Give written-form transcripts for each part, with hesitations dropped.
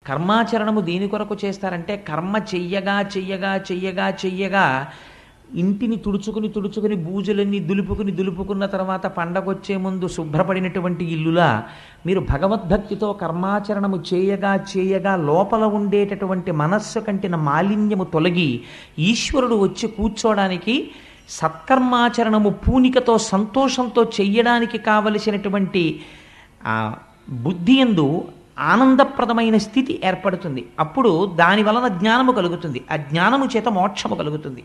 కర్మాచరణము దేని కొరకు చేస్తారంటే కర్మ చెయ్యగా చెయ్యగా చెయ్యగా చెయ్యగా ఇంటిని తుడుచుకుని బూజులన్నీ దులుపుకున్న తర్వాత పండగొచ్చే ముందు శుభ్రపడినటువంటి ఇల్లులా మీరు భగవద్భక్తితో కర్మాచరణము చేయగా చేయగా లోపల ఉండేటటువంటి మనస్సు కంటిన మాలిన్యము తొలగి ఈశ్వరుడు వచ్చి కూర్చోడానికి సత్కర్మాచరణము పూనికతో సంతోషంతో చెయ్యడానికి కావలసినటువంటి బుద్ధి యందు ఆనందప్రదమైన స్థితి ఏర్పడుతుంది. అప్పుడు దాని వలన జ్ఞానము కలుగుతుంది. ఆ జ్ఞానము చేత మోక్షము కలుగుతుంది.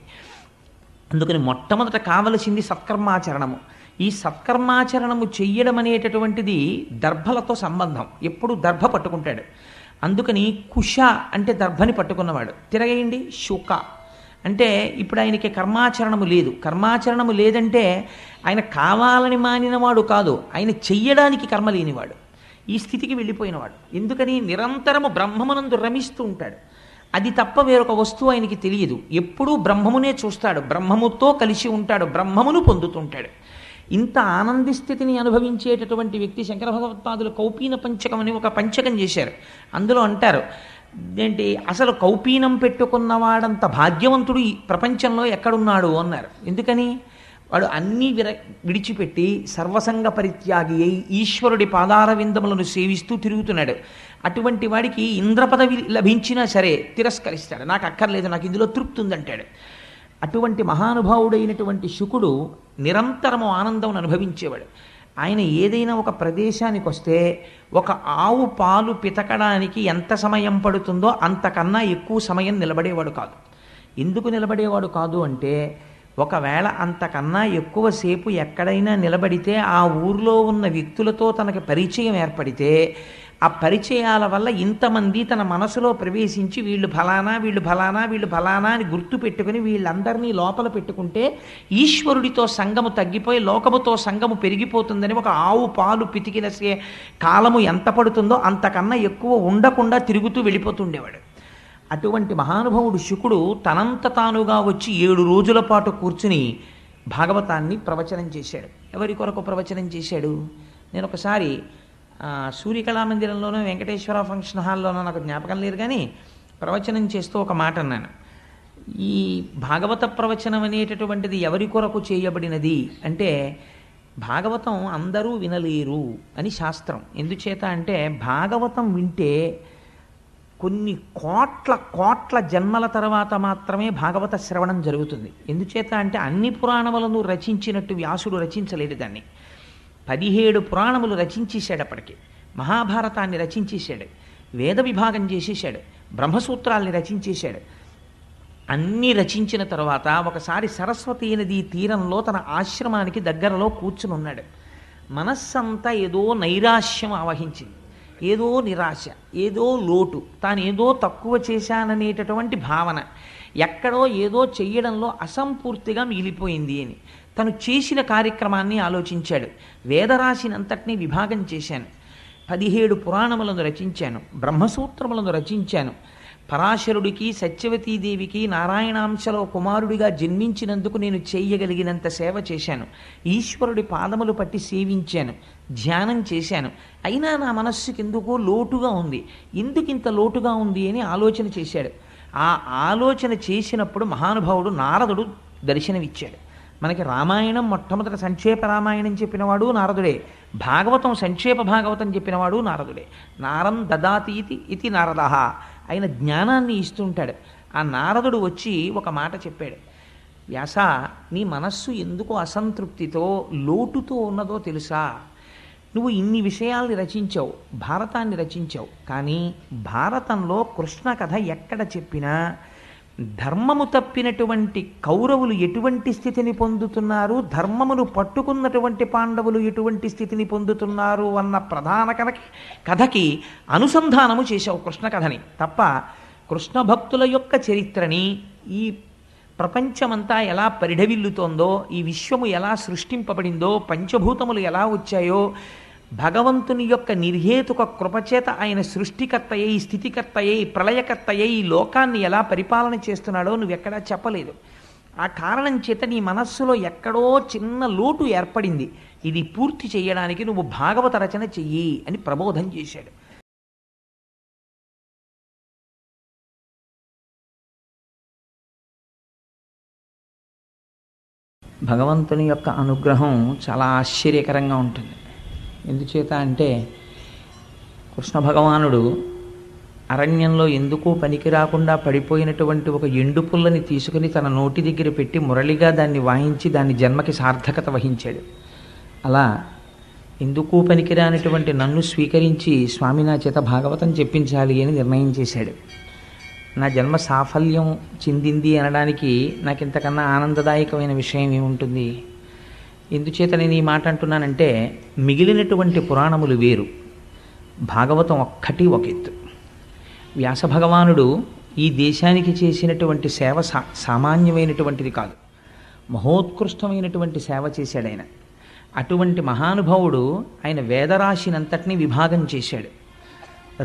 అందుకని మొట్టమొదట కావలసింది సత్కర్మాచరణము. ఈ సత్కర్మాచరణము చెయ్యడం అనేటటువంటిది దర్భలతో సంబంధం. ఎప్పుడు దర్భ పట్టుకుంటాడు. అందుకని కుశ అంటే దర్భని పట్టుకున్నవాడు. తిరగేయండి శుక అంటే ఇప్పుడు ఆయనకి కర్మాచరణము లేదు. కర్మాచరణము లేదంటే ఆయన కావాలని మానినవాడు కాదు, ఆయన చెయ్యడానికి కర్మ లేనివాడు. ఈ స్థితికి వెళ్ళిపోయినవాడు. ఎందుకని నిరంతరము బ్రహ్మమునందు రమిస్తూ ఉంటాడు. అది తప్ప వేరొక వస్తువు ఆయనకి తెలియదు. ఎప్పుడూ బ్రహ్మమునే చూస్తాడు, బ్రహ్మముతో కలిసి ఉంటాడు, బ్రహ్మమును పొందుతుంటాడు. ఇంత ఆనంది స్థితిని అనుభవించేటటువంటి వ్యక్తి శంకర భగవత్పాదులు కౌపీన పంచకం అని ఒక పంచకం చేశారు. అందులో అంటారు ఏంటి, అసలు కౌపీనం పెట్టుకున్నవాడంత భాగ్యవంతుడు ఈ ప్రపంచంలో ఎక్కడున్నాడు అన్నారు. ఎందుకని వాడు అన్నీ విడిచిపెట్టి సర్వసంగ పరిత్యాగి అయి ఈశ్వరుడి పాదార విందములను సేవిస్తూ తిరుగుతున్నాడు. అటువంటి వాడికి ఇంద్ర పదవి లభించినా సరే తిరస్కరిస్తాడు. నాకు అక్కర్లేదు, నాకు ఇందులో తృప్తి ఉందంటాడు. అటువంటి మహానుభావుడైనటువంటి శుకుడు నిరంతరము ఆనందం అనుభవించేవాడు. ఆయన ఏదైనా ఒక ప్రదేశానికి వస్తే ఒక ఆవు పాలు పితకడానికి ఎంత సమయం పడుతుందో అంతకన్నా ఎక్కువ సమయం నిలబడేవాడు కాదు. ఎందుకు నిలబడేవాడు కాదు అంటే ఒకవేళ అంతకన్నా ఎక్కువసేపు ఎక్కడైనా నిలబడితే ఆ ఊర్లో ఉన్న వ్యక్తులతో తనకి పరిచయం ఏర్పడితే ఆ పరిచయాల వల్ల ఇంతమంది తన మనసులో ప్రవేశించి వీళ్ళు ఫలానా వీళ్ళు ఫలానా వీళ్ళు ఫలానా అని గుర్తు పెట్టుకుని వీళ్ళందరినీ లోపల పెట్టుకుంటే ఈశ్వరుడితో సంగము తగ్గిపోయి లోకముతో సంగము పెరిగిపోతుందని ఒక ఆవు పాలు పితికిన కాలము ఎంత పడుతుందో అంతకన్నా ఎక్కువ ఉండకుండా తిరుగుతూ వెళ్ళిపోతుండేవాడు. అటువంటి మహానుభావుడు శుకుడు తనంత తానుగా వచ్చి 7 రోజుల పాటు కూర్చుని భాగవతాన్ని ప్రవచనం చేశాడు. ఎవరి కొరకు ప్రవచనం చేశాడు? నేను ఒకసారి సూర్యకళామందిరంలోనూ వెంకటేశ్వర ఫంక్షన్ హాల్లోనూ నాకు జ్ఞాపకం లేదు, కానీ ప్రవచనం చేస్తూ ఒక మాట అన్నాను. ఈ భాగవత ప్రవచనం అనేటటువంటిది ఎవరి కొరకు చేయబడినది అంటే భాగవతం అందరూ వినలేరు అని శాస్త్రం. ఎందుచేత అంటే భాగవతం వింటే కొన్ని కోట్ల జన్మల తర్వాత మాత్రమే భాగవత శ్రవణం జరుగుతుంది. ఎందుచేత అంటే అన్ని పురాణములను రచించినట్టు వ్యాసుడు రచించలేడు దాన్ని. 17 పురాణములు రచించేశాడు. అప్పటికి మహాభారతాన్ని రచించేశాడు, వేద విభాగం చేసేశాడు, బ్రహ్మసూత్రాల్ని రచించేశాడు. అన్నీ రచించిన తర్వాత ఒకసారి సరస్వతీ నదీ తీరంలో తన ఆశ్రమానికి దగ్గరలో కూర్చుని ఉన్నాడు. మనస్సంతా ఏదో నైరాశ్యం ఆవహించింది, ఏదో నిరాశ, ఏదో లోటు, తాను ఏదో తక్కువ చేశాననేటటువంటి భావన, ఎక్కడో ఏదో చెయ్యడంలో అసంపూర్తిగా మిగిలిపోయింది అని తను చేసిన కార్యక్రమాన్ని ఆలోచించాడు. వేదరాశినంతటినీ విభాగం చేశాను, 17 పురాణములను రచించాను, బ్రహ్మసూత్రములను రచించాను, పరాశరుడికి సత్యవతీదేవికి నారాయణాంశలో కుమారుడిగా జన్మించినందుకు నేను చేయగలిగినంత సేవ చేశాను, ఈశ్వరుడి పాదములు పట్టి సేవించాను, ధ్యానం చేశాను. అయినా నా మనస్సుకి ఎందుకో లోటుగా ఉంది. ఎందుకు ఇంత లోటుగా ఉంది అని ఆలోచన చేశాడు. ఆ ఆలోచన చేసినప్పుడు మహానుభావుడు నారదుడు దర్శనమిచ్చాడు. మనకి రామాయణం మొట్టమొదటి సంక్షేప రామాయణం చెప్పినవాడు నారదుడే, భాగవతం సంక్షేప భాగవతం చెప్పినవాడు నారదుడే. నారం దదాతి ఇది నారదః, ఆయన జ్ఞానాన్ని ఇస్తుంటాడు. ఆ నారదుడు వచ్చి ఒక మాట చెప్పాడు, వ్యాస నీ మనస్సు ఎందుకు అసంతృప్తితో లోటుతో ఉన్నదో తెలుసా? నువ్వు ఇన్ని విషయాల్ని రచించావు, భారతాన్ని రచించావు, కానీ భారతంలో కృష్ణ కథ ఎక్కడ చెప్పినా ధర్మము తప్పినటువంటి కౌరవులు ఎటువంటి స్థితిని పొందుతున్నారు, ధర్మమును పట్టుకున్నటువంటి పాండవులు ఎటువంటి స్థితిని పొందుతున్నారు అన్న ప్రధాన కథకి అనుసంధానము చేశావు కృష్ణ కథని తప్ప కృష్ణ భక్తుల యొక్క చరిత్రని, ఈ ప్రపంచమంతా ఎలా పరిఢవిల్లుతోందో, ఈ విశ్వము ఎలా సృష్టింపబడిందో, పంచభూతములు ఎలా వచ్చాయో, భగవంతుని యొక్క నిర్హేతుక కృపచేత ఆయన సృష్టికర్తయ్యి, స్థితికర్తయ్యి, ప్రళయకర్తయ్యి ఈ లోకాన్ని ఎలా పరిపాలన చేస్తున్నాడో నువ్వెక్కడా చెప్పలేదు. ఆ కారణం చేత నీ మనస్సులో ఎక్కడో చిన్న లోటు ఏర్పడింది. ఇది పూర్తి చేయడానికి నువ్వు భాగవత రచన చెయ్యి అని ప్రబోధం చేశాడు. భగవంతుని యొక్క అనుగ్రహం చాలా ఆశ్చర్యకరంగా ఉంటుంది. ఎందుచేత అంటే కృష్ణ భగవానుడు అరణ్యంలో ఎందుకు పనికి రాకుండా పడిపోయినటువంటి ఒక ఎండు పుల్లని తీసుకుని తన నోటి దగ్గర పెట్టి మురళిగా దాన్ని వాయించి దాని జన్మకి సార్థకత వహించాడు. అలా ఎందుకు పనికిరానటువంటి నన్ను స్వీకరించి స్వామి నా చేత భాగవతం చెప్పించాలి అని నిర్ణయం చేశాడు. నా జన్మ సాఫల్యం చెందింది అనడానికి నాకు ఇంతకన్నా ఆనందదాయకమైన విషయం ఏముంటుంది? ఎందుచేత నేను ఈ మాట అంటున్నానంటే, మిగిలినటువంటి పురాణములు వేరు, భాగవతం ఒక్కటి ఒక ఎత్తు. వ్యాస భగవానుడు ఈ దేశానికి చేసినటువంటి సేవ సామాన్యమైనటువంటిది కాదు, మహోత్కృష్టమైనటువంటి సేవ చేశాడు ఆయన. అటువంటి మహానుభావుడు ఆయన వేదరాశినంతటినీ విభాగం చేశాడు.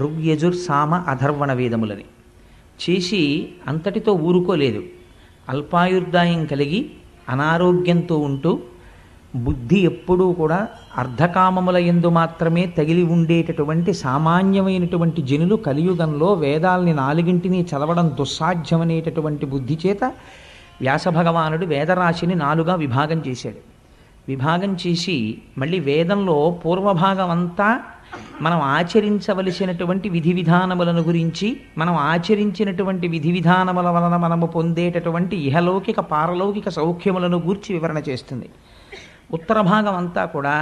ఋగ్యజుర్ సామ అధర్వణ వేదములని చేసి అంతటితో ఊరుకోలేదు. అల్పాయుర్దాయం కలిగి అనారోగ్యంతో ఉంటూ బుద్ధి ఎప్పుడూ కూడా అర్ధకామముల యందు మాత్రమే తగిలి ఉండేటటువంటి సామాన్యమైనటువంటి జనులు కలియుగంలో వేదాల్ని 4 చదవడం దుస్సాధ్యమనేటటువంటి బుద్ధి చేత వ్యాస భగవానుడు వేదరాశిని 4గా విభాగం చేశాడు. విభాగం చేసి మళ్ళీ వేదంలో పూర్వభాగం అంతా మనం ఆచరించవలసినటువంటి విధి విధానములను గురించి, మనం ఆచరించినటువంటి విధి విధానముల వలన మనము పొందేటటువంటి ఇహలౌకిక పారలౌకిక సౌఖ్యములను గూర్చి వివరణ చేస్తుంది. ఉత్తర భాగం అంతా కూడా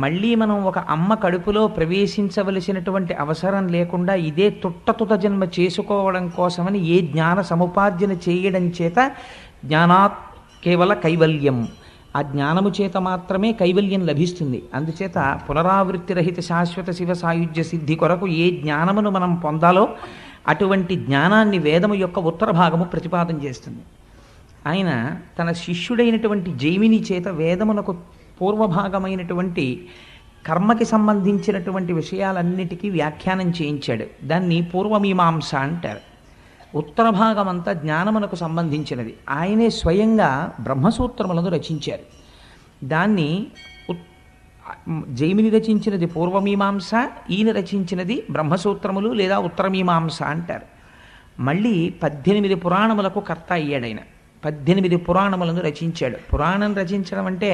మళ్ళీ మనం ఒక అమ్మ కడుపులో ప్రవేశించవలసినటువంటి అవసరం లేకుండా ఇదే తుట్ట జన్మ చేసుకోవడం కోసమని ఏ జ్ఞాన సముపార్జన చేయడం చేత జ్ఞానాత్ కేవల కైవల్యం, ఆ జ్ఞానము చేత మాత్రమే కైవల్యం లభిస్తుంది. అందుచేత పునరావృత్తి రహిత శాశ్వత శివ సాయుధ్య సిద్ధి కొరకు ఏ జ్ఞానమును మనం పొందాలో అటువంటి జ్ఞానాన్ని వేదము యొక్క ఉత్తర భాగము ప్రతిపాదన చేస్తుంది. ఆయన తన శిష్యుడైనటువంటి జైమిని చేత వేదమునకు పూర్వభాగమైనటువంటి కర్మకి సంబంధించినటువంటి విషయాలన్నిటికీ వ్యాఖ్యానం చేయించాడు. దాన్ని పూర్వమీమాంస అంటారు. ఉత్తర భాగం అంతా జ్ఞానమునకు సంబంధించినది. ఆయనే స్వయంగా బ్రహ్మసూత్రములను రచించారు. దాన్ని జైమిని రచించినది పూర్వమీమాంస, ఈయన రచించినది బ్రహ్మసూత్రములు లేదా ఉత్తరమీమాంస అంటారు. మళ్ళీ 18 పురాణములకు కర్త అయ్యాడు ఆయన. 18 పురాణములను రచించాడు. పురాణం రచించడం అంటే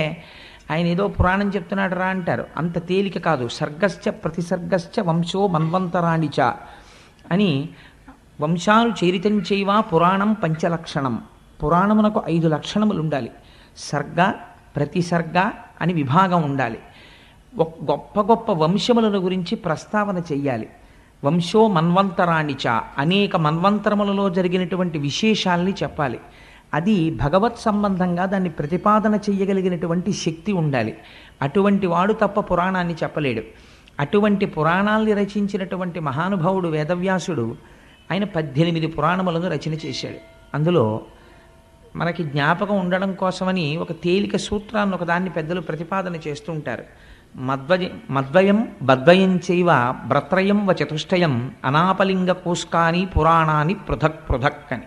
ఆయన ఏదో పురాణం చెప్తున్నాడు రా అంటారు, అంత తేలిక కాదు. సర్గశ్చ ప్రతిసర్గశ్చ వంశో మన్వంతరాణిచ అని వంశాలు చరితంచైవా పురాణం పంచలక్షణం. పురాణమునకు 5 లక్షణములు ఉండాలి. సర్గ ప్రతిసర్గ అని విభాగం ఉండాలి. గొప్ప గొప్ప వంశములను గురించి ప్రస్తావన చెయ్యాలి. వంశో మన్వంతరాణిచ, అనేక మన్వంతరములలో జరిగినటువంటి విశేషాలని చెప్పాలి. అది భగవత్ సంబంధంగా దాన్ని ప్రతిపాదన చెయ్యగలిగినటువంటి శక్తి ఉండాలి. అటువంటి వాడు తప్ప పురాణాన్ని చెప్పలేడు. అటువంటి పురాణాల్ని రచించినటువంటి మహానుభావుడు వేదవ్యాసుడు ఆయన 18 పురాణములను రచన చేశాడు. అందులో మనకి జ్ఞాపకం ఉండడం కోసమని ఒక తేలిక సూత్రాన్ని ఒకదాన్ని పెద్దలు ప్రతిపాదన చేస్తూ ఉంటారు. మద్వయం బద్వయం చైవ భ్రత్రయం చతుష్టయం అనాపలింగ కోస్కాని పురాణాన్ని పృథక్ పృథక్ అని.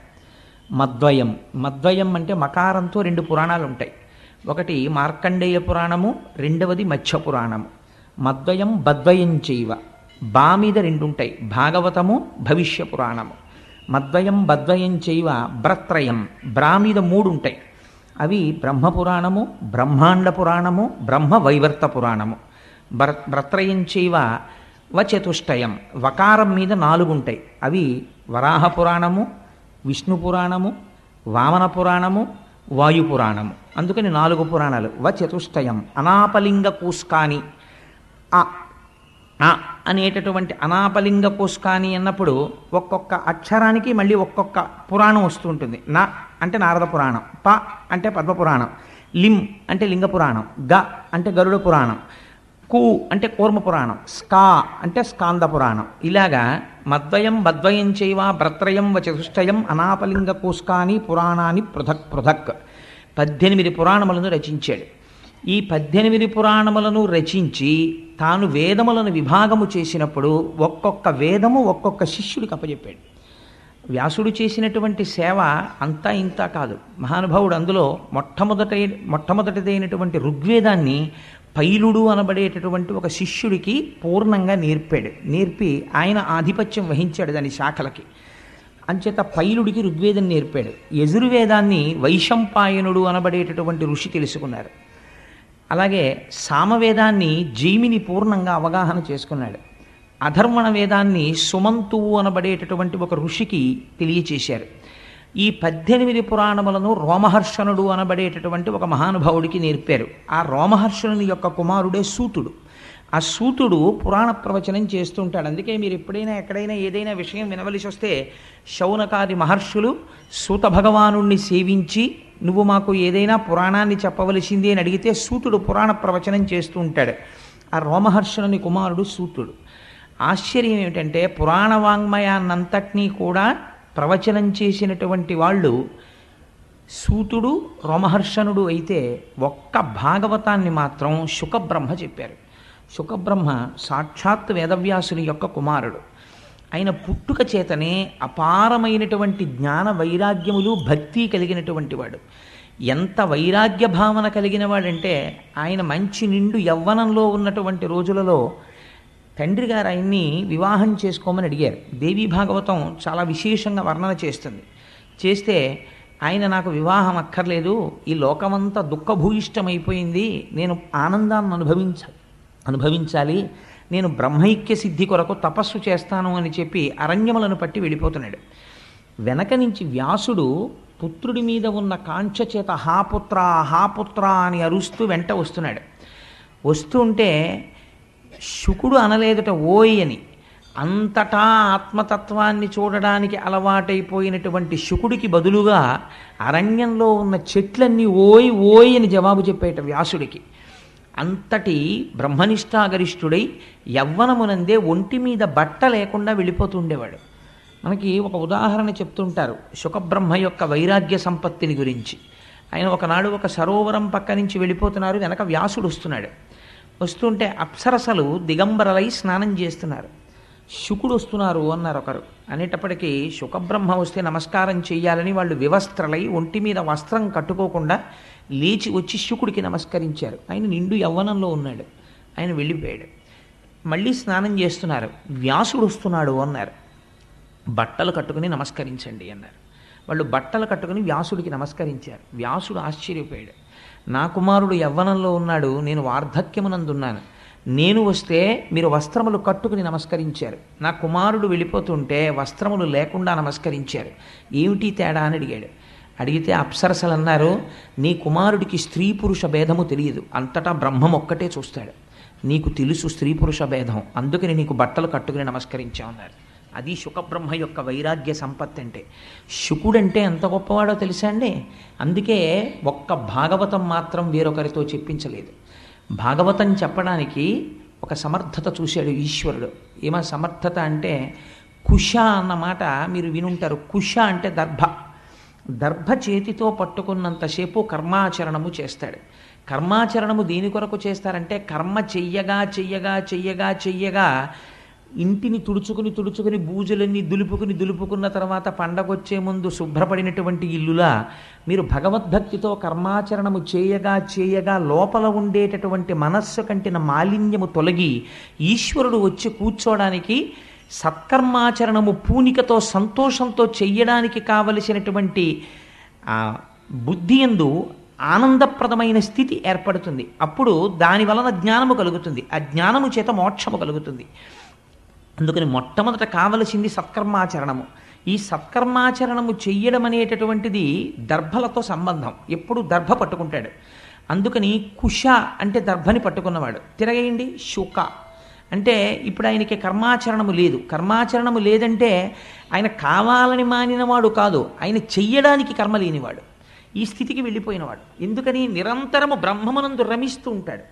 మద్వయం, మద్వయం అంటే మకారంతో 2 పురాణాలు ఉంటాయి. ఒకటి మార్కండేయ పురాణము, రెండవది మత్స్య పురాణము. మద్వయం బద్వయం చైవ, బా మీద 2 ఉంటాయి, భాగవతము భవిష్య పురాణము. మద్వయం బద్వయం చైవ భ్రత్రయం, బ్రా మీద 3 ఉంటాయి. అవి బ్రహ్మపురాణము, బ్రహ్మాండ పురాణము, బ్రహ్మ వైవర్త పురాణము. భ్రత్రయం చైవ చతుష్టయం, వకారం మీద 4 ఉంటాయి. అవి వరాహ పురాణము, విష్ణు పురాణము, వామన పురాణము, వాయుపురాణము. అందుకని 4 పురాణాలు. చతుష్టయం అనాపలింగ కూస్కాని, అనేటటువంటి అనాపలింగ కోస్కాని అన్నప్పుడు ఒక్కొక్క అక్షరానికి మళ్ళీ ఒక్కొక్క పురాణం వస్తూ ఉంటుంది. నా అంటే నారద పురాణం, ప అంటే పద్మపురాణం, లిం అంటే లింగ పురాణం, గ అంటే గరుడ పురాణం, కు అంటే కూర్మ పురాణం, స్కా అంటే స్కాంద పురాణం. ఇలాగా మద్వయం బద్వయం చైవ భ్రత్రయం చతుష్టయం అనాపలింగ కోస్కాని పురాణాన్ని పృథక్ పృథక్ 18 పురాణములను రచించాడు. ఈ 18 పురాణములను రచించి తాను వేదములను విభాగము చేసినప్పుడు ఒక్కొక్క వేదము ఒక్కొక్క శిష్యుడికి అప్పచెప్పాడు. వ్యాసుడు చేసినటువంటి సేవ అంతా ఇంత కాదు. మహానుభావుడు అందులో మొట్టమొదటిదైనటువంటి ఋగ్వేదాన్ని పైలుడు అనబడేటటువంటి ఒక శిష్యుడికి పూర్ణంగా నేర్పాడు. నేర్పి ఆయన ఆధిపత్యం వహించాడు దాని శాఖలకి. అంచేత పైలుడికి ఋగ్వేదం నేర్పాడు. యజుర్వేదాన్ని వైశంపాయనుడు అనబడేటటువంటి ఋషి తెలుసుకున్నారు. అలాగే సామవేదాన్ని జైమిని పూర్ణంగా అవగాహన చేసుకున్నాడు. అధర్వణ వేదాన్ని సుమంతువు అనబడేటటువంటి ఒక ఋషికి తెలియచేశారు. ఈ 18 పురాణములను రోమహర్షణుడు అనబడేటటువంటి ఒక మహానుభావుడికి నేర్పారు. ఆ రోమహర్షణుని యొక్క కుమారుడే సూతుడు. ఆ సూతుడు పురాణ ప్రవచనం చేస్తుంటాడు. అందుకే మీరు ఎప్పుడైనా ఎక్కడైనా ఏదైనా విషయం వినవలసి వస్తే శౌనకాది మహర్షులు సూత భగవానుణ్ణి సేవించి నువ్వు మాకు ఏదైనా పురాణాన్ని చెప్పవలసింది అని అడిగితే సూతుడు పురాణ ప్రవచనం చేస్తూ ఉంటాడు. ఆ రోమహర్షణుని కుమారుడు సూతుడు. ఆశ్చర్యం ఏమిటంటే పురాణ వాంగ్మయాన్నంతటినీ కూడా ప్రవచనం చేసినటువంటి వాళ్ళు సూతుడు రోమహర్షణుడు అయితే ఒక్క భాగవతాన్ని మాత్రం శుకబ్రహ్మ చెప్పారు. శుకబ్రహ్మ సాక్షాత్ వేదవ్యాసుని యొక్క కుమారుడు. ఆయన పుట్టుక చేతనే అపారమైనటువంటి జ్ఞాన వైరాగ్యములు భక్తి కలిగినటువంటి వాడు. ఎంత వైరాగ్య భావన కలిగిన వాడంటే ఆయన మంచి నిండు యవ్వనంలో ఉన్నటువంటి రోజులలో తండ్రి గారు ఆయన్ని వివాహం చేసుకోమని అడిగారు. దేవీ భాగవతం చాలా విశేషంగా వర్ణన చేస్తుంది. చేస్తే ఆయన నాకు వివాహం అక్కర్లేదు, ఈ లోకమంతా దుఃఖభూయిష్టమైపోయింది, నేను ఆనందాన్ని అనుభవించాలి, నేను బ్రహ్మైక్య సిద్ధి కొరకు తపస్సు చేస్తాను అని చెప్పి అరణ్యములను పట్టి వెళ్ళిపోతున్నాడు. వెనక నుంచి వ్యాసుడు పుత్రుడి మీద ఉన్న కాంక్ష చేత హాపుత్ర హాపుత్ర అని అరుస్తూ వెంట వస్తున్నాడు. వస్తుంటే శుకుడు అనలేదుట ఓయ్ అని. అంతటా ఆత్మతత్వాన్ని చూడడానికి అలవాటైపోయినటువంటి శుకుడికి బదులుగా అరణ్యంలో ఉన్న చెట్లన్నీ ఓయ్ ఓయ్ అని జవాబు చెప్పేట వ్యాసుడికి. అంతటి బ్రహ్మనిష్టాగరిష్ఠుడై యవ్వనమునందే ఒంటి మీద బట్ట లేకుండా వెళ్ళిపోతుండేవాడు. మనకి ఒక ఉదాహరణ చెప్తుంటారు శుకబ్రహ్మ యొక్క వైరాగ్య సంపత్తిని గురించి. ఆయన ఒకనాడు ఒక సరోవరం పక్క నుంచి వెళ్ళిపోతున్నారు, వెనక వ్యాసుడు వస్తున్నాడు. వస్తుంటే అప్సరసలు దిగంబరలై స్నానం చేస్తున్నారు. శుకుడు వస్తున్నారు అన్నారు ఒకరు. అనేటప్పటికీ శుకబ్రహ్మ వస్తే నమస్కారం చెయ్యాలని వాళ్ళు వివస్త్రలై ఒంటి మీద వస్త్రం కట్టుకోకుండా లేచి వచ్చి శుకుడికి నమస్కరించారు. ఆయన నిండు యవ్వనంలో ఉన్నాడు. ఆయన వెళ్ళిపోయాడు. మళ్ళీ స్నానం చేస్తున్నారు. వ్యాసుడు వస్తున్నాడు అన్నారు. బట్టలు కట్టుకుని నమస్కరించండి అన్నారు. వాళ్ళు బట్టలు కట్టుకుని వ్యాసుడికి నమస్కరించారు. వ్యాసుడు ఆశ్చర్యపోయాడు. నా కుమారుడు యవ్వనంలో ఉన్నాడు, నేను వార్ధక్యమునందున్నాను, నేను వస్తే మీరు వస్త్రములు కట్టుకుని నమస్కరించారు, నా కుమారుడు వెళ్ళిపోతుంటే వస్త్రములు లేకుండా నమస్కరించారు, ఏమిటి తేడా అని అడిగాడు. అడిగితే అప్సరసలు అన్నారు, నీ కుమారుడికి స్త్రీ పురుష భేదము తెలియదు, అంతటా బ్రహ్మం ఒక్కటే చూస్తాడు, నీకు తెలుసు స్త్రీ పురుష భేదం, అందుకని నీకు బట్టలు కట్టుకుని నమస్కరించామన్నారు. అది శుకబ్రహ్మ యొక్క వైరాగ్య సంపత్తి అంటే. శుకుడంటే ఎంత గొప్పవాడో తెలుసా అండి. అందుకే ఒక్క భాగవతం మాత్రం వేరొకరితో చెప్పించలేదు. భాగవతం చెప్పడానికి ఒక సమర్థత చూశాడు ఈశ్వరుడు. ఏమా సమర్థత అంటే, కుశ అన్నమాట మీరు వినుంటారు. కుశ అంటే దర్భ. దర్భ చేతితో పట్టుకున్నంతసేపు కర్మాచరణము చేస్తాడు. కర్మాచరణము దేని కొరకు చేస్తారంటే, కర్మ చెయ్యగా చెయ్యగా చెయ్యగా చెయ్యగా ఇంటిని తుడుచుకుని బూజులన్నీ దులుపుకున్న తర్వాత పండగొచ్చే ముందు శుభ్రపడినటువంటి ఇల్లులా మీరు భగవద్భక్తితో కర్మాచరణము చేయగా చేయగా లోపల ఉండేటటువంటి మనస్సు కంటిన మాలిన్యము తొలగి ఈశ్వరుడు వచ్చి కూర్చోడానికి, సత్కర్మాచరణము పూనికతో సంతోషంతో చెయ్యడానికి కావలసినటువంటి బుద్ధి యందు ఆనందప్రదమైన స్థితి ఏర్పడుతుంది. అప్పుడు దాని వలన జ్ఞానము కలుగుతుంది. ఆ జ్ఞానము చేత మోక్షము కలుగుతుంది. అందుకని మొట్టమొదట కావలసింది సత్కర్మాచరణము. ఈ సత్కర్మాచరణము చెయ్యడం అనేటటువంటిది దర్భలతో సంబంధం. ఎప్పుడు దర్భ పట్టుకుంటాడు. అందుకని కుశ అంటే దర్భని పట్టుకున్నవాడు. తిరగేయండి శుక అంటే ఇప్పుడు ఆయనకి కర్మాచరణము లేదు. కర్మాచరణము లేదంటే ఆయన కావాలని మానినవాడు కాదు, ఆయన చెయ్యడానికి కర్మ లేనివాడు. ఈ స్థితికి వెళ్ళిపోయినవాడు. ఎందుకని నిరంతరము బ్రహ్మమునందు రమిస్తూ ఉంటాడు.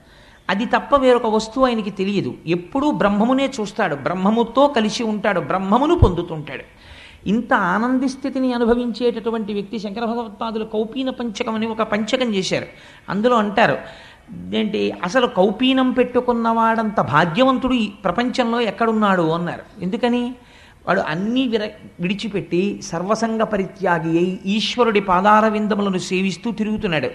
అది తప్ప వేరొక వస్తువు ఆయనకి తెలియదు. ఎప్పుడూ బ్రహ్మమునే చూస్తాడు, బ్రహ్మముతో కలిసి ఉంటాడు, బ్రహ్మమును పొందుతుంటాడు. ఇంత ఆనంది స్థితిని అనుభవించేటటువంటి వ్యక్తి శంకర భగవత్పాదులు కౌపీన పంచకం అని ఒక పంచకం చేశారు. అందులో అంటారు ఏంటి, అసలు కౌపీనం పెట్టుకున్నవాడంత భాగ్యవంతుడు ఈ ప్రపంచంలో ఎక్కడున్నాడు అన్నారు. ఎందుకని? వాడు అన్నీ విడిచిపెట్టి సర్వసంగ పరిత్యాగి అయి ఈశ్వరుడి పాదార విందములను సేవిస్తూ తిరుగుతున్నాడు.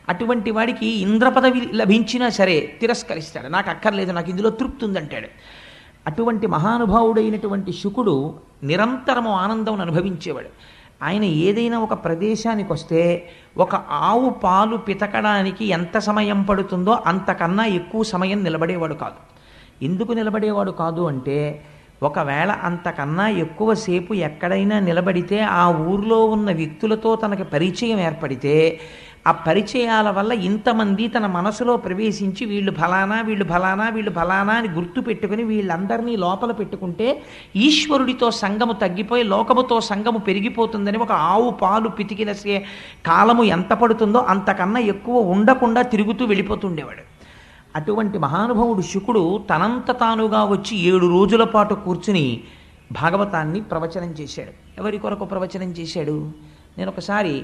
అటువంటి వాడికి ఇంద్ర పదవి లభించినా సరే తిరస్కరిస్తాడు. నాకు అక్కర్లేదు, నాకు ఇందులో తృప్తి ఉందంటాడు. అటువంటి మహానుభావుడైనటువంటి శుకుడు నిరంతరము ఆనందం అనుభవించేవాడు. ఆయన ఏదైనా ఒక ప్రదేశానికి వస్తే ఒక ఆవు పాలు పితకడానికి ఎంత సమయం పడుతుందో అంతకన్నా ఎక్కువ సమయం నిలబడేవాడు కాదు. ఎందుకు నిలబడేవాడు కాదు అంటే, ఒకవేళ అంతకన్నా ఎక్కువసేపు ఎక్కడైనా నిలబడితే ఆ ఊర్లో ఉన్న వ్యక్తులతో తనకి పరిచయం ఏర్పడితే ఆ పరిచయాల వల్ల ఇంతమంది తన మనసులో ప్రవేశించి వీళ్ళు ఫలానా వీళ్ళు ఫలానా వీళ్ళు ఫలానా అని గుర్తు పెట్టుకుని వీళ్ళందరినీ లోపల పెట్టుకుంటే ఈశ్వరుడితో సంగము తగ్గిపోయి లోకముతో సంగము పెరిగిపోతుందని ఒక ఆవు పాలు పితికిన కాలము ఎంత పడుతుందో అంతకన్నా ఎక్కువ ఉండకుండా తిరుగుతూ వెళ్ళిపోతుండేవాడు. అటువంటి మహానుభావుడు శుకుడు తనంత తానుగా వచ్చి 7 రోజుల పాటు కూర్చుని భాగవతాన్ని ప్రవచనం చేశాడు. ఎవరి కొరకు ప్రవచనం చేశాడు? నేను ఒకసారి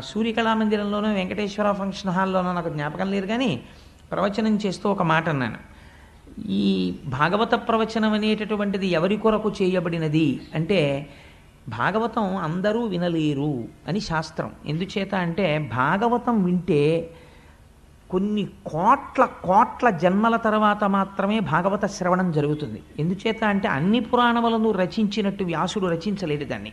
సూర్యకళామందిరంలోనూ వెంకటేశ్వర ఫంక్షన్ హాల్లోనూ నాకు జ్ఞాపకం లేదు, కానీ ప్రవచనం చేస్తూ ఒక మాట అన్నాను. ఈ భాగవత ప్రవచనం అనేటటువంటిది ఎవరి కొరకు చేయబడినది అంటే, భాగవతం అందరూ వినలేరు అని శాస్త్రం. ఎందుచేత అంటే భాగవతం వింటే కొన్ని కోట్ల జన్మల తర్వాత మాత్రమే భాగవత శ్రవణం జరుగుతుంది. ఎందుచేత అంటే అన్ని పురాణములను రచించినట్టు వ్యాసుడు రచించలేడు దాన్ని.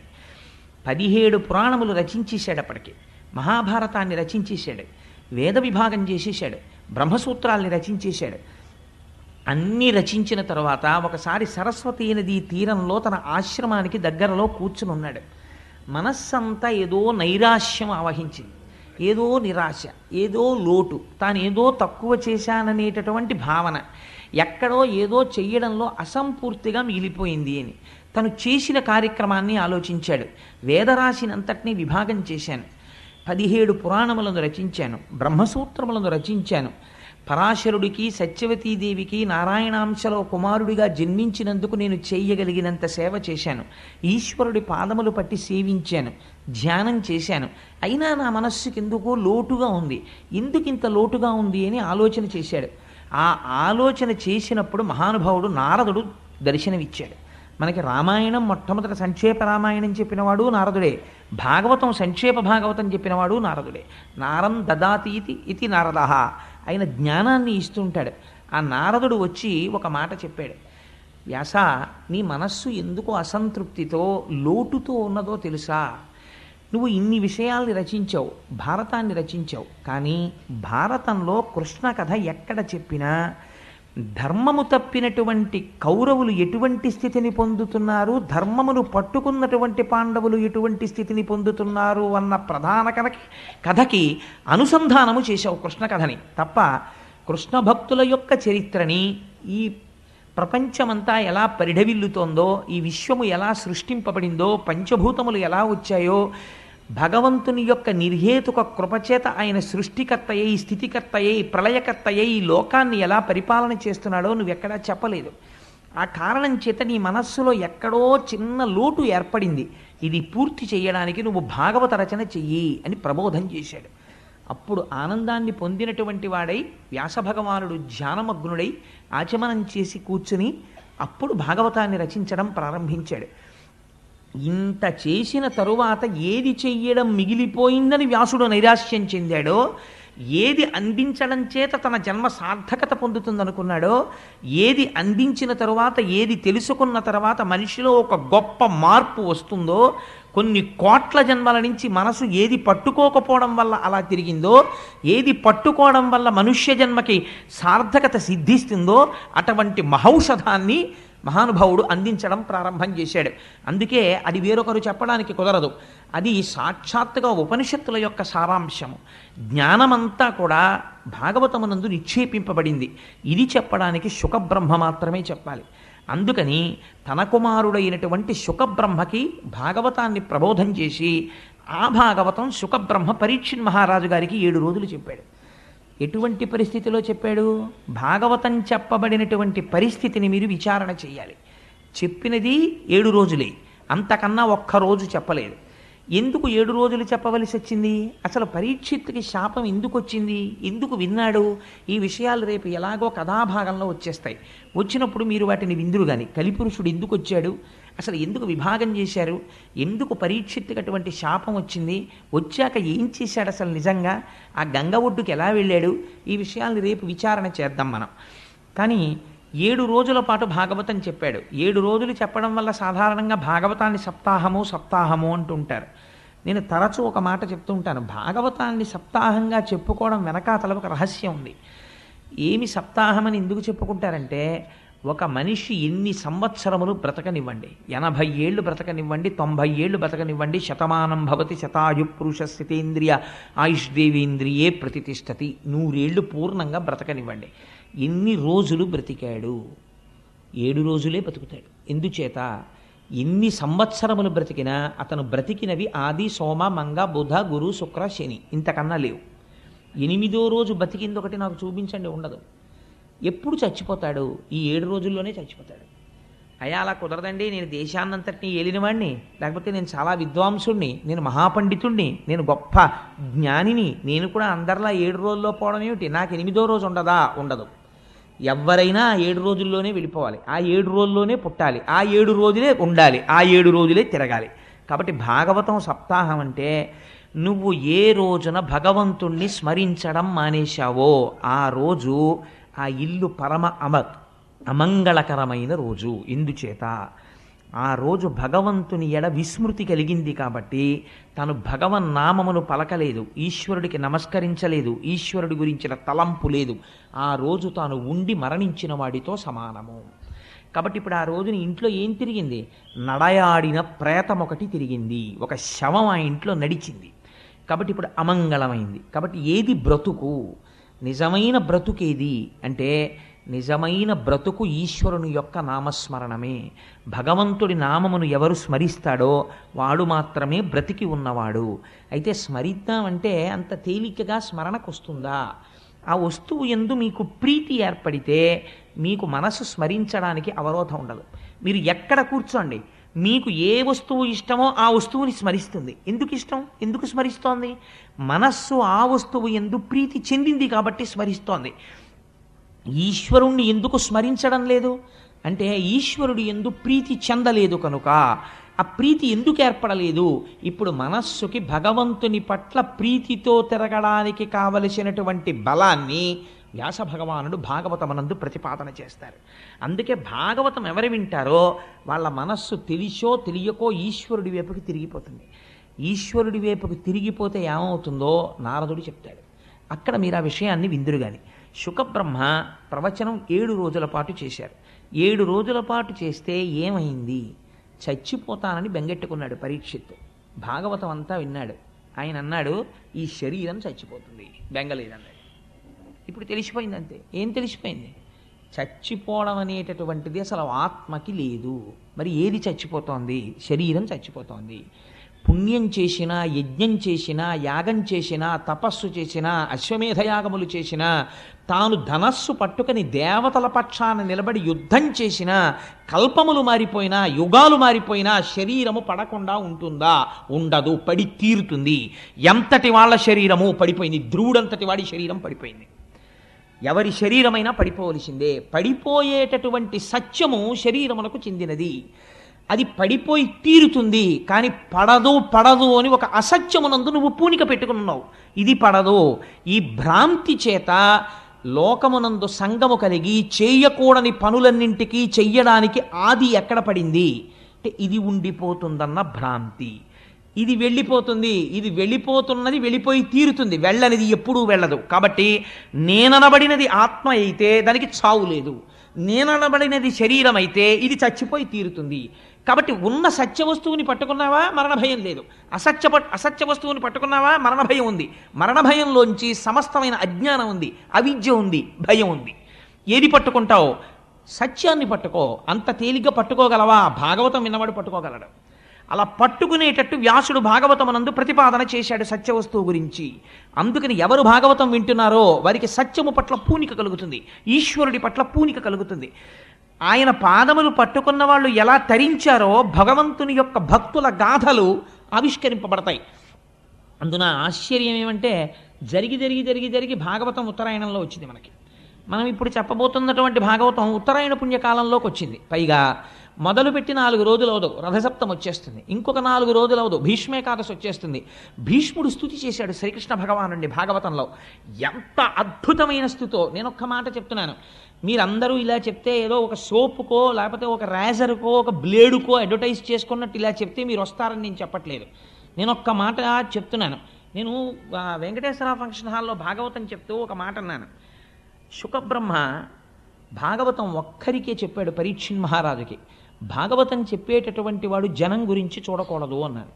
17 పురాణములు రచించేశాడు. అప్పటికి మహాభారతాన్ని రచించేశాడు, వేద విభాగం చేసేశాడు, బ్రహ్మసూత్రాల్ని రచించేశాడు. అన్నీ రచించిన తర్వాత ఒకసారి సరస్వతీ నదీ తీరంలో తన ఆశ్రమానికి దగ్గరలో కూర్చుని ఉన్నాడు. మనస్సంతా ఏదో నైరాశ్యం ఆవహించింది, ఏదో నిరాశ, ఏదో లోటు, తాను ఏదో తక్కువ చేశాననేటటువంటి భావన, ఎక్కడో ఏదో చెయ్యడంలో అసంపూర్తిగా మిగిలిపోయింది అని తను చేసిన కార్యక్రమాన్ని ఆలోచించాడు. వేదరాశినంతటినీ విభాగం చేశాను, 17 పురాణములను రచించాను, బ్రహ్మసూత్రములను రచించాను, పరాశరుడికి సత్యవతీదేవికి నారాయణాంశలో కుమారుడిగా జన్మించినందుకు నేను చేయగలిగినంత సేవ చేశాను, ఈశ్వరుడి పాదములు పట్టి సేవించాను, ధ్యానం చేశాను. అయినా నా మనస్సుకి ఎందుకో లోటుగా ఉంది. ఎందుకింత లోటుగా ఉంది అని ఆలోచన చేశాడు. ఆ ఆలోచన చేసినప్పుడు మహానుభావుడు నారదుడు దర్శనమిచ్చాడు. మనకి రామాయణం మొట్టమొదటి సంక్షేప రామాయణం చెప్పినవాడు నారదుడే, భాగవతం సంక్షేప భాగవతం చెప్పినవాడు నారదుడే. నారం దదాతీతి ఇది నారదః, ఆయన జ్ఞానాన్ని ఇస్తుంటాడు. ఆ నారదుడు వచ్చి ఒక మాట చెప్పాడు. వ్యాస, నీ మనస్సు ఎందుకు అసంతృప్తితో లోటుతో ఉన్నదో తెలుసా? నువ్వు ఇన్ని విషయాల్ని రచించావు, భారతాన్ని రచించావు, కానీ భారతంలో కృష్ణ కథ ఎక్కడ చెప్పినా ధర్మము తప్పినటువంటి కౌరవులు ఎటువంటి స్థితిని పొందుతున్నారు, ధర్మమును పట్టుకున్నటువంటి పాండవులు ఎటువంటి స్థితిని పొందుతున్నారు అన్న ప్రధాన కథకి అనుసంధానము చేశావు కృష్ణ కథని తప్ప కృష్ణ భక్తుల యొక్క చరిత్రని, ఈ ప్రపంచమంతా ఎలా పరిఢవిల్లుతోందో, ఈ విశ్వము ఎలా సృష్టింపబడిందో, పంచభూతములు ఎలా వచ్చాయో, భగవంతుని యొక్క నిర్హేతుక కృపచేత ఆయన సృష్టికర్తయ్యి, స్థితికర్తయ్యి, ప్రళయకర్తయ్యి ఈ లోకాన్ని ఎలా పరిపాలన చేస్తున్నాడో నువ్వెక్కడా చెప్పలేదు. ఆ కారణం చేత నీ మనస్సులో ఎక్కడో చిన్న లోటు ఏర్పడింది. ఇది పూర్తి చేయడానికి నువ్వు భాగవత రచన చెయ్యి అని ప్రబోధం చేశాడు. అప్పుడు ఆనందాన్ని పొందినటువంటి వాడై వ్యాసభగవానుడు ధ్యానమగ్నుడై ఆచమనం చేసి కూర్చుని అప్పుడు భాగవతాన్ని రచించడం ప్రారంభించాడు. ఇంత చేసిన తరువాత ఏది చెయ్యడం మిగిలిపోయిందని వ్యాసుడు నైరాశ్యం చెందాడో, ఏది అందించడం చేత తన జన్మ సార్థకత పొందుతుందనుకున్నాడో, ఏది అందించిన తరువాత, ఏది తెలుసుకున్న తర్వాత మనిషిలో ఒక గొప్ప మార్పు వస్తుందో, కొన్ని కోట్ల జన్మల నుంచి మనసు ఏది పట్టుకోకపోవడం వల్ల అలా తిరిగిందో, ఏది పట్టుకోవడం వల్ల మనుష్య జన్మకి సార్థకత సిద్ధిస్తుందో, అటువంటి మహౌషధాన్ని మహానుభావుడు అందించడం ప్రారంభం చేశాడు. అందుకే అది వేరొకరు చెప్పడానికి కుదరదు. అది సాక్షాత్తుగా ఉపనిషత్తుల యొక్క సారాంశము. జ్ఞానమంతా కూడా భాగవతమునందు నిక్షేపింపబడింది. ఇది చెప్పడానికి శుకబ్రహ్మ మాత్రమే చెప్పాలి. అందుకని తన కుమారుడైనటువంటి శుకబ్రహ్మకి భాగవతాన్ని ప్రబోధం చేసి ఆ భాగవతం శుకబ్రహ్మ పరీక్షిత్ మహారాజు గారికి 7 రోజులు చెప్పాడు. ఎటువంటి పరిస్థితిలో చెప్పాడు? భాగవతం చెప్పబడినటువంటి పరిస్థితిని మీరు విచారణ చేయాలి. చెప్పినది 7 రోజులే, అంతకన్నా ఒక్కరోజు చెప్పలేదు. ఎందుకు 7 రోజులు చెప్పవలసి వచ్చింది? అసలు పరీక్షిత్తుకి శాపం ఎందుకు వచ్చింది? ఎందుకు విన్నాడు? ఈ విషయాలు రేపు ఎలాగో కథాభాగంలో వచ్చేస్తాయి. వచ్చినప్పుడు మీరు వాటిని విందురు. కానీ కలిపురుషుడు ఎందుకు వచ్చాడు, అసలు ఎందుకు విభాగం చేశారు, ఎందుకు పరీక్షిత్తుకి అటువంటి శాపం వచ్చింది, వచ్చాక ఏం చేశాడు, అసలు నిజంగా ఆ గంగ ఒడ్డుకి ఎలా వెళ్ళాడు, ఈ విషయాల్ని రేపు విచారణ చేద్దాం మనం. కానీ 7 రోజుల పాటు భాగవతం చెప్పాడు. 7 రోజులు చెప్పడం వల్ల సాధారణంగా భాగవతాన్ని సప్తాహము అంటుంటారు. నేను తరచూ ఒక మాట చెప్తూ ఉంటాను, భాగవతాన్ని సప్తాహంగా చెప్పుకోవడం వెనకాతల ఒక రహస్యం ఉంది. ఏమి సప్తాహమని ఎందుకు చెప్పుకుంటారంటే, ఒక మనిషి ఎన్ని సంవత్సరములు బ్రతకనివ్వండి, 80 ఏళ్ళు బ్రతకనివ్వండి, 90 ఏళ్ళు బ్రతకనివ్వండి, శతమానం భవతి శతాయు పురుష స్థితేంద్రియ ఆయుష్దేవేంద్రియే ప్రతిష్టతి, 100 ఏళ్ళు పూర్ణంగా బ్రతకనివ్వండి. ఎన్ని రోజులు బ్రతికాడు? 7 రోజులే బతుకుతాడు. ఎందుచేత? ఎన్ని సంవత్సరములు బ్రతికినా అతను బ్రతికినవి ఆది సోమ మంగ బుధ గురు శుక్ర శని, ఇంతకన్నా లేవు. 8వ రోజు బతికింది ఒకటి నాకు చూపించండి, ఉండదు. ఎప్పుడు చచ్చిపోతాడు? ఈ 7 రోజుల్లోనే చచ్చిపోతాడు. అయ్యా అలా కుదరదండి, నేను దేశాన్నంతటినీ ఏలినవాడిని, లేకపోతే నేను చాలా విద్వాంసుణ్ణి, నేను మహాపండితుణ్ణి, నేను గొప్ప జ్ఞానిని, నేను కూడా అందరిలా 7 రోజుల్లో పోవడం ఏమిటి, నాకు 8వ రోజు ఉండదా? ఉండదు. ఎవరైనా 7 రోజుల్లోనే వెళ్ళిపోవాలి, ఆ 7 రోజుల్లోనే పుట్టాలి, ఆ 7 రోజులే ఉండాలి, ఆ 7 రోజులే తిరగాలి. కాబట్టి భాగవతం సప్తాహం అంటే, నువ్వు ఏ రోజున భగవంతుణ్ణి స్మరించడం మానేశావో ఆ రోజు ఆ ఇల్లు పరమ అమంగళకరమైన రోజు. ఎందుచేత? ఆ రోజు భగవంతుని ఎడ విస్మృతి కలిగింది కాబట్టి తను భగవన్నామమును పలకలేదు, ఈశ్వరుడికి నమస్కరించలేదు, ఈశ్వరుడి గురించిన తలంపు లేదు. ఆ రోజు తాను ఉండి మరణించిన వాడితో సమానము. కాబట్టి ఇప్పుడు ఆ రోజుని ఇంట్లో ఏం తిరిగింది? నడయాడిన ప్రేతం ఒకటి తిరిగింది, ఒక శవం ఆ ఇంట్లో నడిచింది. కాబట్టి ఇప్పుడు అమంగళమైంది. కాబట్టి ఏది బ్రతుకు? నిజమైన బ్రతుకేది అంటే, నిజమైన బ్రతుకు ఈశ్వరుని యొక్క నామస్మరణమే. భగవంతుడి నామమును ఎవరు స్మరిస్తాడో వాడు మాత్రమే బ్రతికి ఉన్నవాడు. అయితే స్మరిద్దామంటే అంత తేలికగా స్మరణకు వస్తుందా? ఆ వస్తువు యందు మీకు ప్రీతి ఏర్పడితే మీకు మనసు స్మరించడానికి అవరోధం ఉండదు. మీరు ఎక్కడ కూర్చోండి, మీకు ఏ వస్తువు ఇష్టమో ఆ వస్తువుని స్మరిస్తుంది. ఎందుకు ఇష్టం? ఎందుకు స్మరిస్తోంది? మనస్సు ఆ వస్తువు యందు ప్రీతి చెందింది కాబట్టి స్మరిస్తోంది. ఈశ్వరుణ్ణి ఎందుకు స్మరించడం లేదు అంటే, ఈశ్వరుడు యందు ప్రీతి చెందలేదు కనుక. ఆ ప్రీతి ఎందుకు ఏర్పడలేదు? ఇప్పుడు మనస్సుకి భగవంతుని పట్ల ప్రీతితో తిరగడానికి కావలసినటువంటి బలాన్ని వ్యాస భగవానుడు భాగవతమనందు ప్రతిపాదన చేస్తారు. అందుకే భాగవతం ఎవరు వింటారో వాళ్ళ మనస్సు తెలిసో తెలియకో ఈశ్వరుడి వైపుకి తిరిగిపోతుంది. ఈశ్వరుడి వైపుకి తిరిగిపోతే ఏమవుతుందో నారదుడు చెప్తాడు. అక్కడ మీరు ఆ విషయాన్ని విందురు గాని. శుకబ్రహ్మ ప్రవచనం 7 రోజుల పాటు చేశారు. 7 రోజుల పాటు చేస్తే ఏమైంది? చచ్చిపోతానని బెంగెట్టుకున్నాడు పరీక్షిత్తు. భాగవతం అంతా విన్నాడు. ఆయన అన్నాడు, ఈ శరీరం చచ్చిపోతుంది, బెంగలేదన్నాడు. ఇప్పుడు తెలిసిపోయింది అంతే. ఏం తెలిసిపోయింది? చచ్చిపోవడం అనేటటువంటిది అసలు ఆత్మకి లేదు. మరి ఏది చచ్చిపోతోంది? శరీరం చచ్చిపోతోంది. పుణ్యం చేసినా, యజ్ఞం చేసినా, యాగం చేసినా, తపస్సు చేసినా, అశ్వమేధయాగములు చేసినా, తాను ధనస్సు పట్టుకుని దేవతల పక్షాన నిలబడి యుద్ధం చేసినా, కల్పములు మారిపోయినా, యుగాలు మారిపోయినా శరీరము పడకుండా ఉంటుందా? ఉండదు, పడి తీరుతుంది. ఎంతటి వాళ్ళ శరీరము పడిపోయింది, ధ్రువుడంతటి వాడి శరీరం పడిపోయింది. ఎవరి శరీరమైనా పడిపోవలసిందే. పడిపోయేటటువంటి సత్యము శరీరమునకు చెందినది. అది పడిపోయి తీరుతుంది. కానీ పడదు అని ఒక అసత్యమునందు నువ్వు పూనిక పెట్టుకున్నావు. ఇది పడదు. ఈ భ్రాంతి చేత లోకమునందు సంగము కలిగి చేయకూడని పనులన్నింటికీ చెయ్యడానికి ఆది ఎక్కడ పడింది అంటే, ఇది ఉండిపోతుందన్న భ్రాంతి. ఇది వెళ్ళిపోతుంది, ఇది వెళ్ళిపోతున్నది వెళ్ళిపోయి తీరుతుంది, వెళ్ళనిది ఎప్పుడూ వెళ్ళదు. కాబట్టి నేననబడినది ఆత్మ అయితే దానికి చావు లేదు, నేననబడినది శరీరం అయితే ఇది చచ్చిపోయి తీరుతుంది. కాబట్టి ఉన్న సత్య వస్తువుని పట్టుకున్నావా మరణ భయం లేదు, అసత్య వస్తువుని పట్టుకున్నావా మరణ భయం ఉంది. మరణ భయంలోంచి సమస్తమైన అజ్ఞానం ఉంది, అవిద్య ఉంది, భయం ఉంది. ఏది పట్టుకుంటావు? సత్యాన్ని పట్టుకో. అంత తేలిగ్గా పట్టుకోగలవా? భాగవతం విన్నవాడు పట్టుకోగలడు. అలా పట్టుకునేటట్టు వ్యాసుడు భాగవతమునందు ప్రతిపాదన చేశాడు సత్య వస్తువు గురించి. అందుకని ఎవరు భాగవతం వింటున్నారో వారికి సత్యము పట్ల పూనిక కలుగుతుంది, ఈశ్వరుడి పట్ల పూనిక కలుగుతుంది. ఆయన పాదములు పట్టుకున్న వాళ్ళు ఎలా తరించారో భగవంతుని యొక్క భక్తుల గాథలు ఆవిష్కరింపబడతాయి. అందున ఆశ్చర్యం ఏమంటే, జరిగి భాగవతం ఉత్తరాయణంలో వచ్చింది మనకి. మనం ఇప్పుడు చెప్పబోతున్నటువంటి భాగవతం ఉత్తరాయణ పుణ్యకాలంలోకి వచ్చింది. పైగా మొదలుపెట్టి 4 రోజులు అవదు, రథసప్తం వచ్చేస్తుంది. ఇంకొక 4 రోజులు అవదు, భీష్మేకాదశి వచ్చేస్తుంది. భీష్ముడు స్తుతి చేశాడు శ్రీకృష్ణ భగవానుడి భాగవతంలో. ఎంత అద్భుతమైన స్థుతో! నేను ఒక్క మాట చెప్తున్నాను. మీరందరూ ఇలా చెప్తే ఏదో ఒక సోపుకో లేకపోతే ఒక రేజర్కో ఒక బ్లేడుకో అడ్వర్టైజ్ చేసుకున్నట్టు ఇలా చెప్తే మీరు వస్తారని నేను చెప్పట్లేదు. నేను ఒక్క మాట చెప్తున్నాను. నేను వెంకటేశ్వర ఫంక్షన్ హాల్లో భాగవతం చెప్తూ ఒక మాట అన్నాను. శుకబ్రహ్మ భాగవతం ఒక్కరికే చెప్పాడు, పరీక్షిన్ మహారాజుకి. భాగవతం చెప్పేటటువంటి వాడు జనం గురించి చూడకూడదు అన్నాడు.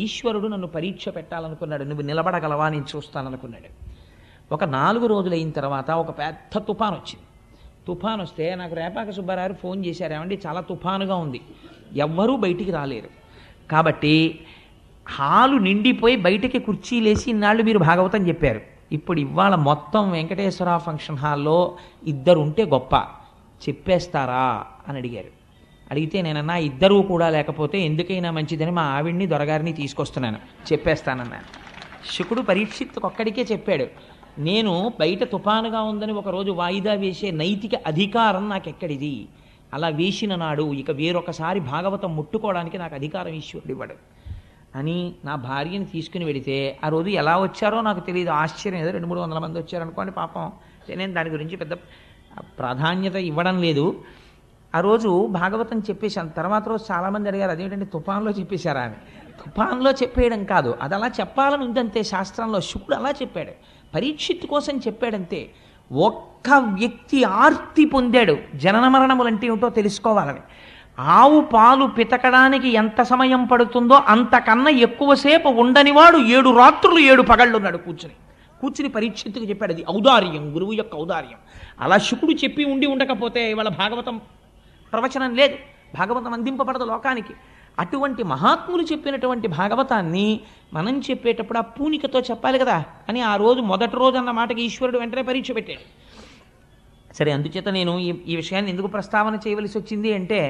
ఈశ్వరుడు నన్ను పరీక్ష పెట్టాలనుకున్నాడు. నువ్వు నిలబడగలవా, నేను చూస్తాననుకున్నాడు. ఒక 4 రోజులైన తర్వాత ఒక పెద్ద తుఫాన్ వచ్చింది. తుఫాన్ వస్తే నాకు రేపాక సుబ్బారావు ఫోన్ చేశారు, ఏమండి చాలా తుఫానుగా ఉంది, ఎవ్వరూ బయటికి రాలేరు, కాబట్టి హాలు నిండిపోయి బయటికి కుర్చీలేసి ఇన్నాళ్ళు మీరు భాగవతం చెప్పారు, ఇప్పుడు ఇవాళ మొత్తం వెంకటేశ్వర ఫంక్షన్ హాల్లో 2 ఉంటే గొప్ప, చెప్పేస్తారా అని అడిగారు. అడిగితే నేనన్నా 2 కూడా లేకపోతే ఎందుకైనా మంచిదని మా ఆవిడ్ని దొరగారిని తీసుకొస్తున్నాను, చెప్పేస్తానన్నాను. శుకుడు పరీక్షిత్తుకు ఒక్కడికే చెప్పాడు, నేను బయట తుఫానుగా ఉందని ఒకరోజు వాయిదా వేసే నైతిక అధికారం నాకెక్కడిది, అలా వేసిన నాడు ఇక వేరొకసారి భాగవతం ముట్టుకోవడానికి నాకు అధికారం ఈశ్వరుడు ఇవ్వడు అని నా భార్యని తీసుకుని వెడితే, ఆ రోజు ఎలా వచ్చారో నాకు తెలియదు, ఆశ్చర్యం, ఏదో 200-300 మంది వచ్చారనుకోండి పాపం, నేను దాని గురించి పెద్ద ప్రాధాన్యత ఇవ్వడం లేదు. ఆ రోజు భాగవతం చెప్పేశాను. తర్వాత రోజు చాలామంది అడిగారు, అదేంటంటే తుఫాన్లో చెప్పేశారా అని. తుఫాన్లో చెప్పేయడం కాదు, అది అలా చెప్పాలని ఉందంతే శాస్త్రంలో. శుకుడు అలా చెప్పాడు, పరీక్షిత్తు కోసం చెప్పాడంతే. ఒక్క వ్యక్తి ఆర్తి పొందాడు, జనన మరణములంటే ఏమిటో తెలుసుకోవాలని. ఆవు పాలు పితకడానికి ఎంత సమయం పడుతుందో అంతకన్నా ఎక్కువసేపు ఉండనివాడు 7 రాత్రులు 7 పగళ్ళు ఉన్నాడు కూర్చుని పరీక్షిత్తుకు చెప్పాడు. అది ఔదార్యం, గురువు యొక్క ఔదార్యం. అలా శుకుడు చెప్పి ఉండకపోతే ఇవాళ భాగవతం ప్రవచనం లేదు, భాగవతం అందింపబడదు లోకానికి. అటువంటి మహాత్ములు చెప్పినటువంటి భాగవతాన్ని మనం చెప్పేటప్పుడు ఆ పూనికతో చెప్పాలి కదా అని ఆ రోజు మొదటి రోజు అన్న మాటకి ఈశ్వరుడు వెంటనే పరీక్ష పెట్టాడు. సరే, అందుచేత నేను ఈ విషయాన్ని ఎందుకు ప్రస్తావన చేయవలసి వచ్చింది అంటే,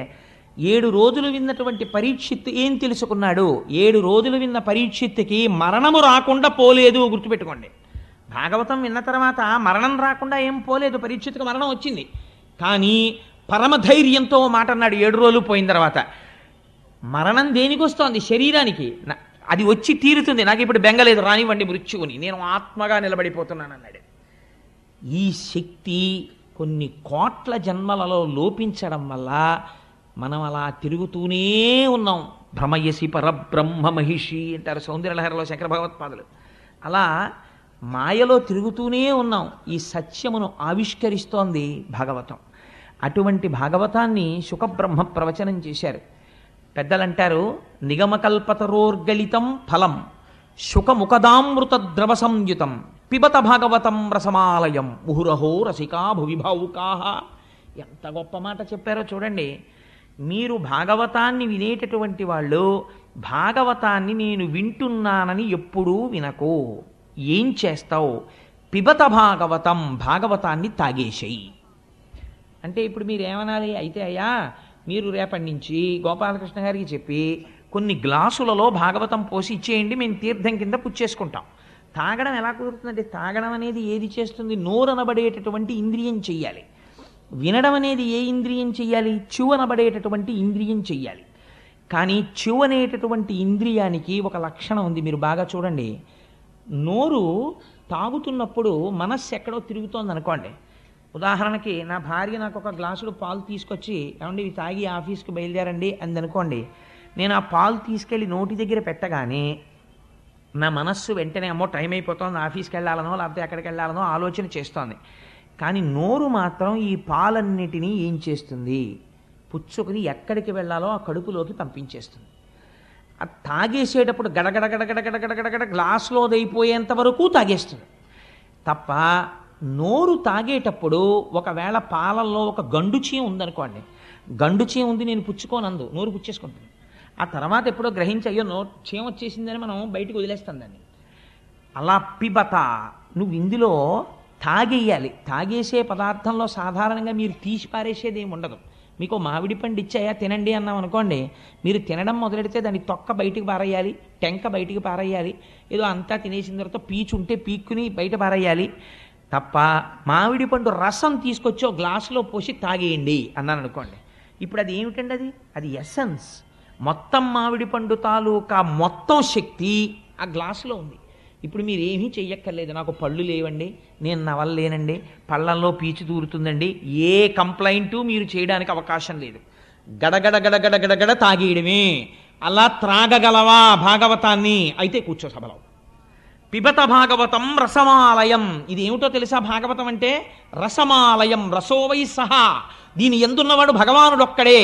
7 రోజులు విన్నటువంటి పరీక్షిత్తు ఏం తెలుసుకున్నాడు? 7 రోజులు విన్న పరీక్షిత్తుకి మరణము రాకుండా పోలేదు, గుర్తుపెట్టుకోండి. భాగవతం విన్న తర్వాత మరణం రాకుండా ఏం పోలేదు, పరీక్షిత్తుకు మరణం వచ్చింది. కానీ పరమధైర్యంతో మాట అన్నాడు 7 రోజులు పోయిన తర్వాత, మరణం దేనికి వస్తోంది? శరీరానికి, అది వచ్చి తీరుతుంది, నాకు ఇప్పుడు బెంగలేదు, రానివ్వండి మృత్యువుని, నేను ఆత్మగా నిలబడిపోతున్నాను అన్నాడు. ఈ శక్తి కొన్ని కోట్ల జన్మలలో లోపించడం వల్ల మనం అలా తిరుగుతూనే ఉన్నాం. భ్రమయసి పరబ్రహ్మ మహిషి అంటారు సౌందర్యలహరిలో శంకర భగవత్పాదులు. అలా మాయలో తిరుగుతూనే ఉన్నాం. ఈ సత్యమును ఆవిష్కరిస్తోంది భాగవతం. అటువంటి భాగవతాన్ని శుకబ్రహ్మ ప్రవచనం చేశారు. పెద్దలంటారు, నిగమకల్పతరోర్గళితం ఫలం శుకముఖదామృత ద్రవ సంయుతం పిబత భాగవతం రసమాలయం ముహురహో రసికా భువిభావుకాహ. ఎంత గొప్ప మాట చెప్పారో చూడండి. మీరు భాగవతాన్ని వినేటటువంటి వాళ్ళు భాగవతాన్ని నేను వింటున్నానని ఎప్పుడూ వినకు. ఏం చేస్తావు? పిబత భాగవతం, భాగవతాన్ని తాగేసేయి అంటే ఇప్పుడు మీరు ఏమనాలి? అయితే అయ్యా మీరు రేపటి నుంచి గోపాలకృష్ణ గారికి చెప్పి కొన్ని గ్లాసులలో భాగవతం పోసి ఇచ్చేయండి, మేము తీర్థం కింద పుచ్చేసుకుంటాం. తాగడం ఎలా కుదురుతుందంటే, తాగడం అనేది ఏది చేస్తుంది? నోరనబడేటటువంటి ఇంద్రియం చెయ్యాలి. వినడం అనేది ఏ ఇంద్రియం చెయ్యాలి? చెవనబడేటటువంటి ఇంద్రియం చెయ్యాలి. కానీ చెవనేటటువంటి ఇంద్రియానికి ఒక లక్షణం ఉంది, మీరు బాగా చూడండి. నోరు తాగుతున్నప్పుడు మనస్సు ఎక్కడో తిరుగుతోంది అనుకోండి. ఉదాహరణకి నా భార్య నాకు ఒక గ్లాసుడు పాలు తీసుకొచ్చి, ఏమండి ఇవి తాగి ఆఫీస్కి బయలుదేరండి అంది అనుకోండి. నేను ఆ పాలు తీసుకెళ్ళి నోటి దగ్గర పెట్టగానే నా మనస్సు వెంటనే అమ్మో టైం అయిపోతుంది, ఆఫీస్కి వెళ్ళాలనో లేకపోతే ఎక్కడికి వెళ్ళాలనో ఆలోచన చేస్తోంది. కానీ నోరు మాత్రం ఈ పాలన్నిటినీ ఏం చేస్తుంది? పుచ్చుకుని ఎక్కడికి వెళ్ళాలో ఆ కడుపులోకి పంపించేస్తుంది. అది తాగేసేటప్పుడు గడగడ గడగడ గడగడ గడగడ గ్లాసులో అయిపోయేంత వరకు తాగేస్తుంది తప్ప, నోరు తాగేటప్పుడు ఒకవేళ పాలల్లో ఒక గండుచీ ఉందనుకోండి, గండుచీ ఉంది నేను పుచ్చుకోనందు, నోరు పుచ్చేసుకుంటుంది. ఆ తర్వాత ఎప్పుడో గ్రహించి అయ్యో చీమ వచ్చేసిందని మనం బయటకు వదిలేస్తాం దాన్ని. అలా పిబత, నువ్వు ఇందులో తాగేయాలి. తాగేసే పదార్థంలో సాధారణంగా మీరు తీసి పారేసేది ఏమి ఉండదు. మీకు మామిడి పండు ఇచ్చాయా తినండి అన్నాం అనుకోండి, మీరు తినడం మొదలెడితే దాన్ని తొక్క బయటికి పారేయాలి, టెంక బయటికి పారేయాలి, ఏదో అంతా తినేసిన తర్వాత పీచు ఉంటే పీక్కుని బయట పారేయాలి తప్ప, మామిడి పండు రసం తీసుకొచ్చి ఒక గ్లాసులో పోసి తాగేయండి అన్నాను అనుకోండి. ఇప్పుడు అది ఏమిటండి? అది ఎసెన్స్. మొత్తం మామిడి పండు తాలూకా మొత్తం శక్తి ఆ గ్లాసులో ఉంది. ఇప్పుడు మీరు ఏమీ చెయ్యక్కర్లేదు, నాకు పళ్ళు లేవండి, నేను నవలలేనండి, పళ్ళల్లో పీచు దూరుతుందండి, ఏ కంప్లైంటు మీరు చేయడానికి అవకాశం లేదు. గడగడ గడగడ గడగడ తాగేయడమే. అలా త్రాగగలవా భాగవతాన్ని? అయితే కూర్చో సభలో. పిబత భాగవతం రసమాలయం. ఇది ఏమిటో తెలుసా? భాగవతం అంటే రసమాలయం, రసోవై సహా. దీని ఎందున్నవాడు భగవానుడొక్కడే.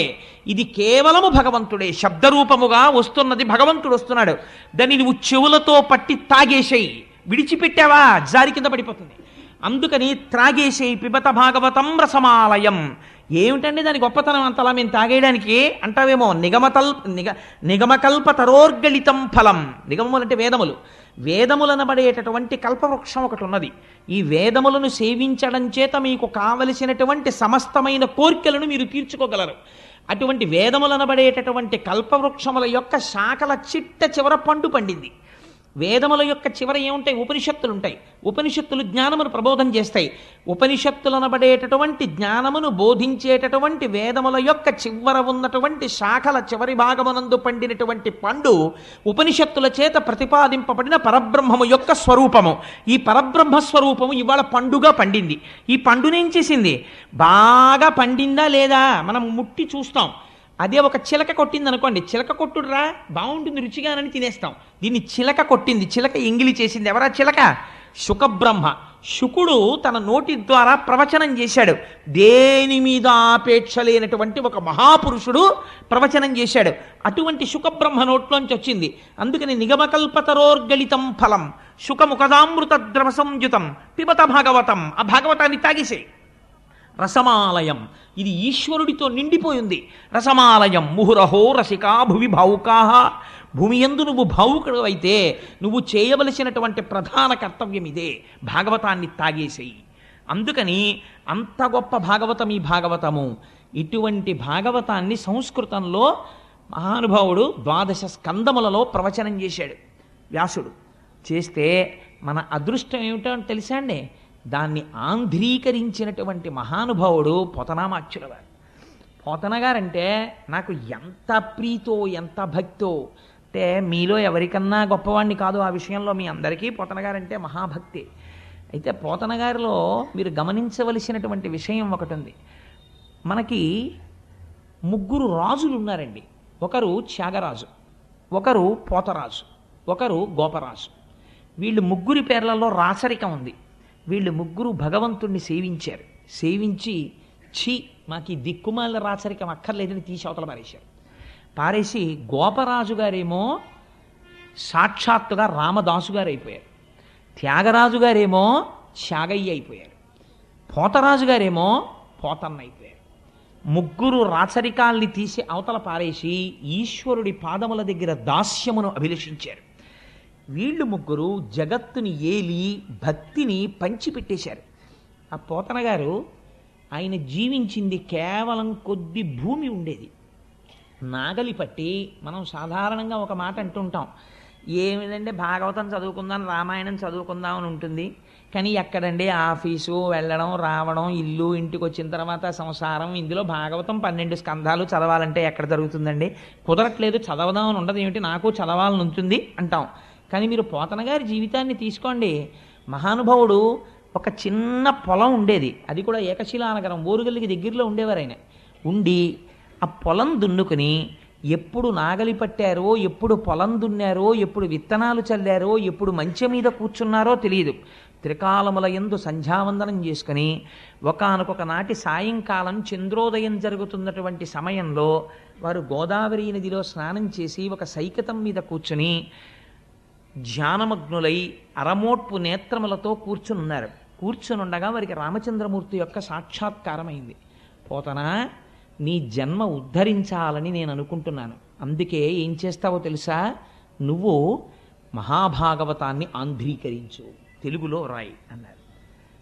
ఇది కేవలము భగవంతుడే, శబ్దరూపముగా వస్తున్నది భగవంతుడు వస్తున్నాడు. దాన్ని నువ్వు చెవులతో పట్టి తాగేసేయి. విడిచిపెట్టావా జారి కింద పడిపోతుంది. అందుకని త్రాగేసేయి. పిబత భాగవతం రసమాలయం. ఏమిటండి దాని గొప్పతనం అంతలా మేము తాగేయడానికి అంటావేమో. నిగమకల్ప తరోర్గళితం ఫలం. నిగమములు అంటే వేదములు. వేదములనబడేటటువంటి కల్పవృక్షం ఒకటి ఉన్నది. ఈ వేదములను సేవించడం చేత మీకు కావలసినటువంటి సమస్తమైన కోర్కెలను మీరు తీర్చుకోగలరు. అటువంటి వేదములనబడేటటువంటి కల్పవృక్షముల యొక్క శాఖల చిట్ట చివర పండు పండింది. వేదముల యొక్క చివర ఏముంటాయి? ఉపనిషత్తులు ఉంటాయి. ఉపనిషత్తులు జ్ఞానమును ప్రబోధం చేస్తాయి. ఉపనిషత్తులనబడేటటువంటి జ్ఞానమును బోధించేటటువంటి వేదముల యొక్క చివర ఉన్నటువంటి శాఖల చివరి భాగమునందు పండినటువంటి పండు ఉపనిషత్తుల చేత ప్రతిపాదింపబడిన పరబ్రహ్మము యొక్క స్వరూపము. ఈ పరబ్రహ్మ స్వరూపము ఇవాళ పండుగా పండింది. ఈ పండునేం చేసింది? బాగా పండిందా లేదా మనం ముట్టి చూస్తాం. అదే ఒక చిలక కొట్టింది అనుకోండి, చిలక కొట్టుడురా బాగుంటుంది రుచిగానని తినేస్తాం. దీన్ని చిలక కొట్టింది, చిలక ఎంగిలి చేసింది. ఎవరా చిలక? శుకబ్రహ్మ. శుకుడు తన నోటి ద్వారా ప్రవచనం చేశాడు. దేని మీద ఆపేక్ష లేనటువంటి ఒక మహాపురుషుడు ప్రవచనం చేశాడు. అటువంటి శుకబ్రహ్మ నోట్లోంచి వచ్చింది. అందుకని నిగమకల్పతరోర్గళితం ఫలం శుకముఖదామృత ద్రవ సంయుతం పిబత భాగవతం. ఆ భాగవతాన్ని తాగేసే. రసమాలయం. ఇది ఈశ్వరుడితో నిండిపోయింది. రసమాలయం ముహురహో రసికా భువి భావుకాహ. భూమి యందు నువ్వు భావుకుడు అయితే నువ్వు చేయవలసినటువంటి ప్రధాన కర్తవ్యం ఇదే, భాగవతాన్ని తాగేసేయి. అందుకని అంత గొప్ప భాగవతం ఈ భాగవతము. ఇటువంటి భాగవతాన్ని సంస్కృతంలో మహానుభావుడు 12 స్కందములలో ప్రవచనం చేశాడు వ్యాసుడు. చేస్తే మన అదృష్టం ఏమిటో తెలుసా అండి? దాన్ని ఆంధ్రీకరించినటువంటి మహానుభావుడు పోతనామాచ్యుల వారు. పోతన గారంటే నాకు ఎంత ప్రీతో ఎంత భక్తో. అంటే మీలో ఎవరికన్నా గొప్పవాడిని కాదు ఆ విషయంలో, మీ అందరికీ పోతన గారంటే మహాభక్తి. అయితే పోతన గారిలో మీరు గమనించవలసినటువంటి విషయం ఒకటి ఉంది. మనకి 3 రాజులు ఉన్నారండి. ఒకరు త్యాగరాజు, ఒకరు పోతరాజు, ఒకరు గోపరాజు. వీళ్ళు 3 పేర్లలో రాచరికం ఉంది. వీళ్ళు 3 భగవంతుణ్ణి సేవించారు. సేవించి ఛీ మాకు ఈ దిక్కుమాల రాచరికం అక్కర్లేదని తీసి అవతల పారేశారు. పారేసి గోపరాజు గారేమో సాక్షాత్తుగా రామదాసు గారు అయిపోయారు. త్యాగరాజు గారేమో త్యాగయ్య అయిపోయారు. పోతరాజు గారేమో పోతన్న అయిపోయారు. 3 రాచరికాల్ని తీసి అవతల పారేసి ఈశ్వరుడి పాదముల దగ్గర దాస్యమును అభిలషించారు. వీళ్ళు 3 జగత్తుని ఏలి భక్తిని పంచిపెట్టేశారు. ఆ పోతన గారు ఆయన జీవించింది కేవలం కొద్ది భూమి ఉండేది. నాగలి పట్టి మనం సాధారణంగా ఒక మాట అంటుంటాం, ఏమిటంటే భాగవతం చదువుకుందాం రామాయణం చదువుకుందాం అని ఉంటుంది. కానీ ఎక్కడండి ఆఫీసు వెళ్ళడం రావడం, ఇల్లు, ఇంటికి వచ్చిన తర్వాత సంసారం, ఇందులో భాగవతం 12 స్కంధాలు చదవాలంటే ఎక్కడ జరుగుతుందండి? కుదరట్లేదు, చదవదామని ఉండదు. ఏమిటి నాకు చదవాలని ఉంటుంది అంటాం. కానీ మీరు పోతన గారి జీవితాన్ని తీసుకోండి. మహానుభావుడు ఒక చిన్న పొలం ఉండేది, అది కూడా ఏకశిలానగరం ఓరుగల్లికి దగ్గరలో ఉండేవారు ఆయన. ఉండి ఆ పొలం దున్నుకుని ఎప్పుడు నాగలి పట్టారో, ఎప్పుడు పొలం దున్నారో, ఎప్పుడు విత్తనాలు చల్లారో, ఎప్పుడు మంచె మీద కూర్చున్నారో తెలియదు. త్రికాలముల యందు సంధ్యావందనం చేసుకుని ఒకానొక నాటి సాయంకాలం చంద్రోదయం జరుగుతున్నటువంటి సమయంలో వారు గోదావరి నదిలో స్నానం చేసి ఒక సైకతం మీద కూర్చుని ధ్యానమగ్నులై అరమోట్పు నేత్రములతో కూర్చునున్నారు. కూర్చునుండగా వారికి రామచంద్రమూర్తి యొక్క సాక్షాత్కారమైంది. పోతనా, నీ జన్మ ఉద్ధరించాలని నేను అనుకుంటున్నాను. అందుకే ఏం చేస్తావో తెలుసా? నువ్వు మహాభాగవతాన్ని ఆంధ్రీకరించు, తెలుగులో రాయి అన్నారు.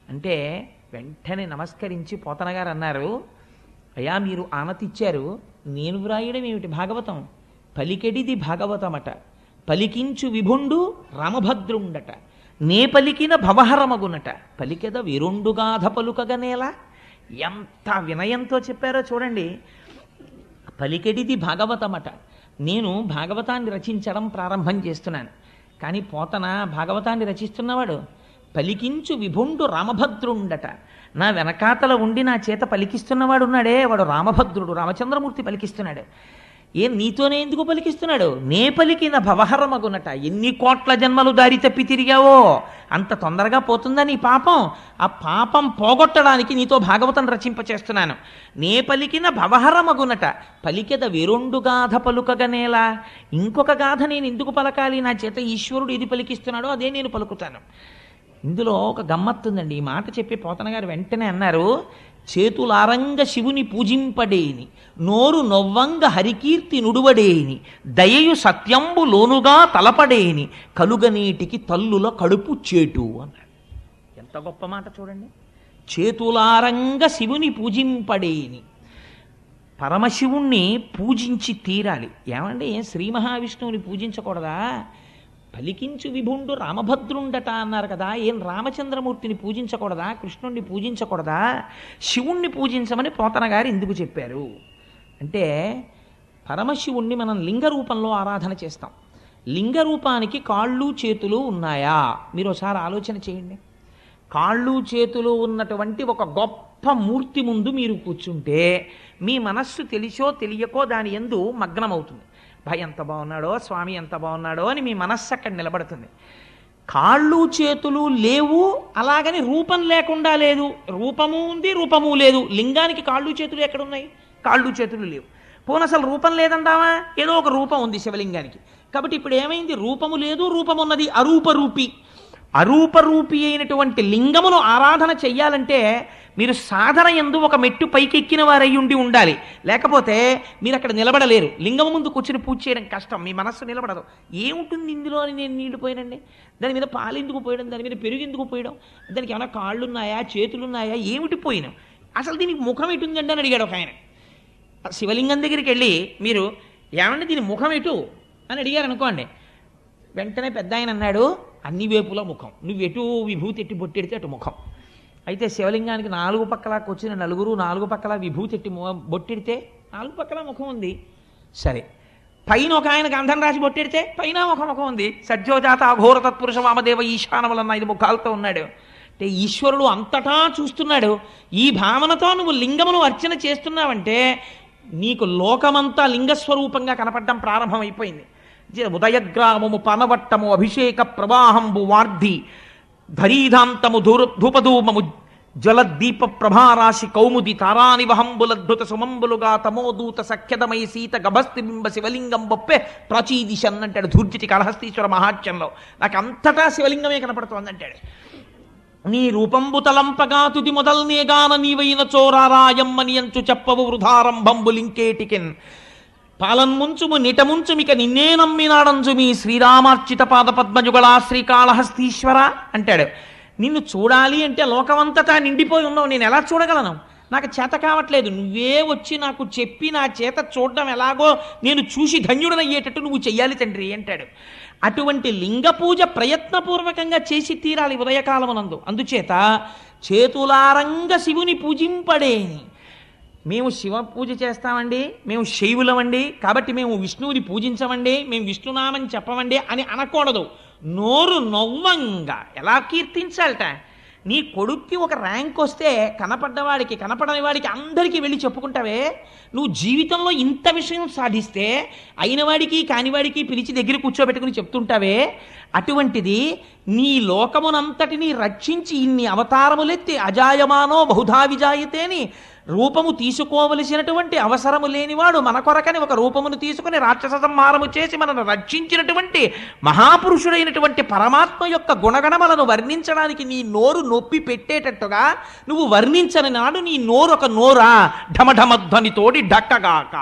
అంటే వెంటనే నమస్కరించి పోతన గారు అన్నారు, అయ్యా మీరు ఆనతిచ్చారు, నేను వ్రాయడం ఏమిటి భాగవతం? పలికెడిది భాగవతమట, పలికించు విభుండు రామభద్రుండట, నే పలికిన భవహరమగునట, పలికెద విరుండుగాధ పలుకగనేలా. ఎంత వినయంతో చెప్పారో చూడండి. పలికెడిది భాగవతమట, నేను భాగవతాన్ని రచించడం ప్రారంభం చేస్తున్నాను. కానీ పోతన భాగవతాన్ని రచిస్తున్నవాడు పలికించు విభుండు రామభద్రుండట. నా వెనకాతల ఉండి నా చేత పలికిస్తున్నవాడు ఉన్నాడే, వాడు రామభద్రుడు, రామచంద్రమూర్తి పలికిస్తున్నాడు. నీతోనే ఎందుకు పలికిస్తున్నాడు? నే పలికిన భవహరమగునట. ఎన్ని కోట్ల జన్మలు దారి తప్పి తిరిగావో అంత తొందరగా పోతుందా నీ పాపం? ఆ పాపం పోగొట్టడానికి నీతో భాగవతం రచింపచేస్తున్నాను. నే పలికిన భవహరమగునట. పలికెద వేరొండు గాథ పలుకగనేలా. ఇంకొక గాథ నేను ఎందుకు పలకాలి? నా చేత ఈశ్వరుడు ఇది పలికిస్తున్నాడో అదే నేను పలుకుతాను. ఇందులో ఒక గమ్మత్తుందండి. ఈ మాట చెప్పి పోతన గారు వెంటనే అన్నారు, చేతులారంగ శివుని పూజింపడేని, నోరు నొవ్వంగ హరికీర్తి నుడువడేని, దయయు సత్యంబు లోనుగా తలపడేని, కలుగనీటికి తల్లుల కడుపు చేటు అన్నాడు. ఎంత గొప్ప మాట చూడండి. చేతులారంగ శివుని పూజింపడేని, పరమశివుణ్ణి పూజించి తీరాలి. ఏమండి, శ్రీ మహావిష్ణువుని పూజించకూడదా? పలికించు విభుండు రామభద్రుండట అన్నారు కదా, ఏం రామచంద్రమూర్తిని పూజించకూడదా? కృష్ణుణ్ణి పూజించకూడదా? శివుణ్ణి పూజించమని పోతన గారు ఎందుకు చెప్పారు అంటే, పరమశివుణ్ణి మనం లింగ రూపంలో ఆరాధన చేస్తాం. లింగ రూపానికి కాళ్ళు చేతులు ఉన్నాయా? మీరు ఒకసారి ఆలోచన చేయండి. కాళ్ళు చేతులు ఉన్నటువంటి ఒక గొప్ప మూర్తి ముందు మీరు కూర్చుంటే మీ మనస్సు తెలిసో తెలియకో దాని యందు మగ్నమవుతుంది. భయ ఎంత బాగున్నాడో, స్వామి ఎంత బాగున్నాడో అని మీ మనస్సు అక్కడ నిలబడుతుంది. కాళ్ళు చేతులు లేవు, అలాగని రూపం లేకుండా లేదు. రూపము ఉంది, రూపము లేదు. లింగానికి కాళ్ళు చేతులు ఎక్కడున్నాయి? కాళ్ళు చేతులు లేవు. పోనీ అసలు రూపం లేదంటావా? ఏదో ఒక రూపం ఉంది శివలింగానికి. కాబట్టి ఇప్పుడు ఏమైంది? రూపము లేదు, రూపమున్నది. అరూపరూపి. అరూపరూపి అయినటువంటి లింగమును ఆరాధన చెయ్యాలంటే మీరు సాధన యందు ఒక మెట్టు పైకెక్కిన వారై ఉండాలి. లేకపోతే మీరు అక్కడ నిలబడలేరు. లింగం ముందు కూర్చుని పూజ చేయడం కష్టం, మీ మనస్సు నిలబడదు. ఏముంటుంది ఇందులో అని నేను నీళ్లు పోయానండి, దాని మీద పాలు ఎందుకు పోయడం, దాని మీద పెరుగు ఎందుకు పోయడం, దానికి ఏమైనా కాళ్ళు ఉన్నాయా, చేతులు ఉన్నాయా, ఏమిటి పోయినాం, అసలు దీనికి ముఖం ఎటుందండి అని అడిగాడు ఒక ఆయన. శివలింగం దగ్గరికి వెళ్ళి మీరు ఏమంటే దీని ముఖం ఎటు అని అడిగారు అనుకోండి, వెంటనే పెద్ద ఆయన అన్నాడు, అన్ని వైపులా ముఖం, నువ్వు ఎటు విభూతి ఎట్టి బొట్టెడితే అటు ముఖం. అయితే శివలింగానికి నాలుగు పక్కలా వచ్చిన నలుగురు నాలుగు పక్కల విభూతి ఎట్టి బొట్టెడితే నాలుగు పక్కల ముఖం ఉంది. సరే, పైన ఒక ఆయన గంధం రాసి బొట్టెడితే పైన ఒక ముఖం ఉంది. సజ్జోజాత అఘోర తత్పురుష వామదేవ ఈశానములన్న 5 ముఖాలతో ఉన్నాడు. అంటే ఈశ్వరుడు అంతటా చూస్తున్నాడు. ఈ భావనతో నువ్వు లింగమును అర్చన చేస్తున్నావంటే నీకు లోకమంతా లింగస్వరూపంగా కనపడడం ప్రారంభమైపోయింది. ఉదయగ్రామము పనవట్టము అభిషేక ప్రవాహంబు వార్ధి ధరీధాంతము ధూపధూమము జలదీప ప్రభారాశి కౌముది తారానివహంబులద్భుత సుమంబులుగా తమోదూత సఖ్యదమై సీత గభస్తిబింబ శివలింగం బొప్పే ప్రాచీదిశన్ అంటాడు ధూర్జిటి కాళహస్తీశ్వర మహాత్యంలో. నాకు అంతటా శివలింగమే కనపడుతోంది అంటాడు. నీ రూపంబు తలంపగా తుది మొదల్నేగాన నీవైన చోరారాయమ్మని అంచు చెప్పవు వృధారంభంబు లింకేటికెన్ పాలన్ముంచుము నిటముంచుమిక నిన్నే నమ్మినాడంచు మీ శ్రీరామార్చిత పాద పద్మజుగళా శ్రీకాళహస్తీశ్వర అంటాడు. నిన్ను చూడాలి అంటే లోకమంతటా నిండిపోయి ఉన్నావు, నేను ఎలా చూడగలను? నాకు చేత కావట్లేదు. నువ్వే వచ్చి నాకు చెప్పి నా చేత చూడడం ఎలాగో నేను చూసి ధన్యుడనయ్యేటట్టు నువ్వు చెయ్యాలి తండ్రి అంటాడు. అటువంటి లింగ పూజ ప్రయత్నపూర్వకంగా చేసి తీరాలి ఉదయకాలమునందు. అందుచేత చేతులారంగ శివుని పూజింపడేని. మేము శివ పూజ చేస్తామండి, మేము శైవులమండి, కాబట్టి మేము విష్ణువుని పూజించమండి, మేము విష్ణునామని చెప్పమండి అని అనకూడదు. నోరు నొవ్వంగా ఎలా కీర్తించాలట? నీ కొడుక్కి ఒక ర్యాంక్ వస్తే కనపడ్డవాడికి కనపడని వాడికి అందరికీ వెళ్ళి చెప్పుకుంటావే. నువ్వు జీవితంలో ఇంత విషయం సాధిస్తే అయిన వాడికి కానివాడికి పిలిచి దగ్గర కూర్చోబెట్టుకుని చెప్తుంటావే. అటువంటిది నీ లోకమునంతటిని రక్షించి ఇన్ని అవతారములెత్తి అజాయమానో బహుధా విజాయితేని రూపము తీసుకోవలసినటువంటి అవసరము లేనివాడు మన కొరకని ఒక రూపమును తీసుకుని రాక్షస సంహారము చేసి మనను రక్షించినటువంటి మహాపురుషుడైనటువంటి పరమాత్మ యొక్క గుణగణములను వర్ణించడానికి నీ నోరు నొప్పి పెట్టేటట్టుగా నువ్వు వర్ణించని నాడు నీ నోరు ఒక నోరా ఢమఢమధ్వనితోటి ఢక్కగాక.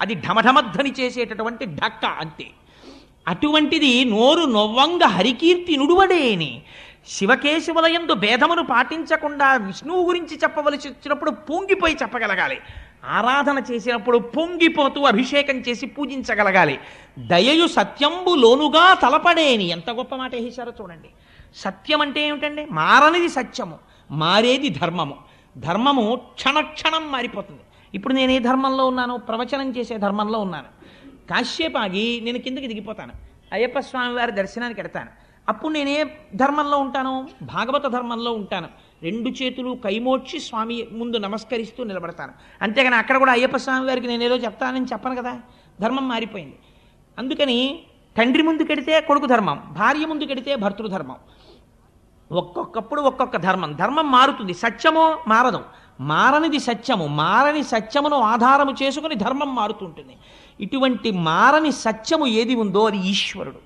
అది ఢమఢమధ్వని చేసేటటువంటి ఢక్క అంతే. అటువంటిది నోరు నొవ్వంగ హరికీర్తి నుడువడేని. శివకేశవులయందు భేదమును పాటించకుండా విష్ణువు గురించి చెప్పవలసి వచ్చినప్పుడు పొంగిపోయి చెప్పగలగాలి. ఆరాధన చేసినప్పుడు పొంగిపోతూ అభిషేకం చేసి పూజించగలగాలి. దయయు సత్యంబు లోనుగా తలపడేని. ఎంత గొప్ప మాట వేశారో చూడండి. సత్యం అంటే ఏమిటండి? మారనిది సత్యము, మారేది ధర్మము. ధర్మము క్షణక్షణం మారిపోతుంది. ఇప్పుడు నేను ఏ ధర్మంలో ఉన్నాను? ప్రవచనం చేసే ధర్మంలో ఉన్నాను. కాశ్యపాగి నేను కిందకి దిగిపోతాను. అయ్యప్ప స్వామి వారి దర్శనానికి ఎడతాను. అప్పుడు నేనే ధర్మంలో ఉంటాను? భాగవత ధర్మంలో ఉంటాను. 2 చేతులు కైమోడ్చి స్వామి ముందు నమస్కరిస్తూ నిలబడతాను. అంతేగాని అక్కడ కూడా అయ్యప్ప స్వామి వారికి నేనేదో చెప్తానని చెప్పను కదా. ధర్మం మారిపోయింది. అందుకని తండ్రి ముందుకెడితే కొడుకు ధర్మం, భార్య ముందుకెడితే భర్తృధర్మం. ఒక్కొక్కప్పుడు ఒక్కొక్క ధర్మం మారుతుంది. సత్యమో మారదు, మారనిది సత్యము. మారని సత్యమును ఆధారము చేసుకుని ధర్మం మారుతుంటుంది. ఇటువంటి మారని సత్యము ఏది ఉందో అది ఈశ్వరుడు.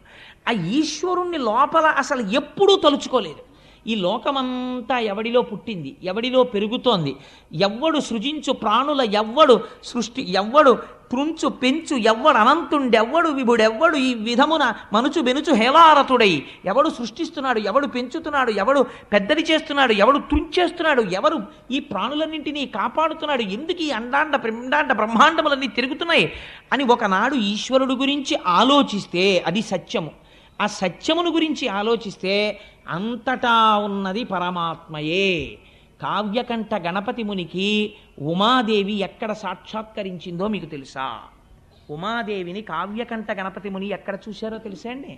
ఆ ఈశ్వరుణ్ణి లోపల అసలు ఎప్పుడూ తలుచుకోలేదు. ఈ లోకమంతా ఎవడిలో పుట్టింది, ఎవడిలో పెరుగుతోంది, ఎవ్వడు సృజించు ప్రాణుల, ఎవ్వడు సృష్టి, ఎవ్వడు త్రుంచు పెంచు, ఎవ్వడు అనంతుండెవ్వడు విభుడెవ్వడు ఈ విధమున మనుచు బెనుచు హేలారతుడై, ఎవడు సృష్టిస్తున్నాడు, ఎవడు పెంచుతున్నాడు, ఎవడు పెద్దది చేస్తున్నాడు, ఎవడు త్రుంచేస్తున్నాడు, ఎవరు ఈ ప్రాణులన్నింటినీ కాపాడుతున్నాడు, ఎందుకు ఈ అండాండ పిండాండ బ్రహ్మాండములన్నీ తిరుగుతున్నాయి అని ఒకనాడు ఈశ్వరుడు గురించి ఆలోచిస్తే అది సత్యము. ఆ సత్యమును గురించి ఆలోచిస్తే అంతటా ఉన్నది పరమాత్మయే. కావ్యకంఠ గణపతి మునికి ఉమాదేవి ఎక్కడ సాక్షాత్కరించిందో మీకు తెలుసా? ఉమాదేవిని కావ్యకంఠ గణపతి ముని ఎక్కడ చూశారో తెలుసా అండి?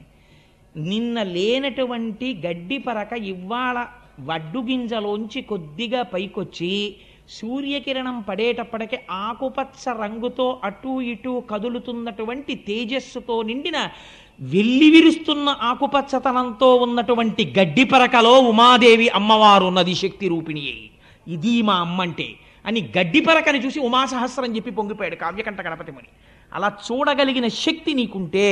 నిన్న లేనటువంటి గడ్డి పరక ఇవాళ వడ్డుగింజలోంచి కొద్దిగా పైకొచ్చి సూర్యకిరణం పడేటప్పటికి ఆకుపచ్చ రంగుతో అటూ ఇటూ కదులుతున్నటువంటి తేజస్సుతో నిండిన వెల్లివిరుస్తున్న ఆకుపచ్చతనంతో ఉన్నటువంటి గడ్డి పరకలో ఉమాదేవి అమ్మవారు ఉన్నది, శక్తి రూపిణి. ఇది మా అమ్మంటే అని గడ్డి పరకని చూసి ఉమాసహస్రం చెప్పి పొంగిపోయాడు కావ్యకంఠ గణపతి ముని. అలా చూడగలిగిన శక్తి నీకుంటే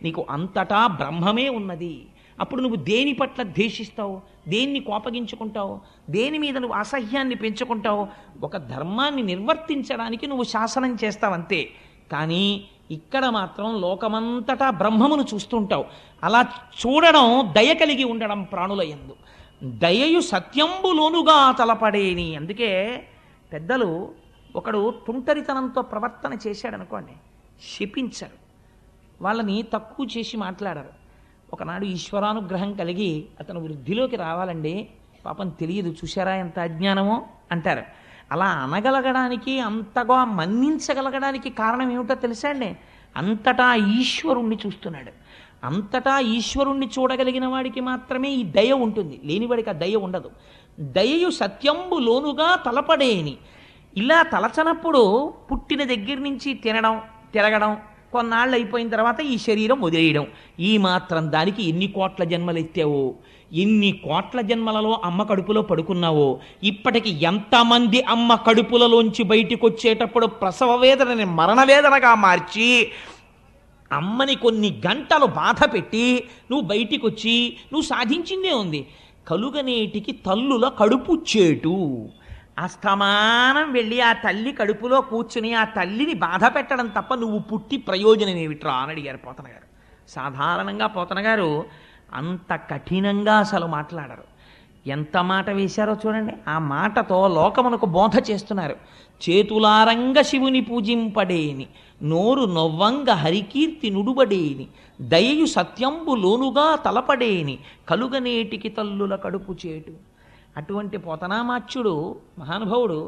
నీకు అంతటా బ్రహ్మమే ఉన్నది. అప్పుడు నువ్వు దేని పట్ల ద్వేషిస్తావు, దేన్ని కోపగించుకుంటావు, దేని మీద నువ్వు అసహ్యాన్ని పెంచుకుంటావు? ఒక ధర్మాన్ని నిర్వర్తించడానికి నువ్వు శాసనం చేస్తావంతే. కానీ ఇక్కడ మాత్రం లోకమంతటా బ్రహ్మమును చూస్తుంటావు. అలా చూడడం దయ కలిగి ఉండడం ప్రాణుల యందు. దయయు సత్యంబులోనుగా తలపడేని. అందుకే పెద్దలు ఒకడు తుంటరితనంతో ప్రవర్తన చేశాడనుకోండి, శపించరు, వాళ్ళని తక్కువ చేసి మాట్లాడరు. ఒకనాడు ఈశ్వరానుగ్రహం కలిగి అతను వృద్ధిలోకి రావాలండి, పాపం తెలియదు, చూశారా ఎంత అజ్ఞానమో అంటారు. అలా అనగలగడానికి, అంతగా మన్నించగలగడానికి కారణం ఏమిటో తెలుసా అండి? అంతటా ఈశ్వరుణ్ణి చూస్తున్నాడు. అంతటా ఈశ్వరుణ్ణి చూడగలిగిన వాడికి మాత్రమే ఈ దయ ఉంటుంది, లేనివాడికి ఆ దయ ఉండదు. దయయు సత్యంబు లోనుగా తలపడేని. ఇలా తలచనప్పుడు పుట్టిన దగ్గర నుంచి తిరగడం, కొన్నాళ్ళు అయిపోయిన తర్వాత ఈ శరీరం వదిలేయడం, ఈ మాత్రం దానికి ఎన్ని కోట్ల జన్మలు ఎత్తావో, ఎన్ని కోట్ల జన్మలలో అమ్మ కడుపులో పడుకున్నావో, ఇప్పటికి ఎంతమంది అమ్మ కడుపులలోంచి బయటికి వచ్చేటప్పుడు ప్రసవ వేదనని మరణవేదనగా మార్చి అమ్మని కొన్ని గంటలు బాధ పెట్టి నువ్వు బయటికి వచ్చి నువ్వు సాధించిందే ఉంది. కలుగనేటికి తల్లుల కడుపు చేటు. అస్తమానం వెళ్ళి ఆ తల్లి కడుపులో కూర్చుని ఆ తల్లిని బాధ పెట్టడం తప్ప నువ్వు పుట్టి ప్రయోజనం ఏమిట్రా అని అడిగారు పోతన గారు. సాధారణంగా పోతన గారు అంత కఠినంగా అసలు మాట్లాడరు. ఎంత మాట వేశారో చూడండి. ఆ మాటతో లోకమునకు బోధ చేస్తున్నారు. చేతులారంగ శివుని పూజింపడేని, నోరు నొవ్వంగ హరికీర్తి నుడుబడేని, దయయు సత్యంబు లోనుగా తలపడేని, కలుగనేటికి తల్లుల కడుపు చేటు. అటువంటి పోతనామాచ్యుడు మహానుభావుడు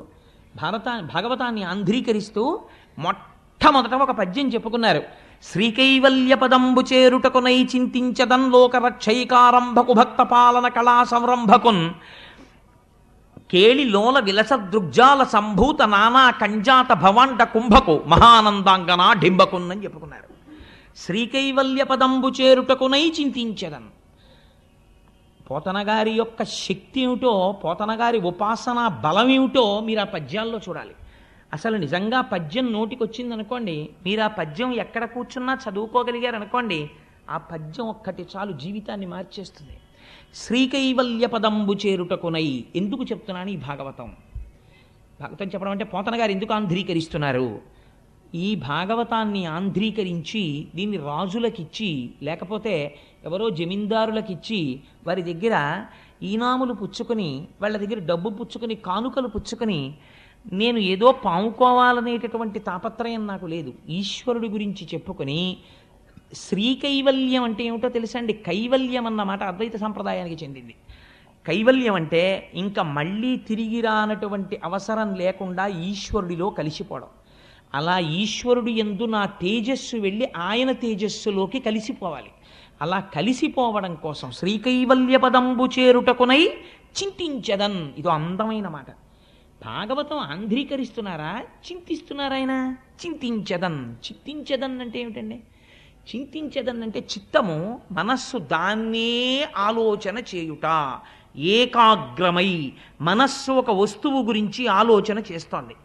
భాగవతాన్ని ఆంధ్రీకరిస్తూ మొట్టమొదట ఒక పద్యం చెప్పుకున్నారు. శ్రీకైవల్య పదంబు చేరుటకునై చింతించదన్ లోకరక్షైకారంభకు భక్త పాలన కళా సంరంభకున్ కేళి లోల విలస దృగ్జాల సంభూత నానా కంజాత భవాండ కుంభకు మహానందాంగనా డింబకున్ అని చెప్పుకున్నారు. శ్రీకైవల్య పదంబు చేరుటకునై చింతించదన్. పోతనగారి యొక్క శక్తి ఏమిటో, పోతనగారి ఉపాసనా బలం ఏమిటో మీరు ఆ పద్యాల్లో చూడాలి. అసలు నిజంగా పద్యం నోటికి వచ్చిందనుకోండి, మీరు ఆ పద్యం ఎక్కడ కూర్చున్నా చదువుకోగలిగారు అనుకోండి, ఆ పద్యం ఒక్కటి చాలు జీవితాన్ని మార్చేస్తుంది. శ్రీకైవల్య పదంబు చేరుటకునై. ఎందుకు చెప్తున్నాను ఈ భాగవతం చెప్పడం అంటే, పోతన గారు ఎందుకు ఆంధ్రీకరిస్తున్నారు? ఈ భాగవతాన్ని ఆంధ్రీకరించి దీన్ని రాజులకిచ్చి, లేకపోతే ఎవరో జమీందారులకిచ్చి వారి దగ్గర ఈనాములు పుచ్చుకొని, వాళ్ళ దగ్గర డబ్బు పుచ్చుకొని, కానుకలు పుచ్చుకొని, నేను ఏదో పాముకోవాలనేటటువంటి తాపత్రయం నాకు లేదు. ఈశ్వరుడి గురించి చెప్పుకొని, శ్రీకైవల్యం అంటే ఏమిటో తెలుసండి? కైవల్యం అన్నమాట అద్వైత సంప్రదాయానికి చెందింది. కైవల్యం అంటే ఇంకా మళ్ళీ తిరిగి రానటువంటి అవసరం లేకుండా ఈశ్వరుడిలో కలిసిపోవడం. అలా ఈశ్వరుడు యందు నా తేజస్సు వెళ్ళి ఆయన తేజస్సులోకి కలిసిపోవాలి. అలా కలిసిపోవడం కోసం శ్రీకైవల్య పదంబు చేరుటకునై చింతించదన్. ఇదో అందమైన మాట. భాగవతం ఆంధ్రీకరిస్తున్నారా, చింతిస్తున్నారా? ఆయన చింతించదన్. చింతించదన్ అంటే ఏమిటండి? చింతించదన్ అంటే చిత్తము, మనస్సు దాన్నే ఆలోచన చేయుట. ఏకాగ్రమై మనస్సు ఒక వస్తువు గురించి ఆలోచన చేస్తోంది.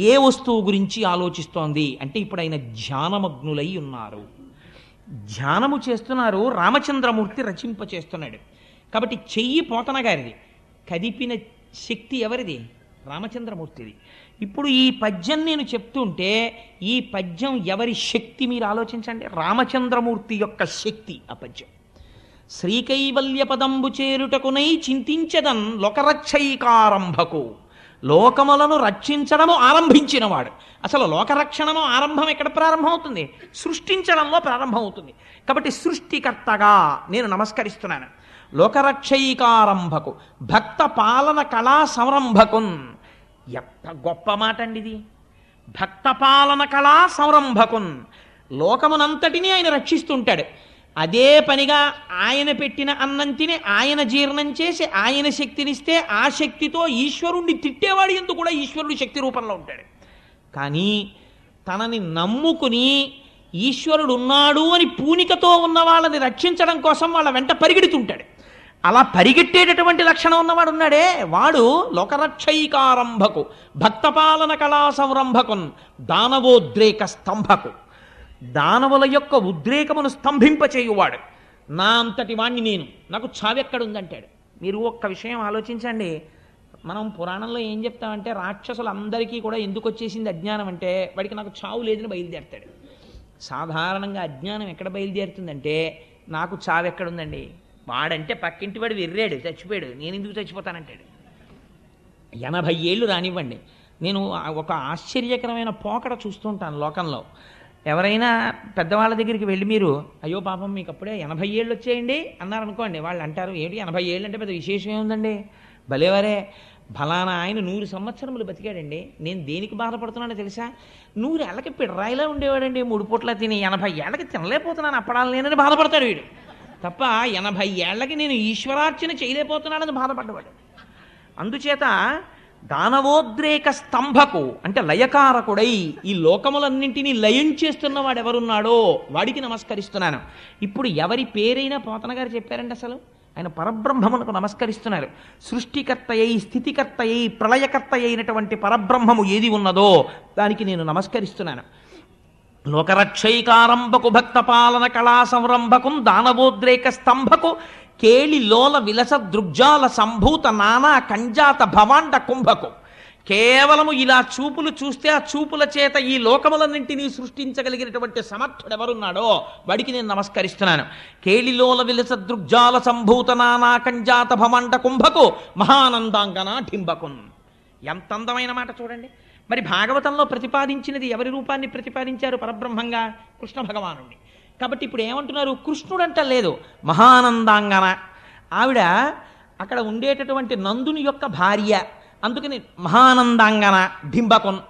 ఏ వస్తువు గురించి ఆలోచిస్తోంది అంటే ఇప్పుడు ఆయన ధ్యానమగ్నులై ఉన్నారు, ధ్యానము చేస్తున్నారు. రామచంద్రమూర్తి రచింపచేస్తున్నాడు కాబట్టి చెయ్యి పోతన గారిది, కదిపిన శక్తి ఎవరిది? రామచంద్రమూర్తిది. ఇప్పుడు ఈ పద్యం నేను చెప్తుంటే ఈ పద్యం ఎవరి శక్తి మీరు ఆలోచించండి. రామచంద్రమూర్తి యొక్క శక్తి ఆ పద్యం. శ్రీకైవల్య పదంబు చేరుటకునై చింతించదన్ లోకరక్షైకారంభకు. లోకములను రక్షించడము ఆరంభించినవాడు. అసలు లోకరక్షణము ఆరంభం ఎక్కడ ప్రారంభం అవుతుంది? సృష్టించడంలో ప్రారంభం అవుతుంది. కాబట్టి సృష్టికర్తగా నేను నమస్కరిస్తున్నాను. లోకరక్షైకారంభకు భక్త పాలన కళా సంరంభకున్. ఎంత గొప్ప మాట అండి ఇది! భక్త పాలన కళా సంరంభకున్. లోకమునంతటినీ ఆయన రక్షిస్తుంటాడు. అదే పనిగా ఆయన పెట్టిన అన్నం తిని ఆయన జీర్ణం చేసి ఆయన శక్తినిస్తే ఆ శక్తితో ఈశ్వరుణ్ణి తిట్టేవాడు ఎందుకు కూడా ఈశ్వరుడు శక్తి రూపంలో ఉంటాడు. కానీ తనని నమ్ముకుని ఈశ్వరుడు ఉన్నాడు అని పూనికతో ఉన్న వాళ్ళని రక్షించడం కోసం వాళ్ళ వెంట పరిగెడుతుంటాడు. అలా పరిగెట్టేటటువంటి లక్షణం ఉన్నవాడు ఉన్నాడే, వాడు లోకరక్షైకారంభకు భక్తపాలన కళా సంరంభకున్ దానవోద్రేక స్తంభకు. దానవుల యొక్క ఉద్రేకమును స్తంభింపచేయువాడు. నా అంతటి వాణ్ణి నేను, నాకు చావెక్కడుందంటాడు. మీరు ఒక్క విషయం ఆలోచించండి. మనం పురాణంలో ఏం చెప్తామంటే రాక్షసులందరికీ కూడా ఎందుకు వచ్చేసింది అజ్ఞానం అంటే వాడికి నాకు చావు లేదని బయలుదేరతాడు. సాధారణంగా అజ్ఞానం ఎక్కడ బయలుదేరుతుందంటే నాకు చావెక్కడుందండి, వాడంటే పక్కింటి వాడు వెర్రాడు చచ్చిపోయాడు, నేను ఎందుకు చచ్చిపోతానంటాడు. 80 ఏళ్ళు రానివ్వండి. నేను ఒక ఆశ్చర్యకరమైన పోకడ చూస్తుంటాను లోకంలో. ఎవరైనా పెద్దవాళ్ళ దగ్గరికి వెళ్ళి మీరు అయ్యో పాపం మీకు అప్పుడే 80 ఏళ్ళు వచ్చేయండి అన్నారనుకోండి, వాళ్ళు అంటారు ఏంటి 80 ఏళ్ళు అంటే పెద్ద విశేషం ఏముందండి, భలేవరే ఫలానా ఆయన 100 సంవత్సరములు బతికాడండి, నేను దేనికి బాధపడుతున్నానో తెలుసా, 100 ఏళ్ళకి పిడరాయిలా ఉండేవాడండి, 3 పూట్ల తిని 80 ఏళ్ళకి తినలేకపోతున్నాను అప్పడాలు నేనని బాధపడతాడు వీడు. తప్ప 80 ఏళ్ళకి నేను ఈశ్వరార్చన చేయలేకపోతున్నానని బాధపడ్డవాడు. అందుచేత దానవోద్రేక స్తంభకు అంటే లయకారకుడై ఈ లోకములన్నింటినీ లయం చేస్తున్నవాడు ఎవరున్నాడో వాడికి నమస్కరిస్తున్నాను. ఇప్పుడు ఎవరి పేరైనా పోతన గారు చెప్పారండి, అసలు ఆయన పరబ్రహ్మమునకు నమస్కరిస్తున్నారు. సృష్టికర్త అయి స్థితికర్త అయి ప్రళయకర్త అయినటువంటి పరబ్రహ్మము ఏది ఉన్నదో దానికి నేను నమస్కరిస్తున్నాను. లోకరక్షైకారంభకు భక్త పాలన కళా సంరంభకం దానవోద్రేక స్తంభకు కేళి లోల విలస దృగ్జాల సంభూత నానా కంజాత భవాండ కుంభకు. కేవలము ఇలా చూపులు చూస్తే ఆ చూపుల చేత ఈ లోకములన్నింటినీ సృష్టించగలిగినటువంటి సమర్థుడు ఎవరున్నాడో వాడికి నేను నమస్కరిస్తున్నాను. కేళిలోల విలస దృగ్జాల సంభూత నానా కంజాత భవాండ కుంభకు మహానందాంగన ఢింబకున్. ఎంత అందమైన మాట చూడండి. మరి భాగవతంలో ప్రతిపాదించినది ఎవరి రూపాన్ని ప్రతిపాదించారు? పరబ్రహ్మంగా కృష్ణ భగవానుణ్ణి. కాబట్టి ఇప్పుడు ఏమంటున్నారు? కృష్ణుడంట లేదు, మహానందాంగన. ఆవిడ అక్కడ ఉండేటటువంటి నందుని యొక్క భార్య, అందుకని మహానందాంగన డింబకొన్.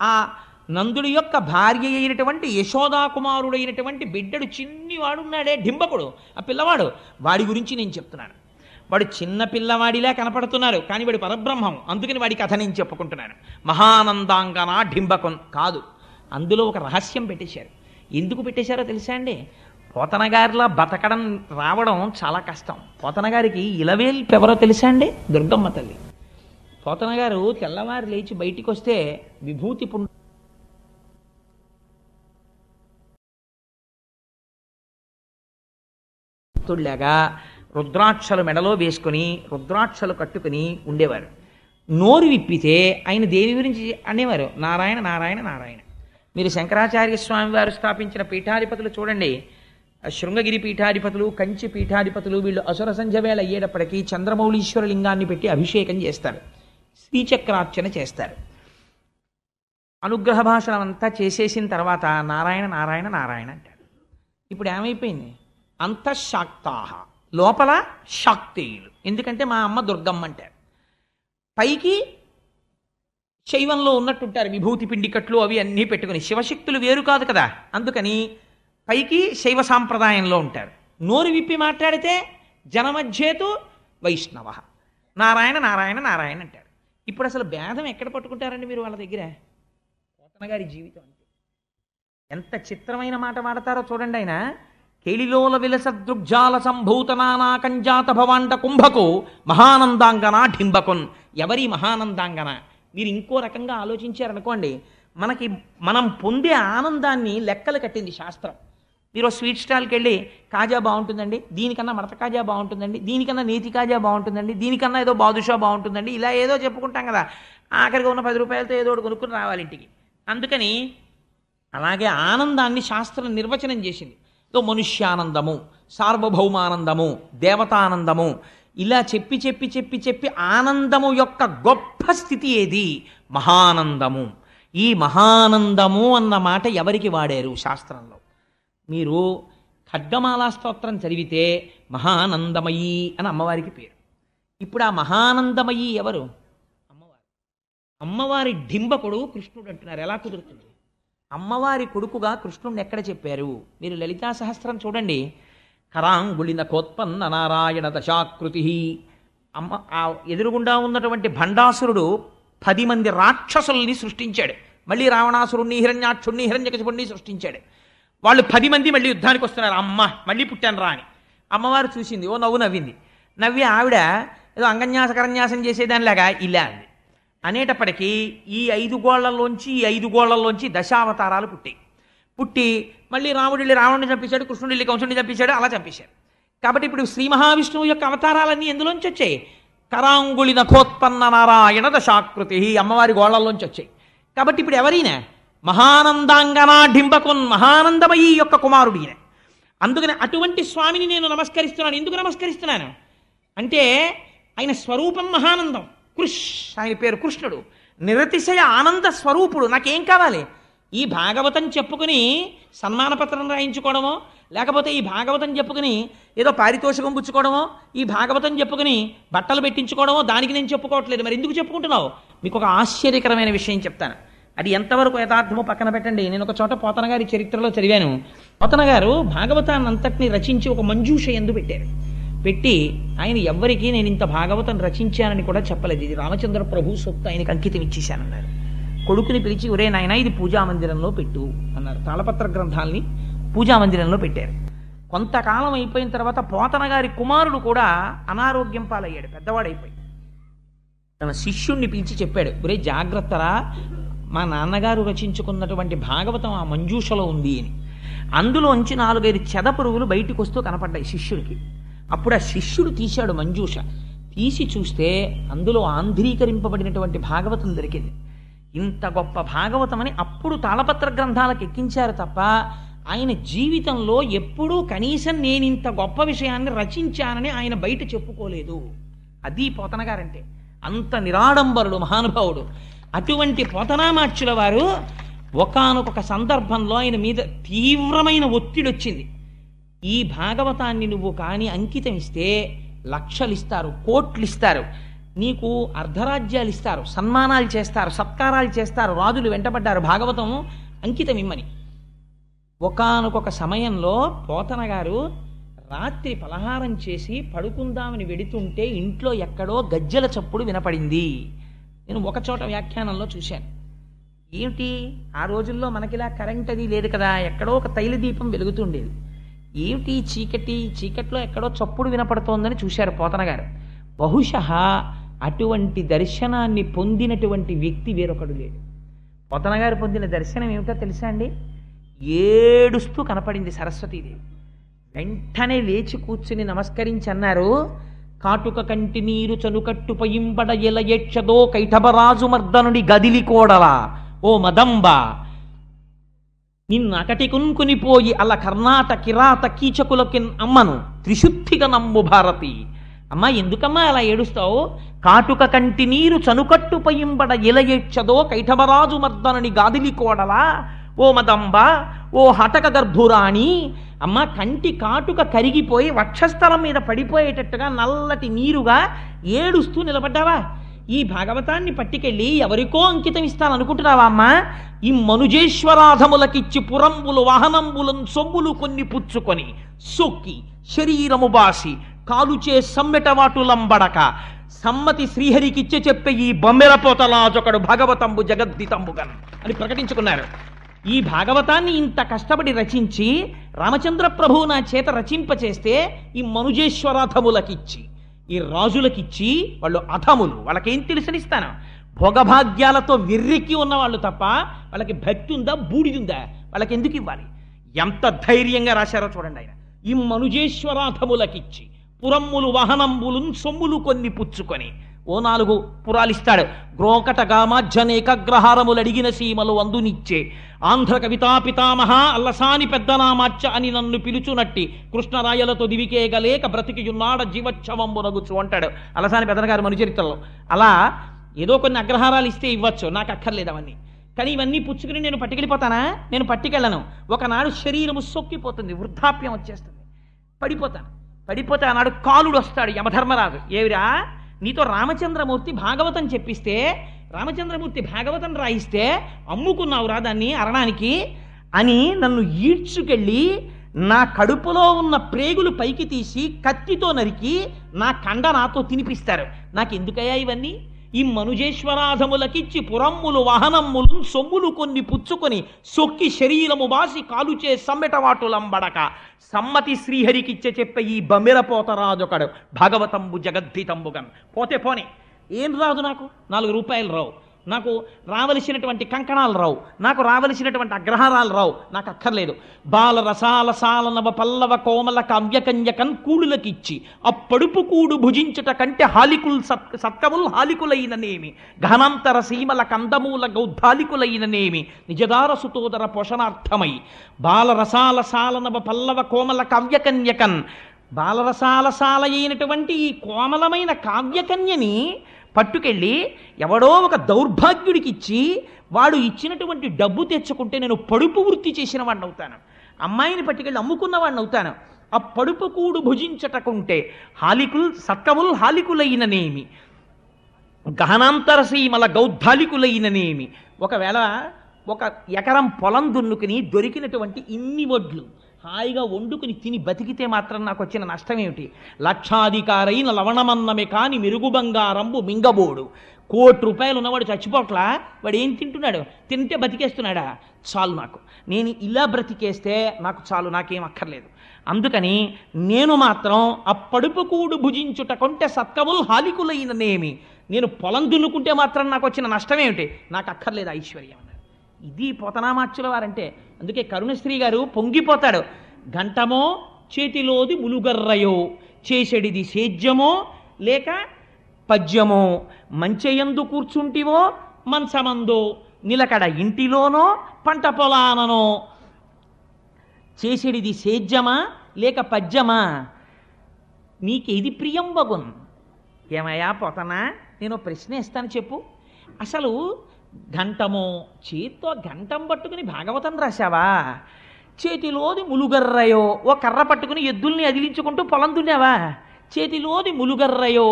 ఆ నందుడి యొక్క భార్య అయినటువంటి యశోదాకుమారుడైనటువంటి బిడ్డడు చిన్నివాడున్నాడే డింబకుడు, ఆ పిల్లవాడు, వాడి గురించి నేను చెప్తున్నాను. వాడు చిన్న పిల్లవాడిలా కనపడుతున్నారు కానీ వాడి పరబ్రహ్మం, అందుకని వాడి కథ నేను చెప్పుకుంటున్నాను. మహానందాంగన డింబకొన్ కాదు, అందులో ఒక రహస్యం పెట్టేశారు. ఎందుకు పెట్టేశారో తెలుసా అండి? పోతన గారిలా బతకడం రావడం చాలా కష్టం. పోతన గారికి ఇలవేల్పు ఎవరో తెలుసా అండి? దుర్గమ్మ తల్లి. పోతన గారు తెల్లవారు లేచి బయటికి వస్తే విభూతి పుండులాగా రుద్రాక్షలు మెడలో వేసుకుని రుద్రాక్షలు కట్టుకుని ఉండేవారు. నోరు విప్పితే ఆయన దేవి గురించి అనేవారు, నారాయణ నారాయణ నారాయణ. మీరు శంకరాచార్య స్వామి వారు స్థాపించిన పీఠాధిపతులు చూడండి, శృంగగిరి పీఠాధిపతులు, కంచి పీఠాధిపతులు, వీళ్ళు అసుర సంధ్య వేళ అయ్యేటప్పటికీ చంద్రమౌళీశ్వర లింగాన్ని పెట్టి అభిషేకం చేస్తారు, శ్రీచక్రార్చన చేస్తారు. అనుగ్రహ భాషణం అంతా చేసేసిన తర్వాత నారాయణ నారాయణ నారాయణ అంటారు. ఇప్పుడు ఏమైపోయింది? అంతఃశాక్తాహ, లోపల శాక్తేయులు. ఎందుకంటే మా అమ్మ దుర్గమ్మ అంటారు. పైకి శైవంలో ఉన్నట్టుంటారు, విభూతి పిండికట్లు అవి అన్నీ పెట్టుకుని. శివశక్తులు వేరు కాదు కదా, అందుకని పైకి శైవ సాంప్రదాయంలో ఉంటారు. నోరు విప్పి మాట్లాడితే జనమధ్యేతు వైష్ణవ, నారాయణ నారాయణ నారాయణ అంటారు. ఇప్పుడు అసలు భేదం ఎక్కడ పట్టుకుంటారండి మీరు వాళ్ళ దగ్గర? పోతన గారి జీవితం అంతే. ఎంత చిత్రమైన మాట వాడతారో చూడండి. ఆయన కేళిలోల విలసదృగ్జాల సంభూత నానా కంజాత భవాండ కుంభకు మహానందాంగన ఢింబకున్. ఎవరి మహానందాంగన? మీరు ఇంకో రకంగా ఆలోచించారనుకోండి, మనం పొందే ఆనందాన్ని లెక్కలు కట్టింది శాస్త్రం. మీరు స్వీట్ స్టాల్కి వెళ్ళి కాజా బాగుంటుందండి, దీనికన్నా మడత కాజా బాగుంటుందండి, దీనికన్నా నేతి కాజా బాగుంటుందండి, దీనికన్నా ఏదో బాదుషా బాగుంటుందండి, ఇలా ఏదో చెప్పుకుంటాం కదా. ఆఖరిగా ఉన్న 10 రూపాయలతో ఏదో ఒకటి కొనుక్కుని రావాలి ఇంటికి. అందుకని అలాగే ఆనందాన్ని శాస్త్రం నిర్వచనం చేసింది. ఏదో మనుష్యానందము, సార్వభౌమానందము, దేవతానందము, ఇలా చెప్పి చెప్పి చెప్పి చెప్పి ఆనందము యొక్క గొప్ప స్థితి ఏది? మహానందము. ఈ మహానందము అన్న మాట ఎవరికి వాడారు శాస్త్రంలో? మీరు ఖడ్గమాలా స్తోత్రం చదివితే మహానందమయీ అని అమ్మవారికి పేరు. ఇప్పుడు ఆ మహానందమయీ ఎవరు? అమ్మవారు. అమ్మవారి డింబకుడు కృష్ణుడు అంటున్నారు. ఎలా కుదురుతుంది? అమ్మవారి కొడుకుగా కృష్ణుడిని ఎక్కడ చెప్పారు? మీరు లలితా సహస్రం చూడండి. కరాంగుళిన కోత్పన్న నారాయణ దశాకృతి. ఎదురుగుండా ఉన్నటువంటి భండాసురుడు 10 మంది రాక్షసుల్ని సృష్టించాడు. మళ్ళీ రావణాసురుణ్ణి, హిరణ్యాక్షుణ్ణి, హిరణ్యకశిపుణ్ణి సృష్టించాడు. వాళ్ళు 10 మంది మళ్ళీ యుద్ధానికి వస్తున్నారు. అమ్మ మళ్ళీ పుట్టాను రా అని అమ్మవారు చూసింది, ఓ నవ్వు నవ్వింది. నవ్వి ఆవిడ ఏదో అంగన్యాసకరన్యాసం చేసేదానిలాగా ఇలా అంది. అనేటప్పటికీ ఈ 5 గోళ్లలోంచి దశావతారాలు పుట్టి మళ్ళీ రాముడు వెళ్ళి రావణుని చంపేశాడు, కృష్ణుడు వెళ్ళి కంసుడిని చంపేశాడు, అలా చంపేశాడు. కాబట్టి ఇప్పుడు శ్రీ మహావిష్ణువు యొక్క అవతారాలన్నీ ఎందులోంచి వచ్చాయి? కరాంగుళి నఖోత్పన్న నారాయణ దశాకృతి, అమ్మవారి గోళ్లలోంచి వచ్చాయి. కాబట్టి ఇప్పుడు ఎవరైనా మహానందాంగనా డింబకున్, మహానందమయీ యొక్క కుమారుడు ఈయన. అందుకని అటువంటి స్వామిని నేను నమస్కరిస్తున్నాను. ఎందుకు నమస్కరిస్తున్నాను అంటే ఆయన స్వరూపం మహానందం. ఆయన పేరు కృష్ణుడు, నిరతిశయ ఆనంద స్వరూపుడు. నాకేం కావాలి? ఈ భాగవతం చెప్పుకుని సన్మానపత్రం రాయించుకోవడమో, లేకపోతే ఈ భాగవతం చెప్పుకుని ఏదో పారితోషికం పుచ్చుకోవడమో, ఈ భాగవతం చెప్పుకుని బట్టలు పెట్టించుకోవడమో దానికి నేను చెప్పుకోవట్లేదు. మరి ఎందుకు చెప్పుకుంటున్నావు? మీకు ఒక ఆశ్చర్యకరమైన విషయం చెప్తాను. అది ఎంతవరకు యథార్థమో పక్కన పెట్టండి. నేను ఒక చోట పోతన గారి చరిత్రలో చదివాను. పోతన గారు భాగవతాన్ని అంతటిని రచించి ఒక మంజూష ఎందు పెట్టారు. పెట్టి ఆయన ఎవ్వరికీ నేను ఇంత భాగవతం రచించానని కూడా చెప్పలేదు. ఇది రామచంద్ర ప్రభు సొత్తు, ఆయనకి అంకితం ఇచ్చేశానన్నారు. కొడుకుని పిలిచి, ఒరే నాయన ఇది పూజామందిరంలో పెట్టు అన్నారు. తాళపత్ర గ్రంథాలని పూజామందిరంలో పెట్టారు. కొంతకాలం అయిపోయిన తర్వాత పోతన గారి కుమారుడు కూడా అనారోగ్యం పాలయ్యాడు, పెద్దవాడైపోయి. తన శిష్యుణ్ణి పిలిచి చెప్పాడు, ఒరే జాగ్రత్తరా, మా నాన్నగారు రచించుకున్నటువంటి భాగవతం ఆ మంజూషలో ఉంది అని. అందులోంచి 4-5 చెదపురుగులు బయటికి వస్తూ కనపడ్డాయి శిష్యుడికి. అప్పుడు ఆ శిష్యుడు తీశాడు మంజూష. తీసి చూస్తే అందులో ఆంధ్రీకరింపబడినటువంటి భాగవతం దొరికింది. ఇంత గొప్ప భాగవతం అని అప్పుడు తాళపత్ర గ్రంథాలకు ఎక్కించారు తప్ప ఆయన జీవితంలో ఎప్పుడూ కనీసం నేను ఇంత గొప్ప విషయాన్ని రచించానని ఆయన బయట చెప్పుకోలేదు. అది పోతన గారంటే. అంత నిరాడంబరుడు మహానుభావుడు. అటువంటి పోతనామాచ్యుల వారు ఒకానొక సందర్భంలో ఆయన మీద తీవ్రమైన ఒత్తిడి వచ్చింది. ఈ భాగవతాన్ని నువ్వు కానీ అంకితం ఇస్తే లక్షలు ఇస్తారు, కోట్లు ఇస్తారు, నీకు అర్ధరాజ్యాలు ఇస్తారు, సన్మానాలు చేస్తారు, సత్కారాలు చేస్తారు, రాజులు వెంటబడ్డారు భాగవతం అంకితం ఇమ్మని. ఒకానొక సమయంలో పోతన గారు రాత్రి పలహారం చేసి పడుకుందామని వెడుతుంటే ఇంట్లో ఎక్కడో గజ్జెల చప్పుడు వినపడింది. నేను ఒక చోట వ్యాఖ్యానంలో చూశాను. ఏమిటి, ఆ రోజుల్లో మనకిలా కరెంట్ అది లేదు కదా, ఎక్కడో ఒక తైల దీపం వెలుగుతుండేది. ఏమిటి చీకట్లో ఎక్కడో చప్పుడు వినపడుతోందని చూశారు పోతన గారు. బహుశः అటువంటి దర్శనాన్ని పొందినటువంటి వ్యక్తి వేరొకడు లేడు. పోతన గారు పొందిన దర్శనం ఏమిటో తెలుసా అండి? ఏడుస్తూ కనపడింది సరస్వతీదేవి. వెంటనే లేచి కూర్చుని నమస్కరించి అన్నారు, కాటుక కంటి నీరు చనుకట్టు పయింబడ ఎల ఏక్షదో కైఠబరాజు మర్దనుడి గదిలి కోడలా ఓ మదంబ, నిన్ను అకటి కున్కునిపోయి అల కర్ణాట కిరాత కీచకులకి అమ్మను త్రిశుద్ధిగా నమ్ము భారతి. అమ్మా ఎందుకమ్మా అలా ఏడుస్తావు? కాటుక కంటి నీరు చనుకట్టు పయింబడ ఎల ఏక్షదో కైఠబరాజు మర్దనుడి గాదిలి కోడలా ఓ మదంబ, ఓ హటక గర్భురాణి. అమ్మ కంటి కాటుక కరిగిపోయి వక్షస్థలం మీద పడిపోయేటట్టుగా నల్లటి నీరుగా ఏడుస్తూ నిలబడ్డావా? ఈ భాగవతాన్ని పట్టుకెళ్ళి ఎవరికో అంకితం ఇస్తాను అనుకుంటున్నావా అమ్మా? ఈ మనుజేశ్వరాధములకిచ్చి పురంబులు వాహనంబులం సొమ్ములు కొన్ని పుచ్చుకొని సొక్కి శరీరము బాసి కాలుచే సమ్మెటవాటులంబడక సమ్మతి శ్రీహరికిచ్చే చెప్పే ఈ బొమ్మెరపోతలాజొకడు భాగవతంబు జగద్దితంబుగన్ అని ప్రకటించుకున్నారు. ఈ భాగవతాన్ని ఇంత కష్టపడి రచించి రామచంద్ర ప్రభువు నా చేత రచింపచేస్తే ఈ మనుజేశ్వరాధములకిచ్చి, ఈ రాజులకిచ్చి, వాళ్ళు అధములు, వాళ్ళకేం తెలుసనిస్తాను? భోగభాగ్యాలతో విర్రెక్కి ఉన్నవాళ్ళు తప్ప వాళ్ళకి భక్తి ఉందా, బూడిదుందా? వాళ్ళకి ఎందుకు ఇవ్వాలి? ఎంత ధైర్యంగా రాశారో చూడండి ఆయన. ఈ మనుజేశ్వరాధములకిచ్చి పురమ్ములు వాహనంబులు సొమ్ములు కొన్ని పుచ్చుకొని ఓ 4 పురాలిస్తాడు. గ్రోకటగామాజ్జనేకగ్రహారములు అడిగిన సీమలు అందునిచ్చే ఆంధ్ర కవితా పితామహ అల్లసాని పెద్దనామాచ్చ అని నన్ను పిలుచునట్టి కృష్ణరాయలతో దివికేగలేక బ్రతికియున్నాడ జీవోత్సవంబునగుచు అంటాడు అల్లసాని పెద్దన గారు మనుచరిత్రలో. అలా ఏదో కొన్ని అగ్రహారాలు ఇస్తే ఇవ్వచ్చు, నాకు అక్కర్లేదు అవన్నీ. కానీ ఇవన్నీ పుచ్చుకుని నేను పట్టుకెళ్ళిపోతానా? నేను పట్టుకెళ్ళను. ఒకనాడు శరీరము సొక్కిపోతుంది, వృద్ధాప్యం వచ్చేస్తుంది, పడిపోతే ఆనాడు కాలుడు వస్తాడు, యమధర్మరాజు. ఏవిరా, నీతో రామచంద్రమూర్తి భాగవతం చెప్పిస్తే, రామచంద్రమూర్తి భాగవతం రాయిస్తే అమ్ముకున్నావురా దాన్ని అరణానికి అని నన్ను ఈడ్చుకెళ్ళి నా కడుపులో ఉన్న ప్రేగులు పైకి తీసి కత్తితో నరికి నా కండ నాతో తినిపిస్తారు. నాకెందుకయ్యా ఇవన్నీ? ఈ మనుజేశ్వరాధములకిచ్చి పురమ్ములు వాహనమ్ములు సొమ్ములు కొన్ని పుచ్చుకొని సొక్కి శరీరము బాసి కాలుచే సమ్మెటవాటులంబడక సమ్మతి శ్రీహరికిచ్చే చెప్పే ఈ బమ్మెరపోతరాజొకడు భాగవతంబు జగద్ధితంబుగన్. పోతే పోనే, ఏం రాదు నాకు? 4 రూపాయలు రావు, నాకు రావలసినటువంటి కంకణాలు రావు, నాకు రావలసినటువంటి అగ్రహారాలు రావు, నాకు అక్కర్లేదు. బాల రసాల సాల నవ పల్లవ కోమల కావ్యకన్యకన్ కూడులకిచ్చి అప్పడుపు కూడు భుజించుట కంటే హాలికుల్ సత్కముల్ హాలికులైననేమి ఘనంతర సీమల కందమూల గౌద్ధాలికులైననేమి నిజదార సుతోదర పోషణార్థమై బాలరసాల సాల నవ పల్లవ కోమల కావ్యకన్యకన్ బాలరసాల సాల అయినటువంటి ఈ కోమలమైన కావ్యకన్యని పట్టుకెళ్ళి ఎవడో ఒక దౌర్భాగ్యుడికి ఇచ్చి వాడు ఇచ్చినటువంటి డబ్బు తెచ్చుకుంటే నేను పడుపు వృత్తి చేసిన వాడిని అవుతాను, అమ్మాయిని పట్టుకెళ్ళి అమ్ముకున్న వాడిని అవుతాను. ఆ పడుపు కూడు భుజించటకుంటే హాలికుల్ సత్కముల్ హాలికులైననేమి గహనాంతర సీమల గౌద్ధాలికులైననేమి. ఒకవేళ 1 ఎకరం పొలం దున్నుకుని దొరికినటువంటి ఇన్ని వడ్లు హాయిగా వండుకుని తిని బతికితే మాత్రం నాకు వచ్చిన నష్టం ఏమిటి? లక్షాధికారైన లవణమన్నమే కాని మెరుగు బంగారంబు మింగబోడు. 1 కోటి రూపాయలు ఉన్నవాడు చచ్చిపోట్లా, వాడు ఏం తింటున్నాడు? తింటే బతికేస్తున్నాడా? చాలు, నాకు నేను ఇలా బ్రతికేస్తే నాకు చాలు, నాకేం అక్కర్లేదు. అందుకని నేను మాత్రం ఆ పడుపు కూడు భుజించుట కొంటే సత్కముల్ హాలికులైననేమి, నేను పొలం దున్నుకుంటే మాత్రం నాకు వచ్చిన నష్టం ఏమిటి? నాకు అక్కర్లేదు ఐశ్వర్యం అన్నాడు. ఇది పోతనామాచ్యుల వారంటే. అందుకే కరుణశ్రీ గారు పొంగిపోతాడు. ఘంటమో చేతిలోది ములుగర్రయో చేసెడిది సేద్యమో లేక పద్యమో మంచెయందు కూర్చుంటివో మంచమందో నిలకడ ఇంటిలోనో పంట పొలాననో చేసెడిది సేద్యమా లేక పద్యమా నీకేది ప్రియం బగున్? ఏమయ్యా పోతనా, నేను ప్రశ్న ఇస్తాను, చెప్పు. అసలు ఘంటమో చేత్తో ఘంటం పట్టుకుని భాగవతం రాశావా? చేతిలోది ములుగర్రయో ఓ కర్ర పట్టుకుని ఎద్దుల్ని అదిలించుకుంటూ పొలం దున్నావా? చేతిలోది ములుగర్రయో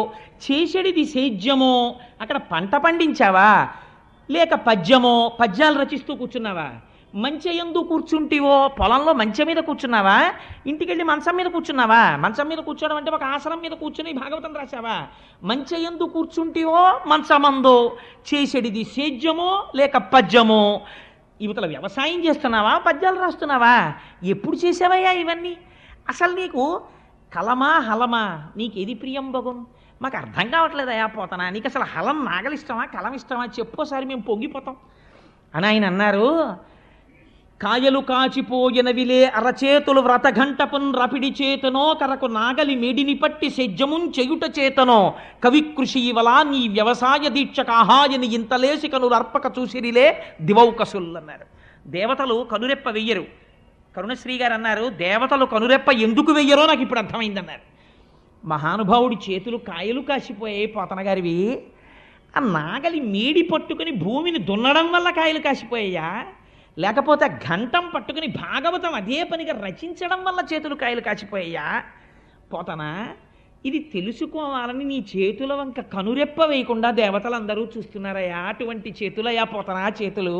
చేసెడిది సేద్యమో అక్కడ పంట పండించావా? లేక పద్యమో పద్యాలు రచిస్తూ కూర్చున్నావా? మంచెయందు కూర్చుంటివో పొలంలో మంచె మీద కూర్చున్నావా? ఇంటికెళ్ళి మంచం మీద కూర్చున్నావా? మంచం మీద కూర్చోవడం అంటే ఒక ఆసనం మీద కూర్చుని భాగవతం రాశావా? మంచెయందు కూర్చుంటివో మంచమందో చేసెడిది సేద్యమో లేక పద్యమో. ఇవతల వ్యవసాయం చేస్తున్నావా, పద్యాలు రాస్తున్నావా? ఎప్పుడు చేసావయ్యా ఇవన్నీ? అసలు నీకు కలమా హలమా, నీకేది ప్రియం బగున్? మాకు అర్థం కావట్లేదయా పోతనా, నీకు అసలు హలం నాగలిష్టమా కలం ఇష్టమా చెప్పోసారి, మేము పొంగిపోతాం అని ఆయన అన్నారు. కాయలు కాచిపోయినవిలే అరచేతులు వ్రతఘంటపున్ రపిడి చేతనో కరకు నాగలి మేడిని పట్టి సెజ్జమున్ చెయుట చేతనో కవికృషివలా నీ వ్యవసాయ దీక్షకాహాయని ఇంతలేసి కనులు అర్పక చూసిరిలే దివౌకసుల్ అన్నారు. దేవతలు కనురెప్ప వెయ్యరు. కరుణశ్రీ గారు అన్నారు, దేవతలు కనురెప్ప ఎందుకు వెయ్యరో నాకు ఇప్పుడు అర్థమైందన్నారు. మహానుభావుడి చేతులు కాయలు కాసిపోయాయి పోతనగారివి. ఆ నాగలి మేడి పట్టుకుని భూమిని దున్నడం వల్ల కాయలు కాసిపోయాయా, లేకపోతే ఘంటం పట్టుకుని భాగవతం అదే పనిగా రచించడం వల్ల చేతులు కాయలు కాచిపోయాయా? పోతనా, ఇది తెలుసుకోవాలని నీ చేతుల వంక కనురెప్ప వేయకుండా దేవతలందరూ చూస్తున్నారయ్యా. అటువంటి చేతులయ్యా పోతనా చేతులు,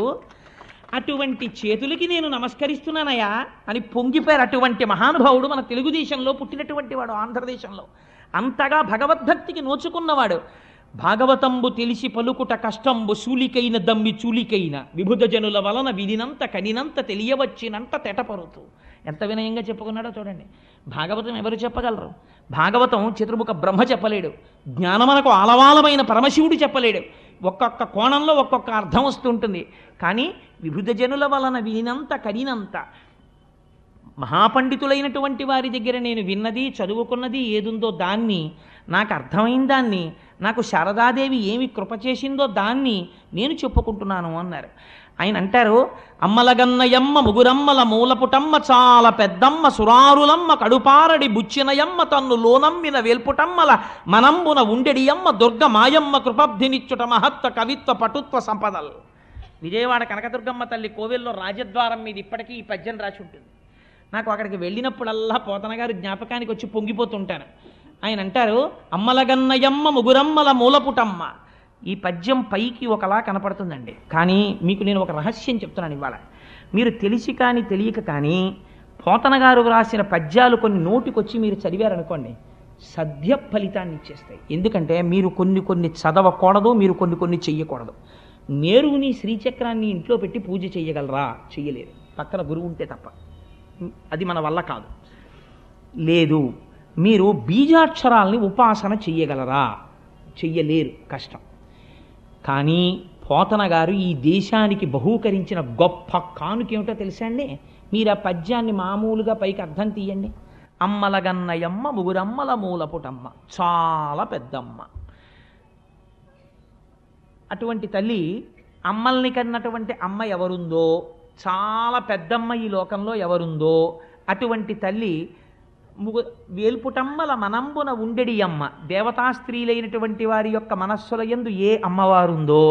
అటువంటి చేతులకి నేను నమస్కరిస్తున్నానయ్యా అని పొంగిపోయారు. అటువంటి మహానుభావుడు మన తెలుగుదేశంలో పుట్టినటువంటి వాడు, ఆంధ్రదేశంలో అంతగా భగవద్భక్తికి నోచుకున్నవాడు. భాగవతంబు తెలిసి పలుకుట కష్టంబు శూలికైన దమ్మి చూలికైన విభుధ జనుల వలన వినినంత కనినంత తెలియవచ్చినంత తెటపరుతూ ఎంత వినయంగా చెప్పుకున్నాడో చూడండి. భాగవతం ఎవరు చెప్పగలరు? భాగవతం చతుర్ముఖ బ్రహ్మ చెప్పలేడు, జ్ఞానమనకు ఆలవాలమైన పరమశివుడు చెప్పలేడు. ఒక్కొక్క కోణంలో ఒక్కొక్క అర్థం వస్తుంటుంది. కానీ విభుధ జనుల వలన వినినంత కనినంత, మహాపండితులైనటువంటి వారి దగ్గర నేను విన్నది చదువుకున్నది ఏదుందో దాన్ని, నాకు అర్థమైన దాన్ని, నాకు శారదాదేవి ఏమి కృప చేసిందో దాన్ని నేను చెప్పుకుంటున్నాను అన్నారు. ఆయన అంటారు, అమ్మలగన్నయమ్మ ముగురమ్మల మూలపుటమ్మ చాలా పెద్దమ్మ సురారులమ్మ కడుపారడి బుచ్చినయమ్మ తన్ను లోనమ్మిన వేల్పుటమ్మల మనంబున ఉండెడియమ్మ దుర్గ మాయమ్మ కృపబ్ధినిచ్చుట మహత్వ కవిత్వ పటుత్వ సంపదలు. విజయవాడ కనకదుర్గమ్మ తల్లి కోవెల్లో రాజద్వారం మీద ఇప్పటికీ ఈ పద్యం రాసి ఉంటుంది. నాకు అక్కడికి వెళ్ళినప్పుడల్లా పోతన గారు జ్ఞాపకానికి వచ్చి పొంగిపోతుంటాను. ఆయన అంటారు, అమ్మలగన్నయమ్మ ముగురమ్మల మూలపుటమ్మ. ఈ పద్యం పైకి ఒకలా కనపడుతుందండి, కానీ మీకు నేను ఒక రహస్యం చెప్తున్నాను ఇవాళ. మీరు తెలిసి కానీ తెలియక కానీ పోతన గారు రాసిన పద్యాలు కొన్ని నోటికొచ్చి మీరు చదివారనుకోండి, సద్య ఫలితాన్ని ఇచ్చేస్తాయి. ఎందుకంటే మీరు కొన్ని కొన్ని చదవకూడదు, మీరు కొన్ని కొన్ని చెయ్యకూడదు. నేరుని శ్రీచక్రాన్ని ఇంట్లో పెట్టి పూజ చెయ్యగలరా? చెయ్యలేరు, పక్కన గురువు ఉంటే తప్ప. అది మన వల్ల కాదు. లేదు, మీరు బీజాక్షరాల్ని ఉపాసన చెయ్యగలరా? చెయ్యలేరు, కష్టం. కానీ పోతన గారు ఈ దేశానికి బహూకరించిన గొప్ప కానుకేమిటో తెలుసా అండి? మీరు ఆ పద్యాన్ని మామూలుగా పైకి అర్థం తీయండి. అమ్మలగన్నయమ్మ ముగురమ్మల మూలపుటమ్మ చాలా పెద్దమ్మ. అటువంటి తల్లి, అమ్మల్ని కన్నటువంటి అమ్మ ఎవరుందో, చాలా పెద్దమ్మ ఈ లోకంలో ఎవరుందో అటువంటి తల్లి వేల్పుటమ్మల మనంబున ఉండెడి అమ్మ. దేవతా స్త్రీలైనటువంటి వారి యొక్క మనస్సుల యందు ఏ అమ్మవారుందో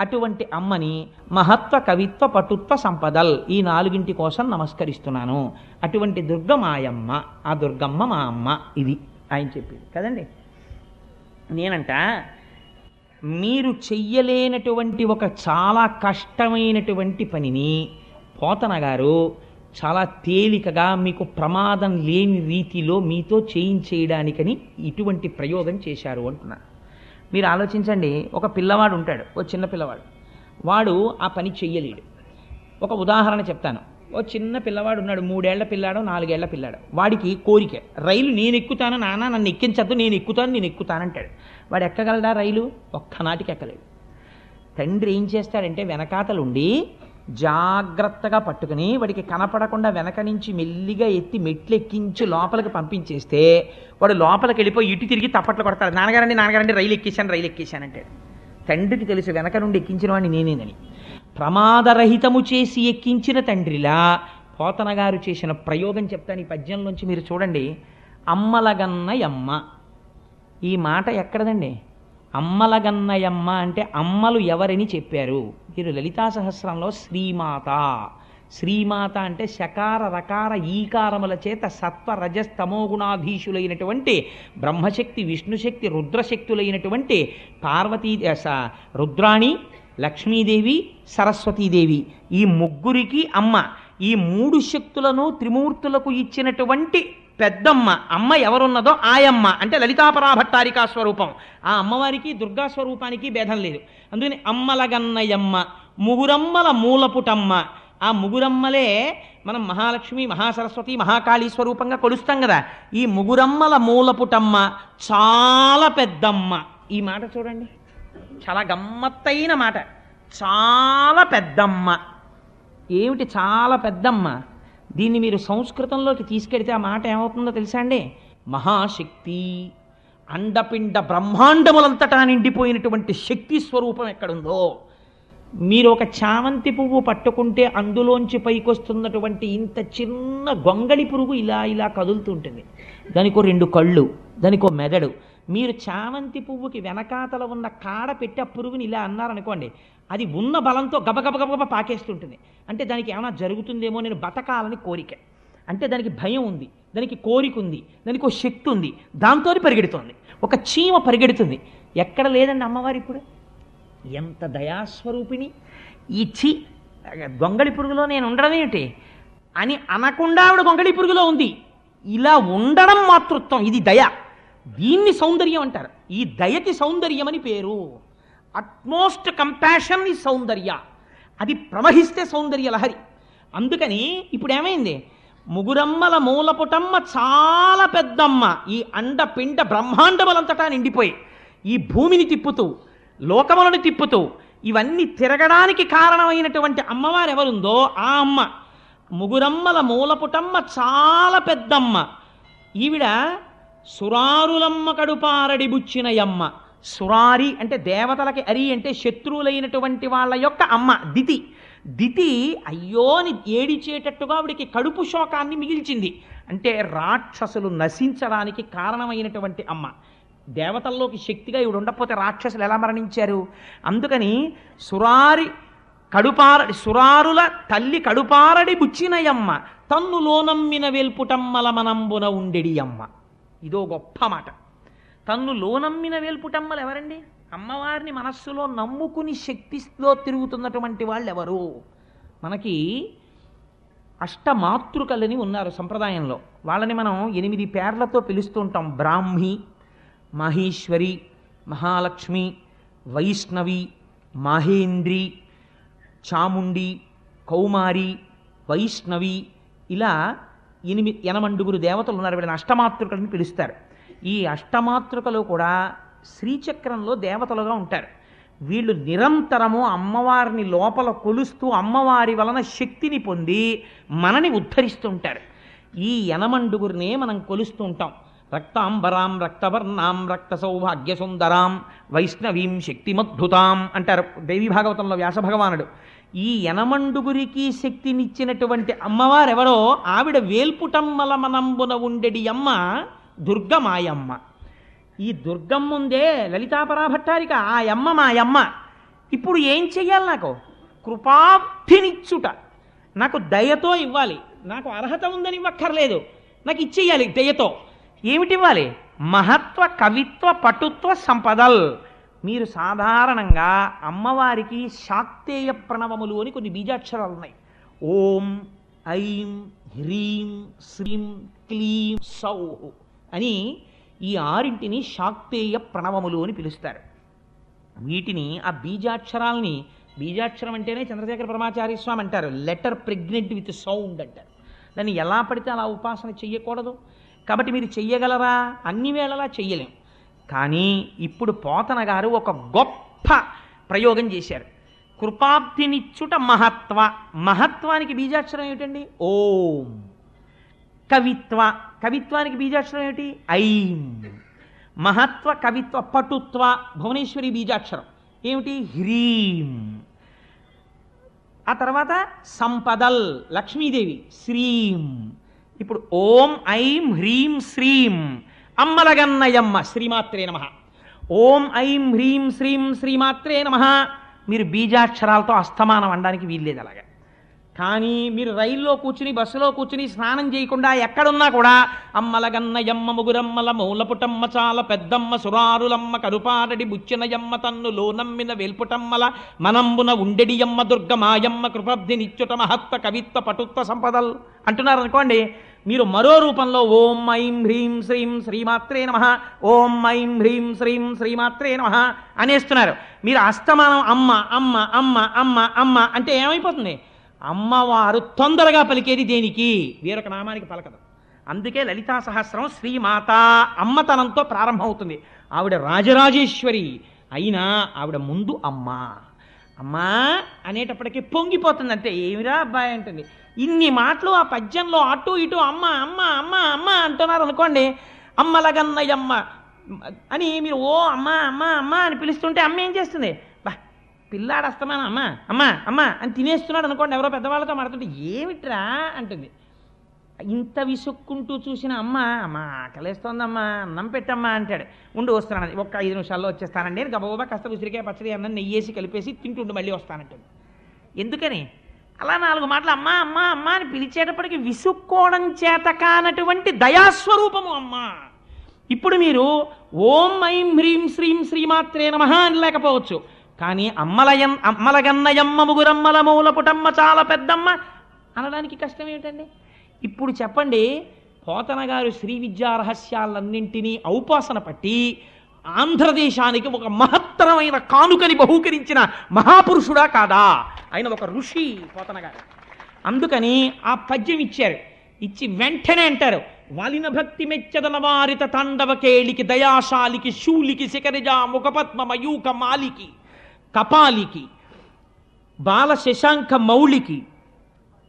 అటువంటి అమ్మని మహత్వ కవిత్వ పటుత్వ సంపదల్, ఈ నాలుగింటి కోసం నమస్కరిస్తున్నాను. అటువంటి దుర్గ మాయమ్మ, ఆ దుర్గమ్మ మా అమ్మ. ఇది ఆయన చెప్పింది కదండి. నేనంట మీరు చెయ్యలేనటువంటి ఒక చాలా కష్టమైనటువంటి పనిని పోతన గారు చాలా తేలికగా మీకు ప్రమాదం లేని రీతిలో మీతో చేయించేయడానికని ఇటువంటి ప్రయోగం చేశారు అంటున్నా. మీరు ఆలోచించండి, ఒక పిల్లవాడు ఉంటాడు, ఓ చిన్న పిల్లవాడు, వాడు ఆ పని చెయ్యలేడు. ఒక ఉదాహరణ చెప్తాను. ఓ చిన్న పిల్లవాడు ఉన్నాడు, 3 ఏళ్ల పిల్లాడో 4 ఏళ్ల పిల్లాడు. వాడికి కోరిక, రైలు నేను ఎక్కుతాను నాన్న, నన్ను ఎక్కించద్దు, నేను ఎక్కుతానంటాడు. వాడు ఎక్కగలడా రైలు? ఒక్కనాటికి ఎక్కలేడు. తండ్రి ఏం చేస్తాడంటే వెనకాతలుండి జాగ్రత్తగా పట్టుకుని వాడికి కనపడకుండా వెనక నుంచి మెల్లిగా ఎత్తి మెట్లు ఎక్కించి లోపలికి పంపించేస్తే వాడు లోపలికి వెళ్ళిపోయి ఇటు తిరిగి తప్పట్లు కొడతాడు, నాన్నగారండి రైలు ఎక్కేశానంటే. తండ్రికి తెలుసు వెనక నుండి ఎక్కించిన వాడిని నేనేనని. ప్రమాదరహితము చేసి ఎక్కించిన తండ్రిలా పోతన గారు చేసిన ప్రయోగం చెప్తాను ఈ పద్యంలోంచి. మీరు చూడండి, అమ్మలగన్నయమ్మ. ఈ మాట ఎక్కడదండి? అమ్మలగన్నయమ్మ అంటే అమ్మలు ఎవరని చెప్పారు. మీరు లలితా సహస్రంలో శ్రీమాత అంటే శకార రకార ఈకారముల చేత సత్వ రజస్తమోగుణాధీశులైనటువంటి బ్రహ్మశక్తి, విష్ణుశక్తి, రుద్రశక్తులైనటువంటి పార్వతీ, రుద్రాణి, లక్ష్మీదేవి, సరస్వతీదేవి, ఈ ముగ్గురికి అమ్మ. ఈ 3 శక్తులను త్రిమూర్తులకు ఇచ్చినటువంటి పెద్దమ్మ అమ్మ ఎవరున్నదో ఆయమ్మ అంటే లలితాపరాభట్టారికా స్వరూపం. ఆ అమ్మవారికి దుర్గా స్వరూపానికి భేదం లేదు. అందుకని అమ్మలగన్నయమ్మ, ముగురమ్మల మూలపుటమ్మ. ఆ ముగురమ్మలే మనం మహాలక్ష్మి, మహాసరస్వతి, మహాకాళీ స్వరూపంగా కొలుస్తాం కదా. ఈ ముగురమ్మల మూలపుటమ్మ చాలా పెద్దమ్మ. ఈ మాట చూడండి, చాలా గమ్మత్తైన మాట. చాలా పెద్దమ్మ. ఏమిటి చాలా పెద్దమ్మ? దీన్ని మీరు సంస్కృతంలోకి తీసుకెడితే ఆ మాట ఏమవుతుందో తెలుసా అండి? మహాశక్తి, అండపిండ బ్రహ్మాండములంతటా నిండిపోయినటువంటి శక్తి స్వరూపం ఎక్కడుందో, మీరు ఒక చామంతి పువ్వు పట్టుకుంటే అందులోంచి పైకొస్తున్నటువంటి ఇంత చిన్న గొంగళి పురుగు ఇలా ఇలా కదులుతుంటుంది. దానికో 2 కళ్ళు, దానికో మెదడు. మీరు చామంతి పువ్వుకి వెనకాతల ఉన్న కాడ పెట్టి ఆ పురుగుని ఇలా అన్నారనుకోండి, అది ఉన్న బలంతో గబగబగబ పాకేస్తుంటుంది. అంటే దానికి ఏమైనా జరుగుతుందేమో, నేను బతకాలని కోరిక. అంటే దానికి భయం ఉంది, దానికి కోరిక ఉంది, దానికి ఒక శక్తి ఉంది, దాంతో పరిగెడుతోంది. ఒక చీమ పరిగెడుతుంది. ఎక్కడ లేదండి అమ్మవారు ఇప్పుడు. ఎంత దయాస్వరూపిణి. ఈ గొంగళి పురుగులో నేను ఉండడం ఏమిటి అని అనకుండా ఆవిడ గొంగళి పురుగులో ఉంది. ఇలా ఉండడం మాతృత్వం, ఇది దయ. దీన్ని సౌందర్యం అంటారు. ఈ దయకి సౌందర్యం అని పేరు. అట్మోస్ట్ కంపాషన్ ఈ సౌందర్య. అది ప్రవహిస్తే సౌందర్య లహరి. అందుకని ఇప్పుడు ఏమైంది, ముగురమ్మల మూలపుటమ్మ చాలా పెద్దమ్మ. ఈ అండ పిండ బ్రహ్మాండములంతటా నిండిపోయి ఈ భూమిని తిప్పుతూ లోకములను తిప్పుతూ ఇవన్నీ తిరగడానికి కారణమైనటువంటి అమ్మవారు ఎవరుందో ఆ అమ్మ ముగురమ్మల మూలపుటమ్మ చాలా పెద్దమ్మ. ఈవిడ సురారులమ్మ కడుపారడి బుచ్చినయమ్మ. సురారి అంటే దేవతలకి, అరి అంటే శత్రువులైనటువంటి వాళ్ళ యొక్క అమ్మ దితి. దితి అయ్యో అని ఏడిచేటట్టుగా ఆవిడికి కడుపు శోకాన్ని మిగిల్చింది. అంటే రాక్షసులు నశించడానికి కారణమైనటువంటి అమ్మ. దేవతల్లోకి శక్తిగా ఇవిడు ఉండకపోతే రాక్షసులు ఎలా మరణించారు? అందుకని సురారుల తల్లి కడుపారడి బుచ్చినయమ్మ, తన్నులో నమ్మిన వేల్పుటమ్మల మనంబున ఉండెడి అమ్మ. ఇదో గొప్ప మాట. తన్నులో నమ్మిన వేల్పుటమ్మలు ఎవరండి? అమ్మవారిని మనస్సులో నమ్ముకుని శక్తిలో తిరుగుతున్నటువంటి వాళ్ళు ఎవరు? మనకి అష్టమాతృకలని ఉన్నారు సంప్రదాయంలో. వాళ్ళని మనం 8 పేర్లతో పిలుస్తూ ఉంటాం. బ్రాహ్మి, మహేశ్వరి, మహాలక్ష్మి, వైష్ణవి, మహేంద్రి, చాముండి, కౌమారి, వైష్ణవి, ఇలా 8 దేవతలు ఉన్నారు. వీళ్ళని అష్టమాతృకలని పిలుస్తారు. ఈ అష్టమాతృకలు కూడా శ్రీచక్రంలో దేవతలుగా ఉంటారు. వీళ్ళు నిరంతరము అమ్మవారిని లోపల కొలుస్తూ అమ్మవారి వలన శక్తిని పొంది మనని ఉద్ధరిస్తుంటారు. ఈ 8 మనం కొలుస్తూ ఉంటాం. రక్తాంబరాం రక్తవర్ణాం రక్త సౌభాగ్య సుందరాం వైష్ణవీం శక్తిమద్భుతాం అంటారు దేవీ భాగవతంలో వ్యాస భగవానుడు. ఈ 8 శక్తినిచ్చినటువంటి అమ్మవారెవరో ఆవిడ వేల్పుటమ్మల మనంబున ఉండెడి అమ్మ దుర్గమాయమ్మ. ఈ దుర్గమ్మ ఉందే లలితాపరాభట్టారిక, ఆ అమ్మ మా అమ్మ. ఇప్పుడు ఏం చెయ్యాలి? నాకు కృపాబ్ధినిచ్చుట, నాకు దయతో ఇవ్వాలి. నాకు అర్హత ఉందని ఇవ్వక్కర్లేదు, నాకు ఇచ్చేయాలి దయతో. ఏమిటివ్వాలి? మహత్వ, కవిత్వ, పటుత్వ సంపదల్. మీరు సాధారణంగా అమ్మవారికి శాక్తేయ ప్రణవములు అని కొన్ని బీజాక్షరాలు ఉన్నాయి. ఓం, ఐం, హ్రీం, శ్రీం, క్లీం, సౌ అని ఈ 6 శాక్తేయ ప్రణవములు అని పిలుస్తారు. వీటిని, ఆ బీజాక్షరాల్ని, బీజాక్షరం అంటేనే చంద్రశేఖర పరమాచార్య స్వామి అంటారు లెటర్ ప్రెగ్నెంట్ విత్ సౌండ్ అంటారు. దాన్ని ఎలా పడితే అలా ఉపాసన చెయ్యకూడదు. కాబట్టి మీరు చెయ్యగలరా? అన్ని వేళలా చెయ్యలేం. కానీ ఇప్పుడు పోతన గారు ఒక గొప్ప ప్రయోగం చేశారు. కృపాబ్ధినిచ్చుట మహత్వ. మహత్వానికి బీజాక్షరం ఏమిటండి? ఓం. కవిత్వ, కవిత్వానికి బీజాక్షరం ఏమిటి? ఐం. మహత్వ, కవిత్వ, పటుత్వ, భువనేశ్వరి బీజాక్షరం ఏమిటి? హ్రీం. ఆ తర్వాత సంపదల్, లక్ష్మీదేవి, శ్రీం. ఇప్పుడు ఓం, ఐం, హ్రీం, శ్రీం. అమ్మలగన్నయమ్మ, శ్రీమాత్రే నమః. ఓం, ఐం, హ్రీం, శ్రీం, శ్రీమాత్రే నమః. మీరు బీజాక్షరాలతో అస్తమానం అనడానికి వీల్లేదు అలాగా. కానీ మీరు రైల్లో కూర్చుని, బస్సులో కూర్చుని, స్నానం చేయకుండా ఎక్కడున్నా కూడా అమ్మలగన్నయమ్మ ముగురమ్మల మూలపుటమ్మ చాలా పెద్దమ్మ సురారులమ్మ కరుపారడి బుచ్చినయమ్మ తన్నులో నమ్మిన వేల్పుటమ్మల మనంబున ఉండెడియమ్మ దుర్గమాయమ్మ కృపబ్ధి నిత్యుట మహత్వ కవిత్వ పటుత్వ సంపదల్ అంటున్నారు అనుకోండి. మీరు మరో రూపంలో ఓం, ఐం, హ్రీం, శ్రీం, శ్రీమాత్రే నమః, ఓం, ఐం, హ్రీం, శ్రీం, శ్రీమాత్రే నమః అనేస్తున్నారు. మీరు అస్తమానం అమ్మ అమ్మ అమ్మ అమ్మ అమ్మ అంటే ఏమైపోతుంది? అమ్మవారు తొందరగా పలికేది దేనికి? వేరొక నామానికి పలకదు. అందుకే లలితా సహస్రం శ్రీమాత అమ్మతనంతో ప్రారంభమవుతుంది. ఆవిడ రాజరాజేశ్వరి అయినా ఆవిడ ముందు అమ్మ అమ్మా అనేటప్పటికీ పొంగిపోతుంది. అంటే ఏమిరా అబ్బాయి అంటుంది. ఇన్ని మాటలు ఆ పద్యంలో అటు ఇటు అమ్మ అమ్మ అమ్మ అమ్మ అంటున్నారు అనుకోండి. అమ్మలగన్నయమ్మ అని మీరు ఓ అమ్మ అమ్మ అమ్మ అని పిలుస్తుంటే అమ్మ ఏం చేస్తుంది? పిల్లాడు అస్తమాన అమ్మ అమ్మ అమ్మ అని తినేస్తున్నాడు అనుకోండి. ఎవరో పెద్దవాళ్ళతో మాడుతుంటే ఏమిట్రా అంటుంది. ఇంత విసుక్కుంటూ చూసిన అమ్మ, అమ్మ ఆకలేస్తోందమ్మా అన్నం పెట్టమ్మా అంటాడు. ఉండి వస్తానండి, ఒక్క 5 నిమిషాల్లో వచ్చేస్తానండి. నేను గబగబా కాస్త ఉసిరికాయ పచ్చడి అన్నం నెయ్యేసి కలిపేసి తింటుండి మళ్ళీ వస్తానంటుంది. ఎందుకని? అలా 4 మాటలు అమ్మా అమ్మా అమ్మా అని పిలిచేటప్పటికి విసుక్కోవడం చేత కానటువంటి దయాస్వరూపము అమ్మ. ఇప్పుడు మీరు ఓం ఐం హ్రీం శ్రీం శ్రీమాత్రే నమః అని లేకపోవచ్చు, కానీ అమ్మలగన్నయమ్మ ముగురమ్మల మూల పుటమ్మ చాలా పెద్దమ్మ అనడానికి కష్టం ఏమిటండి? ఇప్పుడు చెప్పండి, పోతన గారు శ్రీ విద్యా రహస్యాలన్నింటినీ ఔపాసన పట్టి ఆంధ్రదేశానికి ఒక మహత్తరమైన కానుకని బహూకరించిన మహాపురుషుడా కాదా? ఆయన ఒక ఋషి పోతన గారు. అందుకని ఆ పద్యం ఇచ్చారు. ఇచ్చి వెంటనే అంటారు, వాలిన భక్తి మెచ్చదన వారిత తాండవ కేళికి దయాశాలికి శూలికి శిఖరిజ ముఖపద్మ మయూక మాలికి కపాలికి బాల శశాంక మౌళికి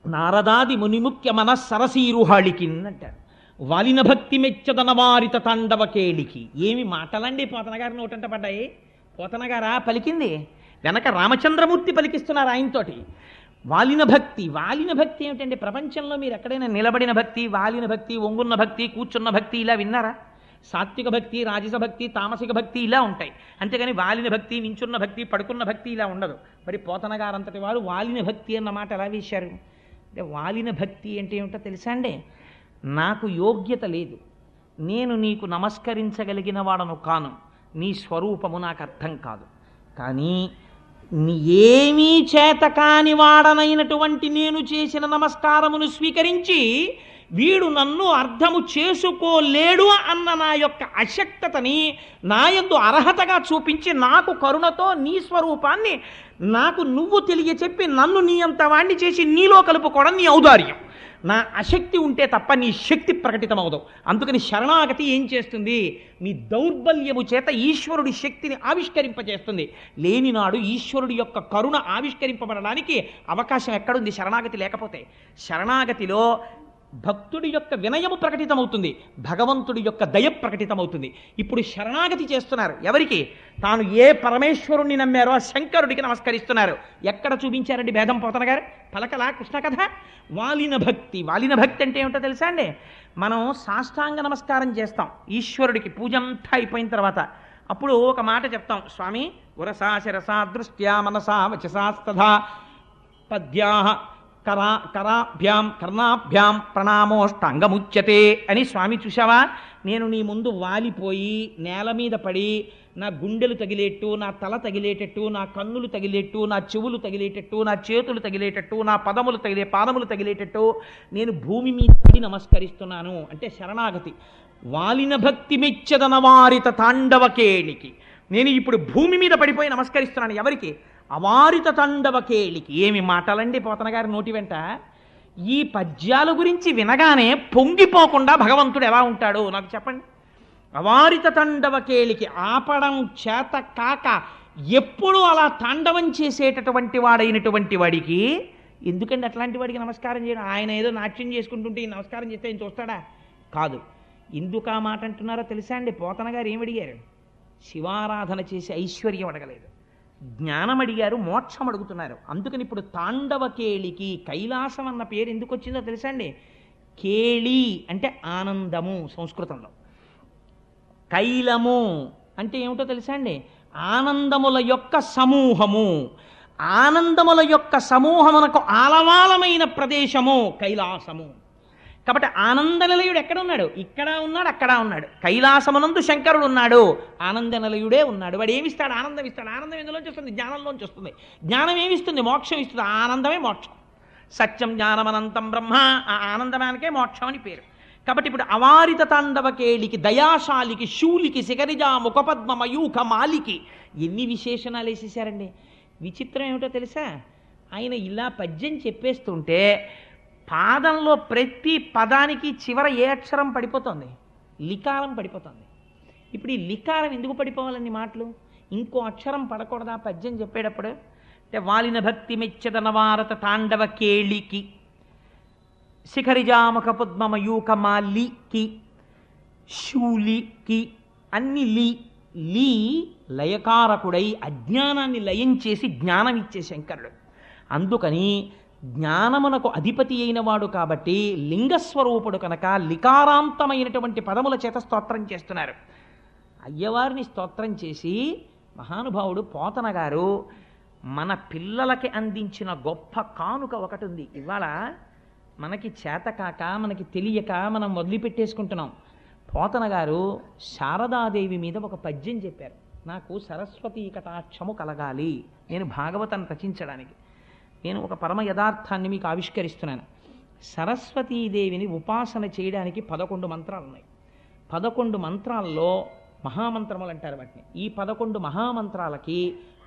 నారదాది మునిముఖ్య మన సరసీరుహాళికి అంటారు. వాలిన భక్తి మెచ్చదన వారిత తాండవ కేళికి. ఏమి మాటలండి పోతన గారి నోటంట పడ్డాయి? పోతన గారా పలికింది? వెనక రామచంద్రమూర్తి పలికిస్తున్నారు ఆయనతోటి. వాలిన భక్తి ఏమిటండి? ప్రపంచంలో మీరు ఎక్కడైనా నిలబడిన భక్తి, వాలిన భక్తి, ఒంగున్న భక్తి, కూర్చున్న భక్తి ఇలా విన్నారా? సాత్విక భక్తి, రాజస భక్తి, తామసిక భక్తి ఇలా ఉంటాయి. అంతేగాని వాలిన భక్తి, నించున్న భక్తి, పడుకున్న భక్తి ఇలా ఉండదు. మరి పోతన గారంతటి వారు వాలిన భక్తి అన్న మాట ఎలా వేశారు? అంటే వాలిన భక్తి అంటే ఏమిటో తెలుసా అండి? నాకు యోగ్యత లేదు, నేను నీకు నమస్కరించగలిగిన వాడను కాను, నీ స్వరూపము నాకు అర్థం కాదు, కానీ ఏమీ చేత కాని వాడనైనటువంటి నేను చేసిన నమస్కారమును స్వీకరించి వీడు నన్ను అర్థము చేసుకోలేడు అన్న నా యొక్క అశక్తతని నా యందు అర్హతగా చూపించి నాకు కరుణతో నీ స్వరూపాన్ని నాకు నువ్వు తెలియచెప్పి నన్ను నీ అంత వాణ్ణి చేసి నీలో కలుపుకోవడం నీ ఔదార్యం. నా అశక్తి ఉంటే తప్ప నీ శక్తి ప్రకటితమవుదావు. అందుకని శరణాగతి ఏం చేస్తుంది? నీ దౌర్బల్యము చేత ఈశ్వరుడి శక్తిని ఆవిష్కరింపజేస్తుంది. లేనినాడు ఈశ్వరుడి యొక్క కరుణ ఆవిష్కరింపబడడానికి అవకాశం ఎక్కడుంది శరణాగతి లేకపోతే? శరణాగతిలో భక్తుడి యొక్క వినయము ప్రకటితమవుతుంది, భగవంతుడి యొక్క దయ ప్రకటితమవుతుంది. ఇప్పుడు శరణాగతి చేస్తున్నారు ఎవరికి? తాను ఏ పరమేశ్వరుణ్ణి నమ్మారో ఆ శంకరుడికి నమస్కరిస్తున్నారు. ఎక్కడ చూపించారండి భేదం పోతన గారు? పలకలా కృష్ణ కథ. వాలిన భక్తి అంటే ఏమిటో తెలుసా అండి? మనం సాష్టాంగ నమస్కారం చేస్తాం ఈశ్వరుడికి పూజ అంతా అయిపోయిన తర్వాత. అప్పుడు ఒక మాట చెప్తాం, స్వామి ఉరసా శిరసా దృష్ట్యా మనసా వచసాస్తథా పద్యాః కరాభ్యాం కర్ణాభ్యాం ప్రణామోష్టాంగముచ్యతే అని. స్వామి చూశావా, నేను నీ ముందు వాలిపోయి నేల మీద పడి నా గుండెలు తగిలేట్టు, నా తల తగిలేటట్టు, నా కన్నులు తగిలేట్టు, నా చెవులు తగిలేటట్టు, నా చేతులు తగిలేటట్టు, నా పాదములు తగిలేటట్టు నేను భూమి మీద పడి నమస్కరిస్తున్నాను అంటే శరణాగతి. వాలిన భక్తి మెచ్చదన వారిత తాండవకేళికి. నేను ఇప్పుడు భూమి మీద పడిపోయి నమస్కరిస్తున్నాను ఎవరికి? అవారిత తాండవకేళికి. ఏమి మాటలండి పోతన గారి నోటి వెంట! ఈ పద్యాల గురించి వినగానే పొంగిపోకుండా భగవంతుడు ఎలా ఉంటాడో నాకు చెప్పండి. అవారిత తాండవకేళికి, ఆపడం చేత కాక ఎప్పుడు అలా తాండవం చేసేటటువంటి వాడైనటువంటి వాడికి ఎందుకండి అట్లాంటి వాడికి నమస్కారం చేయడం? ఆయన ఏదో నాట్యం చేసుకుంటుంటే ఈ నమస్కారం చేస్తే ఆయన చూస్తాడా? కాదు. ఎందుకు ఆ మాట అంటున్నారో తెలుసా అండి? పోతన గారు ఏమడిగారు? శివారాధన చేసి ఐశ్వర్యం అడగలేదు, జ్ఞానం అడిగారు, మోక్షం అడుగుతున్నారు. అందుకని ఇప్పుడు తాండవకేళికి, కైలాసం అన్న పేరు ఎందుకు వచ్చిందో తెలుసా అండి? కేళి అంటే ఆనందము సంస్కృతంలో, కైలము అంటే ఏమిటో తెలుసా అండి? ఆనందముల యొక్క సమూహము. ఆనందముల యొక్క సమూహమునకు ఆలవాలమైన ప్రదేశము కైలాసము. కాబట్టి ఆనంద నిలయుడు ఎక్కడ ఉన్నాడు? ఇక్కడ ఉన్నాడు, అక్కడ ఉన్నాడు. కైలాసమునందు శంకరుడు ఉన్నాడు, ఆనంద నిలయుడే ఉన్నాడు. వాడు ఏమిస్తాడు? ఆనందం ఇస్తాడు. ఆనందం ఎందులోంచి వస్తుంది? జ్ఞానంలోంచి వస్తుంది. జ్ఞానం ఏమిస్తుంది? మోక్షం ఇస్తుంది. ఆనందమే మోక్షం. సత్యం జ్ఞానమనంతం బ్రహ్మ, ఆ ఆనందమానికే మోక్షం అని పేరు. కాబట్టి ఇప్పుడు అవారిత తాండవకేళికి, దయాశాలికి, శూలికి, శిఖరిజా ముఖపద్మ మయూఖ మాలికి ఎన్ని విశేషణాలు వేసేసారండి. విచిత్రం ఏమిటో తెలుసా? ఆయన ఇలా పద్యం చెప్పేస్తుంటే పాదంలో ప్రతి పదానికి చివర ఏ అక్షరం పడిపోతుంది? లికారం పడిపోతుంది. ఇప్పుడు ఈ లికారం ఎందుకు పడిపోవాలని మాటలు? ఇంకో అక్షరం పడకూడదా పద్యం చెప్పేటప్పుడు? అంటే వాలిన భక్తి మెచ్చదన వారత తాండవ కేళికి, శిఖరిజామక పద్మమయూక మాలికి, శూలికి అన్ని లీ లయకారకుడై అజ్ఞానాన్ని లయం చేసి జ్ఞానం ఇచ్చే శంకరుడు. అందుకని జ్ఞానమునకు అధిపతి అయిన వాడు కాబట్టి లింగస్వరూపుడు కనుక లికారాంతమైనటువంటి పదముల చేత స్తోత్రం చేస్తున్నారు. అయ్యవారిని స్తోత్రం చేసి మహానుభావుడు పోతన గారు మన పిల్లలకి అందించిన గొప్ప కానుక ఒకటి ఉంది. ఇవాళ మనకి చేతకాక, మనకి తెలియక మనం వదిలిపెట్టేసుకుంటున్నాం. పోతన గారు శారదాదేవి మీద ఒక పద్యం చెప్పారు. నాకు సరస్వతీ కటాక్షము కలగాలి, నేను భాగవతాన్ని రచించడానికి. నేను ఒక పరమ యథార్థాన్ని మీకు ఆవిష్కరిస్తున్నాను. సరస్వతీదేవిని ఉపాసన చేయడానికి 11 మంత్రాలు ఉన్నాయి. 11 మంత్రాల్లో మహామంత్రములు అంటారు వాటిని. ఈ 11 మహామంత్రాలకి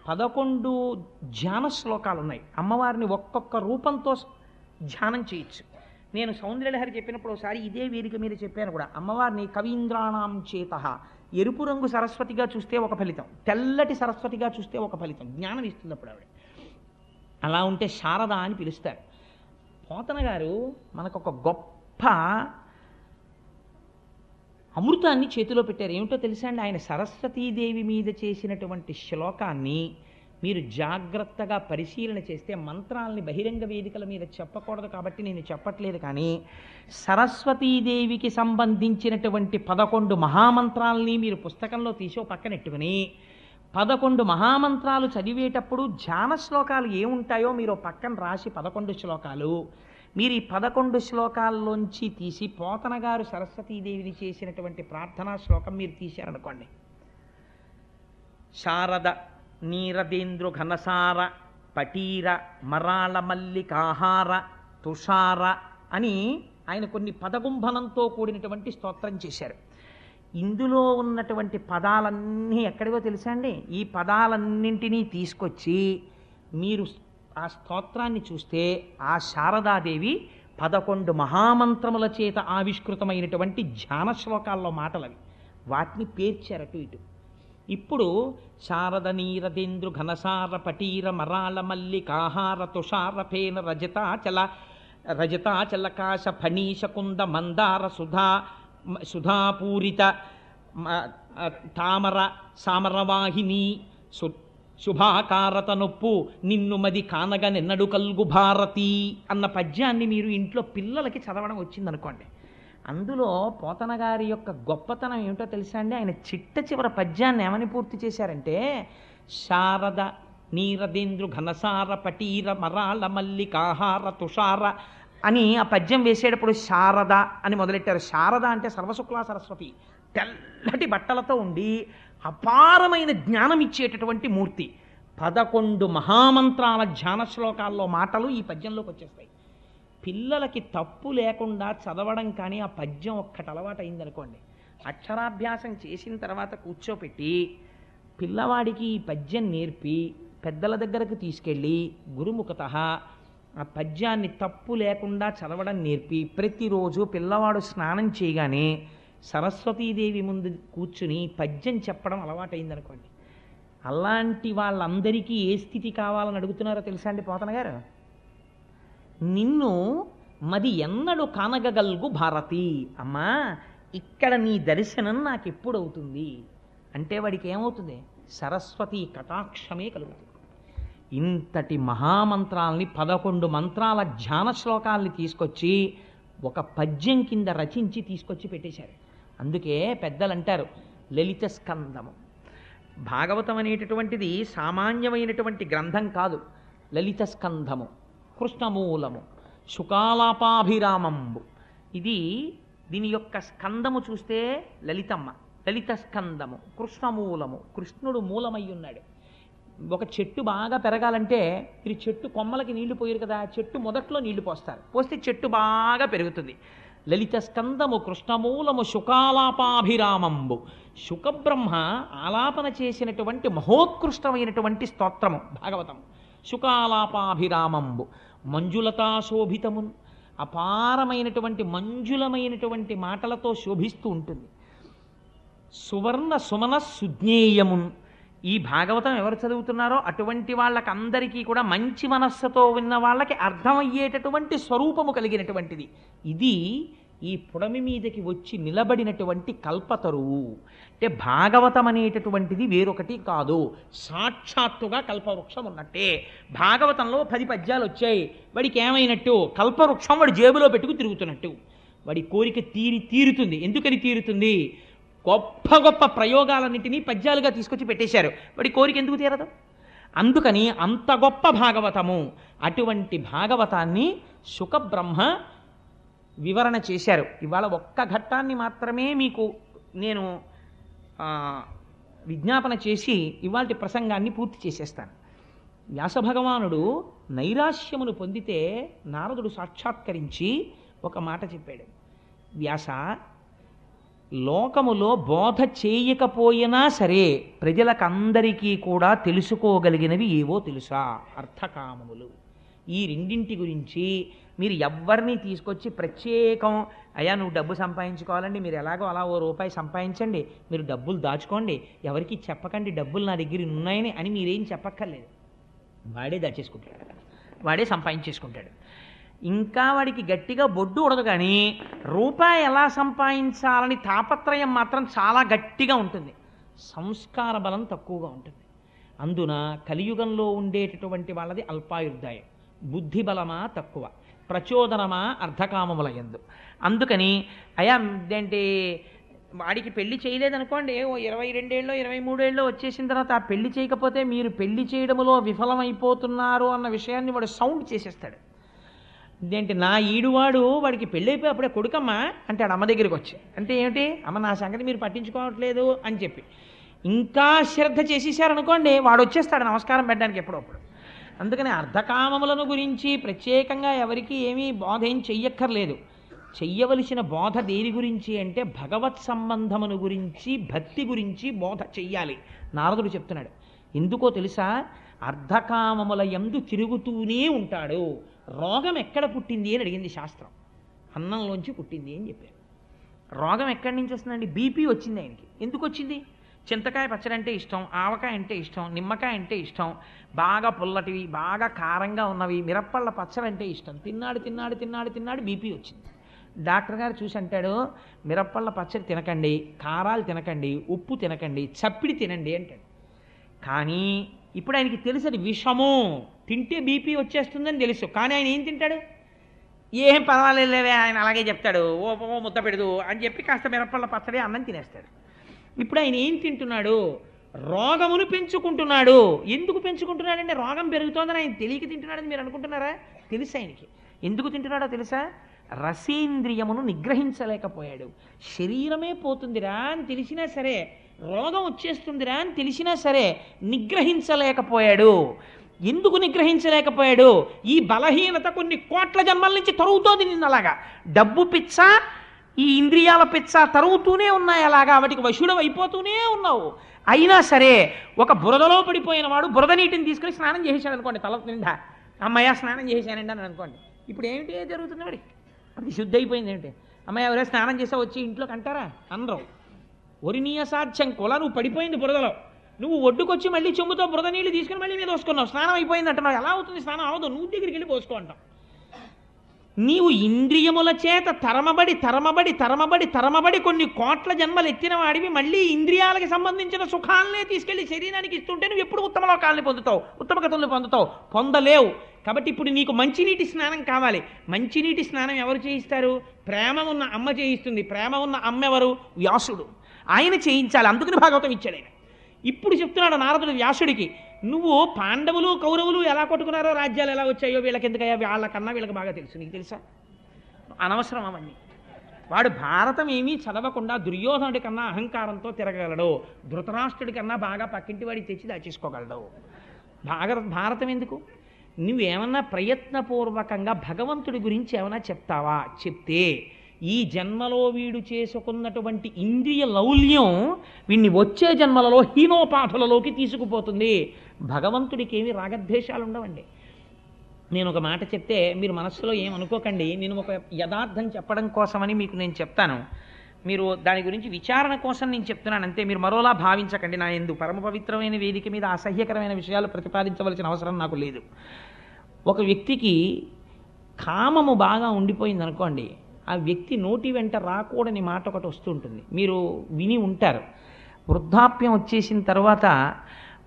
11 ధ్యాన శ్లోకాలు ఉన్నాయి. అమ్మవారిని ఒక్కొక్క రూపంతో ధ్యానం చేయొచ్చు. నేను సౌందర్యలహరి చెప్పినప్పుడు ఒకసారి ఇదే వేదిక మీద చెప్పాను కూడా. అమ్మవారిని కవీంద్రాణం చేత ఎరుపు రంగు సరస్వతిగా చూస్తే ఒక ఫలితం, తెల్లటి సరస్వతిగా చూస్తే ఒక ఫలితం, జ్ఞానం ఇస్తుంది అప్పుడు ఆవిడ. అలా ఉంటే శారద అని పిలుస్తారు. పోతన గారు మనకొక గొప్ప అమృతాన్ని చేతిలో పెట్టారు. ఏమిటో తెలుసా అండి? ఆయన సరస్వతీదేవి మీద చేసినటువంటి శ్లోకాన్ని మీరు జాగ్రత్తగా పరిశీలన చేస్తే, మంత్రాలని బహిరంగ వేదికల మీద చెప్పకూడదు కాబట్టి నేను చెప్పట్లేదు, కానీ సరస్వతీదేవికి సంబంధించినటువంటి 11 మహామంత్రాలని మీరు పుస్తకంలో తీసి పక్కనెట్టుకుని 11 మహామంత్రాలు చదివేటప్పుడు ధ్యాన శ్లోకాలు ఏముంటాయో మీరు పక్కన రాసి 11 శ్లోకాలు మీరు ఈ 11 శ్లోకాల్లోంచి తీసి పోతన గారు సరస్వతీదేవిని చేసినటువంటి ప్రార్థనా శ్లోకం మీరు తీశారనుకోండి. శారద నీరదేంద్రు ఘనసార పటీర మరాళ మల్లికాహార తుషార అని ఆయన కొన్ని పదగుంభనంతో కూడినటువంటి స్తోత్రం చేశారు. ఇందులో ఉన్నటువంటి పదాలన్నీ ఎక్కడివో తెలుసా అండి? ఈ పదాలన్నింటినీ తీసుకొచ్చి మీరు ఆ స్తోత్రాన్ని చూస్తే ఆ శారదాదేవి 11 మహామంత్రముల చేత ఆవిష్కృతమైనటువంటి ధ్యాన శ్లోకాల్లో మాటలవి. వాటిని పేర్చారు అటు ఇటు. ఇప్పుడు శారద నీరదేంద్రు ఘనసార పటీర మరాళ మల్లికాహార తుషార ఫేన రజతాచలకాశ ఫణీశ కుంద మందార సుధాపూరిత తామర సామరవాహిని శుభాకారత నొప్పు నిన్ను మది కానగ నిన్నడు కల్గు భారతి అన్న పద్యాన్ని మీరు ఇంట్లో పిల్లలకి చదవడం వచ్చిందనుకోండి. అందులో పోతన గారి యొక్క గొప్పతనం ఏమిటో తెలుసా అండి? ఆయన చిట్ట చివరి పద్యాన్ని ఏమని పూర్తి చేశారంటే, శారద నీరదేంద్రు ఘనసార పటీర మరాళ మల్లికాహార తుషార అని ఆ పద్యం వేసేటప్పుడు శారద అని మొదలెట్టారు. శారద అంటే సర్వశుక్లా సరస్వతి, తెల్లటి బట్టలతో ఉండి అపారమైన జ్ఞానం ఇచ్చేటటువంటి మూర్తి. 11 మహామంత్రాల ధ్యాన శ్లోకాల్లో మాటలు ఈ పద్యంలోకి వచ్చేస్తాయి. పిల్లలకి తప్పు లేకుండా చదవడం కానీ ఆ పద్యం ఒక్కటి అలవాటు అయిందనుకోండి, అక్షరాభ్యాసం చేసిన తర్వాత కూర్చోపెట్టి పిల్లవాడికి ఈ పద్యం నేర్పి పెద్దల దగ్గరకు తీసుకెళ్ళి గురుముఖత ఆ పద్యాన్ని తప్పు లేకుండా చదవడం నేర్పి ప్రతిరోజు పిల్లవాడు స్నానం చేయగానే సరస్వతీదేవి ముందు కూర్చుని పద్యం చెప్పడం అలవాటైందనుకోండి, అలాంటి వాళ్ళందరికీ ఏ స్థితి కావాలని అడుగుతున్నారో తెలుసా అండి పోతన గారు? నిన్ను మది ఎన్నడు కానగగల్గు భారతి, అమ్మా ఇక్కడ నీ దర్శనం నాకు ఎప్పుడవుతుంది అంటే వాడికి ఏమవుతుంది? సరస్వతీ కటాక్షమే కలుగుతుంది. ఇంతటి మహామంత్రాల్ని 11 మంత్రాల ధ్యాన శ్లోకాల్ని తీసుకొచ్చి ఒక పద్యం కింద రచించి తీసుకొచ్చి పెట్టేశారు. అందుకే పెద్దలు అంటారు లలిత స్కందము. భాగవతం అనేటటువంటిది సామాన్యమైనటువంటి గ్రంథం కాదు. లలిత స్కంధము, కృష్ణమూలము, శుకాలాపాభిరామంబు. దీని యొక్క స్కందము చూస్తే లలితమ్మ, లలిత స్కందము, కృష్ణమూలము, కృష్ణుడు మూలమై ఉన్నాడు. ఒక చెట్టు బాగా పెరగాలంటే మీరు చెట్టు కొమ్మలకి నీళ్లు పోయారు కదా, చెట్టు మొదట్లో నీళ్లు పోస్తారు, పోస్తే చెట్టు బాగా పెరుగుతుంది. లలిత స్కందము, కృష్ణమూలము, శుకాలాపాభిరామంబు. శుకబ్రహ్మ ఆలాపన చేసినటువంటి మహోత్కృష్టమైనటువంటి స్తోత్రము భాగవతం. శుకాలాపాభిరామంబు మంజులతా శోభితమున్, అపారమైనటువంటి మంజులమైనటువంటి మాటలతో శోభిస్తూ ఉంటుంది. సువర్ణ సుమన సుజ్ఞేయమున్. ఈ భాగవతం ఎవరు చదువుతున్నారో అటువంటి వాళ్ళకందరికీ కూడా మంచి మనస్సుతో ఉన్న వాళ్ళకి అర్థమయ్యేటటువంటి స్వరూపము కలిగినటువంటిది. ఇది ఈ పుడమి మీదకి వచ్చి నిలబడినటువంటి కల్పతరువు. అంటే భాగవతం అనేటటువంటిది వేరొకటి కాదు, సాక్షాత్తుగా కల్పవృక్షం ఉన్నట్టే. భాగవతంలో 10 పద్యాలు వచ్చాయి, వాడికి ఏమైనట్టు? కల్పవృక్షం వాడి జేబులో పెట్టుకు తిరుగుతున్నట్టు. వాడి కోరిక తీరుతుంది. ఎందుకని తీరుతుంది? గొప్ప గొప్ప ప్రయోగాలన్నింటినీ పద్యాలుగా తీసుకొచ్చి పెట్టేశారు. వాడి కోరిక ఎందుకు తీరదు? అందుకని అంత గొప్ప భాగవతము. అటువంటి భాగవతాన్ని శుకబ్రహ్మ వివరణ చేశారు. ఇవాళ ఒక్క ఘట్టాన్ని మాత్రమే మీకు నేను విజ్ఞాపన చేసి ఇవాల్టి ప్రసంగాన్ని పూర్తి చేసేస్తాను. వ్యాసభగవానుడు నైరాశ్యమును పొందితే నారదుడు సాక్షాత్కరించి ఒక మాట చెప్పాడు. వ్యాస, లోకములో బోధ చేయకపోయినా సరే ప్రజలకందరికీ కూడా తెలుసుకోగలిగినవి ఏవో తెలుసా? అర్థకామములు. ఈ రెండింటి గురించి మీరు ఎవ్వరిని తీసుకొచ్చి ప్రత్యేకం, అయ్యా నువ్వు డబ్బు సంపాదించుకోవాలండి, మీరు ఎలాగో అలా ఓ రూపాయి సంపాదించండి, మీరు డబ్బులు దాచుకోండి, ఎవరికి చెప్పకండి డబ్బులు నా దగ్గర ఉన్నాయని అని మీరేం చెప్పక్కర్లేదు. వాడే దాచేసుకుంటాడు, వాడే సంపాదించేసుకుంటాడు. ఇంకా వాడికి గట్టిగా బొడ్డు ఉడదు, కానీ రూపాయి ఎలా సంపాదించాలని తాపత్రయం మాత్రం చాలా గట్టిగా ఉంటుంది. సంస్కార బలం తక్కువగా ఉంటుంది. అందున కలియుగంలో ఉండేటటువంటి వాళ్ళది అల్పాయుర్దాయం, బుద్ధి బలమా తక్కువ, ప్రచోదనమా అర్ధకామముల యందు. అందుకని అయా ఏంటి వాడికి పెళ్లి చేయలేదనుకోండి, ఓ 22 ఏళ్ళో 23 ఏళ్ళో వచ్చేసిన తర్వాత ఆ పెళ్లి చేయకపోతే మీరు పెళ్లి చేయడంలో విఫలమైపోతున్నారు అన్న విషయాన్ని వాడు సౌండ్ చేసేస్తాడు. ఇదేంటి నా ఈడువాడు వాడికి పెళ్ళి అయిపోయి అప్పుడే కొడుకమ్మా అంటాడు అమ్మ దగ్గరికి వచ్చి. అంటే ఏమిటి, అమ్మ నా సంగతి మీరు పట్టించుకోవట్లేదు అని చెప్పి ఇంకా శ్రద్ధ చేసేసారనుకోండి, వాడు వచ్చేస్తాడు నమస్కారం పెట్టడానికి ఎప్పుడప్పుడు. అందుకని అర్ధకామములను గురించి ప్రత్యేకంగా ఎవరికి ఏమీ బోధ ఏం చెయ్యక్కర్లేదు. చెయ్యవలసిన బోధ దేని గురించి అంటే భగవత్ సంబంధమును గురించి, భక్తి గురించి బోధ చెయ్యాలి. నారదుడు చెప్తున్నాడు. ఎందుకో తెలుసా? అర్ధకామముల యందు తిరుగుతూనే ఉంటాడు. రోగం ఎక్కడ పుట్టింది అని అడిగింది శాస్త్రం. అన్నంలోంచి పుట్టింది అని చెప్పారు. రోగం ఎక్కడి నుంచి వస్తుందండి? బీపీ వచ్చింది ఆయనకి. ఎందుకు వచ్చింది? చింతకాయ పచ్చడి అంటే ఇష్టం, ఆవకాయ అంటే ఇష్టం, నిమ్మకాయ అంటే ఇష్టం, బాగా పుల్లటివి బాగా కారంగా ఉన్నవి, మిరప్పళ్ళ పచ్చడి అంటే ఇష్టం. తిన్నాడు తిన్నాడు తిన్నాడు తిన్నాడు బీపీ వచ్చింది. డాక్టర్ గారు చూసి అంటాడు, మిరప్పళ్ళ పచ్చడి తినకండి, కారాలు తినకండి, ఉప్పు తినకండి, చప్పిడి తినండి అంటాడు. కానీ ఇప్పుడు ఆయనకి తెలుసు అది విషము, తింటే బీపీ వచ్చేస్తుందని తెలుసు. కానీ ఆయన ఏం తింటాడు? ఏం పర్వాలేదులేవే, ఆయన అలాగే చెప్తాడు, ఓ ముద్ద పెడదు అని చెప్పి కాస్త మిరప్పళ్ళ పచ్చడి అన్నం తినేస్తాడు. ఇప్పుడు ఆయన ఏం తింటున్నాడు? రోగమును పెంచుకుంటున్నాడు. ఎందుకు పెంచుకుంటున్నాడంటే రోగం పెరుగుతోందని ఆయన తెలియక తింటున్నాడని మీరు అనుకుంటున్నారా? తెలుసు ఆయనకి. ఎందుకు తింటున్నాడో తెలుసా? రసేంద్రియమును నిగ్రహించలేకపోయాడు. శరీరమే పోతుందిరా అని తెలిసినా సరే, రోగం వచ్చేస్తుందిరా అని తెలిసినా సరే నిగ్రహించలేకపోయాడు. ఎందుకు నిగ్రహించలేకపోయాడు? ఈ బలహీనత కొన్ని కోట్ల జన్మల నుంచి తరుగుతోంది నిన్నలాగా. డబ్బు పిచ్చ, ఈ ఇంద్రియాల పిచ్చ తరుగుతూనే ఉన్నాయి. అలాగా వాటికి వశుడు అయిపోతూనే ఉన్నావు. అయినా సరే ఒక బురదలో పడిపోయిన వాడు బురద నీటిని తీసుకుని స్నానం చేసేసాడు అనుకోండి, తల నిండా అమ్మయ్య స్నానం చేసేసానండి అని అనుకోండి. ఇప్పుడు ఏమిటి జరుగుతుంది? వాడికి అది శుద్ధి అయిపోయింది. ఏంటి అమ్మయ్య ఎవరైనా స్నానం చేసా వచ్చి ఇంట్లోకి అంటారా? అనరు. ఒరినీ అసాధ్యం కొల, నువ్వు పడిపోయింది బురదలో, నువ్వు ఒడ్డుకొచ్చి మళ్ళీ చెంబుతో బురద నీళ్ళు తీసుకుని మళ్ళీ మీద పోసుకున్నావు, స్నానం అయిపోయింది అంటున్నావు. ఎలా అవుతుంది? స్నానం అవదు, నువ్వు దగ్గరికి వెళ్ళి పోసుకో అంటావు. నీవు ఇంద్రియముల చేత తరమబడి తరమబడి తరమబడి తరమబడి కొన్ని కోట్ల జన్మలు ఎత్తిన వాడివి మళ్ళీ ఇంద్రియాలకు సంబంధించిన సుఖాలనే తీసుకెళ్లి శరీరానికి ఇస్తుంటే నువ్వు ఎప్పుడు ఉత్తమ లోకాలని పొందుతావు, ఉత్తమ గతులను పొందుతావు? పొందలేవు. కాబట్టి ఇప్పుడు నీకు మంచినీటి స్నానం కావాలి. మంచినీటి స్నానం ఎవరు చేయిస్తారు? ప్రేమ ఉన్న అమ్మ చేయిస్తుంది. ప్రేమ ఉన్న అమ్మ ఎవరు? వ్యాసుడు. ఆయన చేయించాలి. అందుకని భాగవతం ఇచ్చాడు ఆయన. ఇప్పుడు చెప్తున్నాడు నారదుడు వ్యాసుడికి, నువ్వు పాండవులు కౌరవులు ఎలా కొట్టుకున్నారో, రాజ్యాలు ఎలా వచ్చాయో వీళ్ళకి ఎందుకయ్యా, వాళ్ళకన్నా వీళ్ళకి బాగా తెలుసు. నీకు తెలుసా? అనవసరం అవన్నీ. వాడు భారతం ఏమీ చదవకుండా దుర్యోధనుడి కన్నా అహంకారంతో తిరగలడు, ధృతరాష్ట్రుడి కన్నా బాగా పక్కింటి వాడికి తెచ్చి దాచేసుకోగలడు. భారతం ఎందుకు? నువ్వేమన్నా ప్రయత్నపూర్వకంగా భగవంతుడి గురించి ఏమైనా చెప్తావా? చెప్తే ఈ జన్మలో వీడు చేసుకున్నటువంటి ఇంద్రియ లౌల్యం వీడిని వచ్చే జన్మలలో హీనోపాధులలోకి తీసుకుపోతుంది. భగవంతుడికి ఏమి రాగద్వేషాలు ఉండవండి. నేను ఒక మాట చెప్తే మీరు మనస్సులో ఏమనుకోకండి, నేను ఒక యథార్థం చెప్పడం కోసమని మీకు నేను చెప్తాను. మీరు దాని గురించి విచారణ కోసం నేను చెప్తున్నాను అంతే. మీరు మరోలా భావించకండి. నా ఎందు పరమ పవిత్రమైన వేదిక మీద అసహ్యకరమైన విషయాలు ప్రతిపాదించవలసిన అవసరం నాకు లేదు. ఒక వ్యక్తికి కామము బాగా ఉండిపోయింది అనుకోండి, ఆ వ్యక్తి నోటి వెంట రాకూడని మాట ఒకటి వస్తుంటుంది. మీరు విని ఉంటారు. వృద్ధాప్యం వచ్చేసిన తర్వాత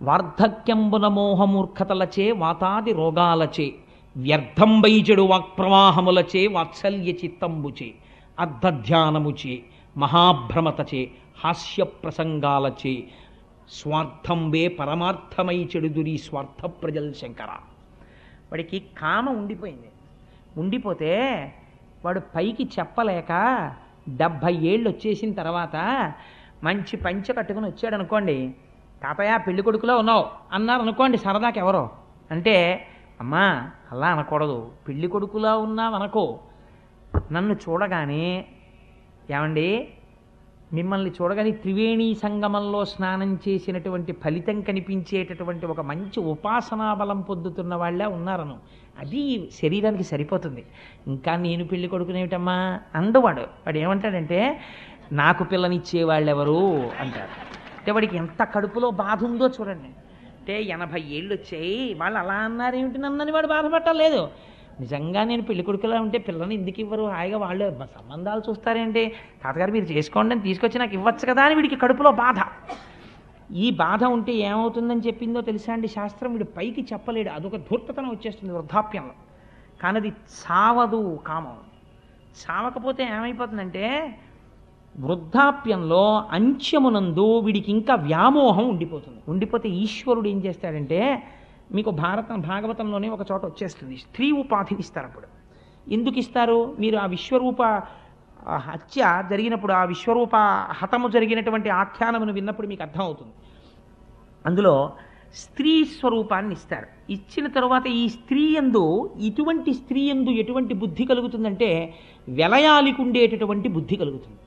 వార్ధక్యంబున మోహమూర్ఖతలచే వాతాది రోగాలచే వ్యర్థం వైజడు వాక్ప్రవాహములచే వాత్సల్య చిత్తంబుచే అర్ధధ్యానముచే మహాభ్రమతచే హాస్య ప్రసంగాలచే స్వార్థంబే పరమార్థమై చెడుదురి స్వార్థ ప్రజల్ శంకర. వాడికి కామం ఉండిపోతే వాడు పైకి చెప్పలేక 70 ఏళ్ళు వచ్చేసిన తర్వాత మంచి పంచె కట్టుకుని వచ్చాడు అనుకోండి, తాతయ్య పెళ్లి కొడుకులో ఉన్నావు అన్నారు అనుకోండి సరదాకి ఎవరో. అంటే అమ్మా అలా అనకూడదు, పెళ్లి కొడుకులా ఉన్నావు అనుకో. నన్ను చూడగానే ఏమండి మిమ్మల్ని చూడగానే త్రివేణీ సంగమంలో స్నానం చేసినటువంటి ఫలితం కనిపించేటటువంటి ఒక మంచి ఉపాసనా బలం పొందుతున్న వాళ్ళే ఉన్నారను, అది శరీరానికి సరిపోతుంది. ఇంకా నేను పెళ్లి కొడుకునేమిటమ్మా అందవాడు. వాడు ఏమంటాడంటే నాకు పిల్లనిచ్చేవాళ్ళెవరు అంటారు. అంటే వాడికి ఎంత కడుపులో బాధ ఉందో చూడండి. అంటే 80 ఏళ్ళు వచ్చాయి వాళ్ళు అలా అన్నారేమిటి నన్నని వాడు బాధపట్టలేదు. నిజంగా నేను పెళ్లి కొడుకులా ఉంటే పిల్లని ఎందుకు ఇవ్వరు, హాయిగా వాళ్ళు సంబంధాలు చూస్తారేంటి, తాతగారు మీరు చేసుకోండి అని తీసుకొచ్చి నాకు ఇవ్వచ్చు కదా అని వీడికి కడుపులో బాధ. ఈ బాధ ఉంటే ఏమవుతుందని చెప్పిందో తెలుసా అండి శాస్త్రం? వీడు పైకి చెప్పలేడు, అదొక ధూర్తతనం వచ్చేస్తుంది వృద్ధాప్యంలో. కానీ అది సావదు కామం. సావకపోతే ఏమైపోతుందంటే వృద్ధాప్యంలో అంత్యమునందు వీడికి ఇంకా వ్యామోహం ఉండిపోతే ఈశ్వరుడు ఏం చేస్తాడంటే, మీకు భాగవతంలోనే ఒక చోట వచ్చేస్తుంది, స్త్రీ ఉపాధిని ఇస్తారు. అప్పుడు ఎందుకు ఇస్తారు? మీరు ఆ విశ్వరూప హత్య జరిగినప్పుడు, ఆ విశ్వరూప హతము జరిగినటువంటి ఆఖ్యానమును విన్నప్పుడు మీకు అర్థమవుతుంది. అందులో స్త్రీ స్వరూపాన్ని ఇస్తారు. ఇచ్చిన తరువాత ఈ స్త్రీ యందు ఎటువంటి బుద్ధి కలుగుతుందంటే వెలయాలికి ఉండేటటువంటి బుద్ధి కలుగుతుంది.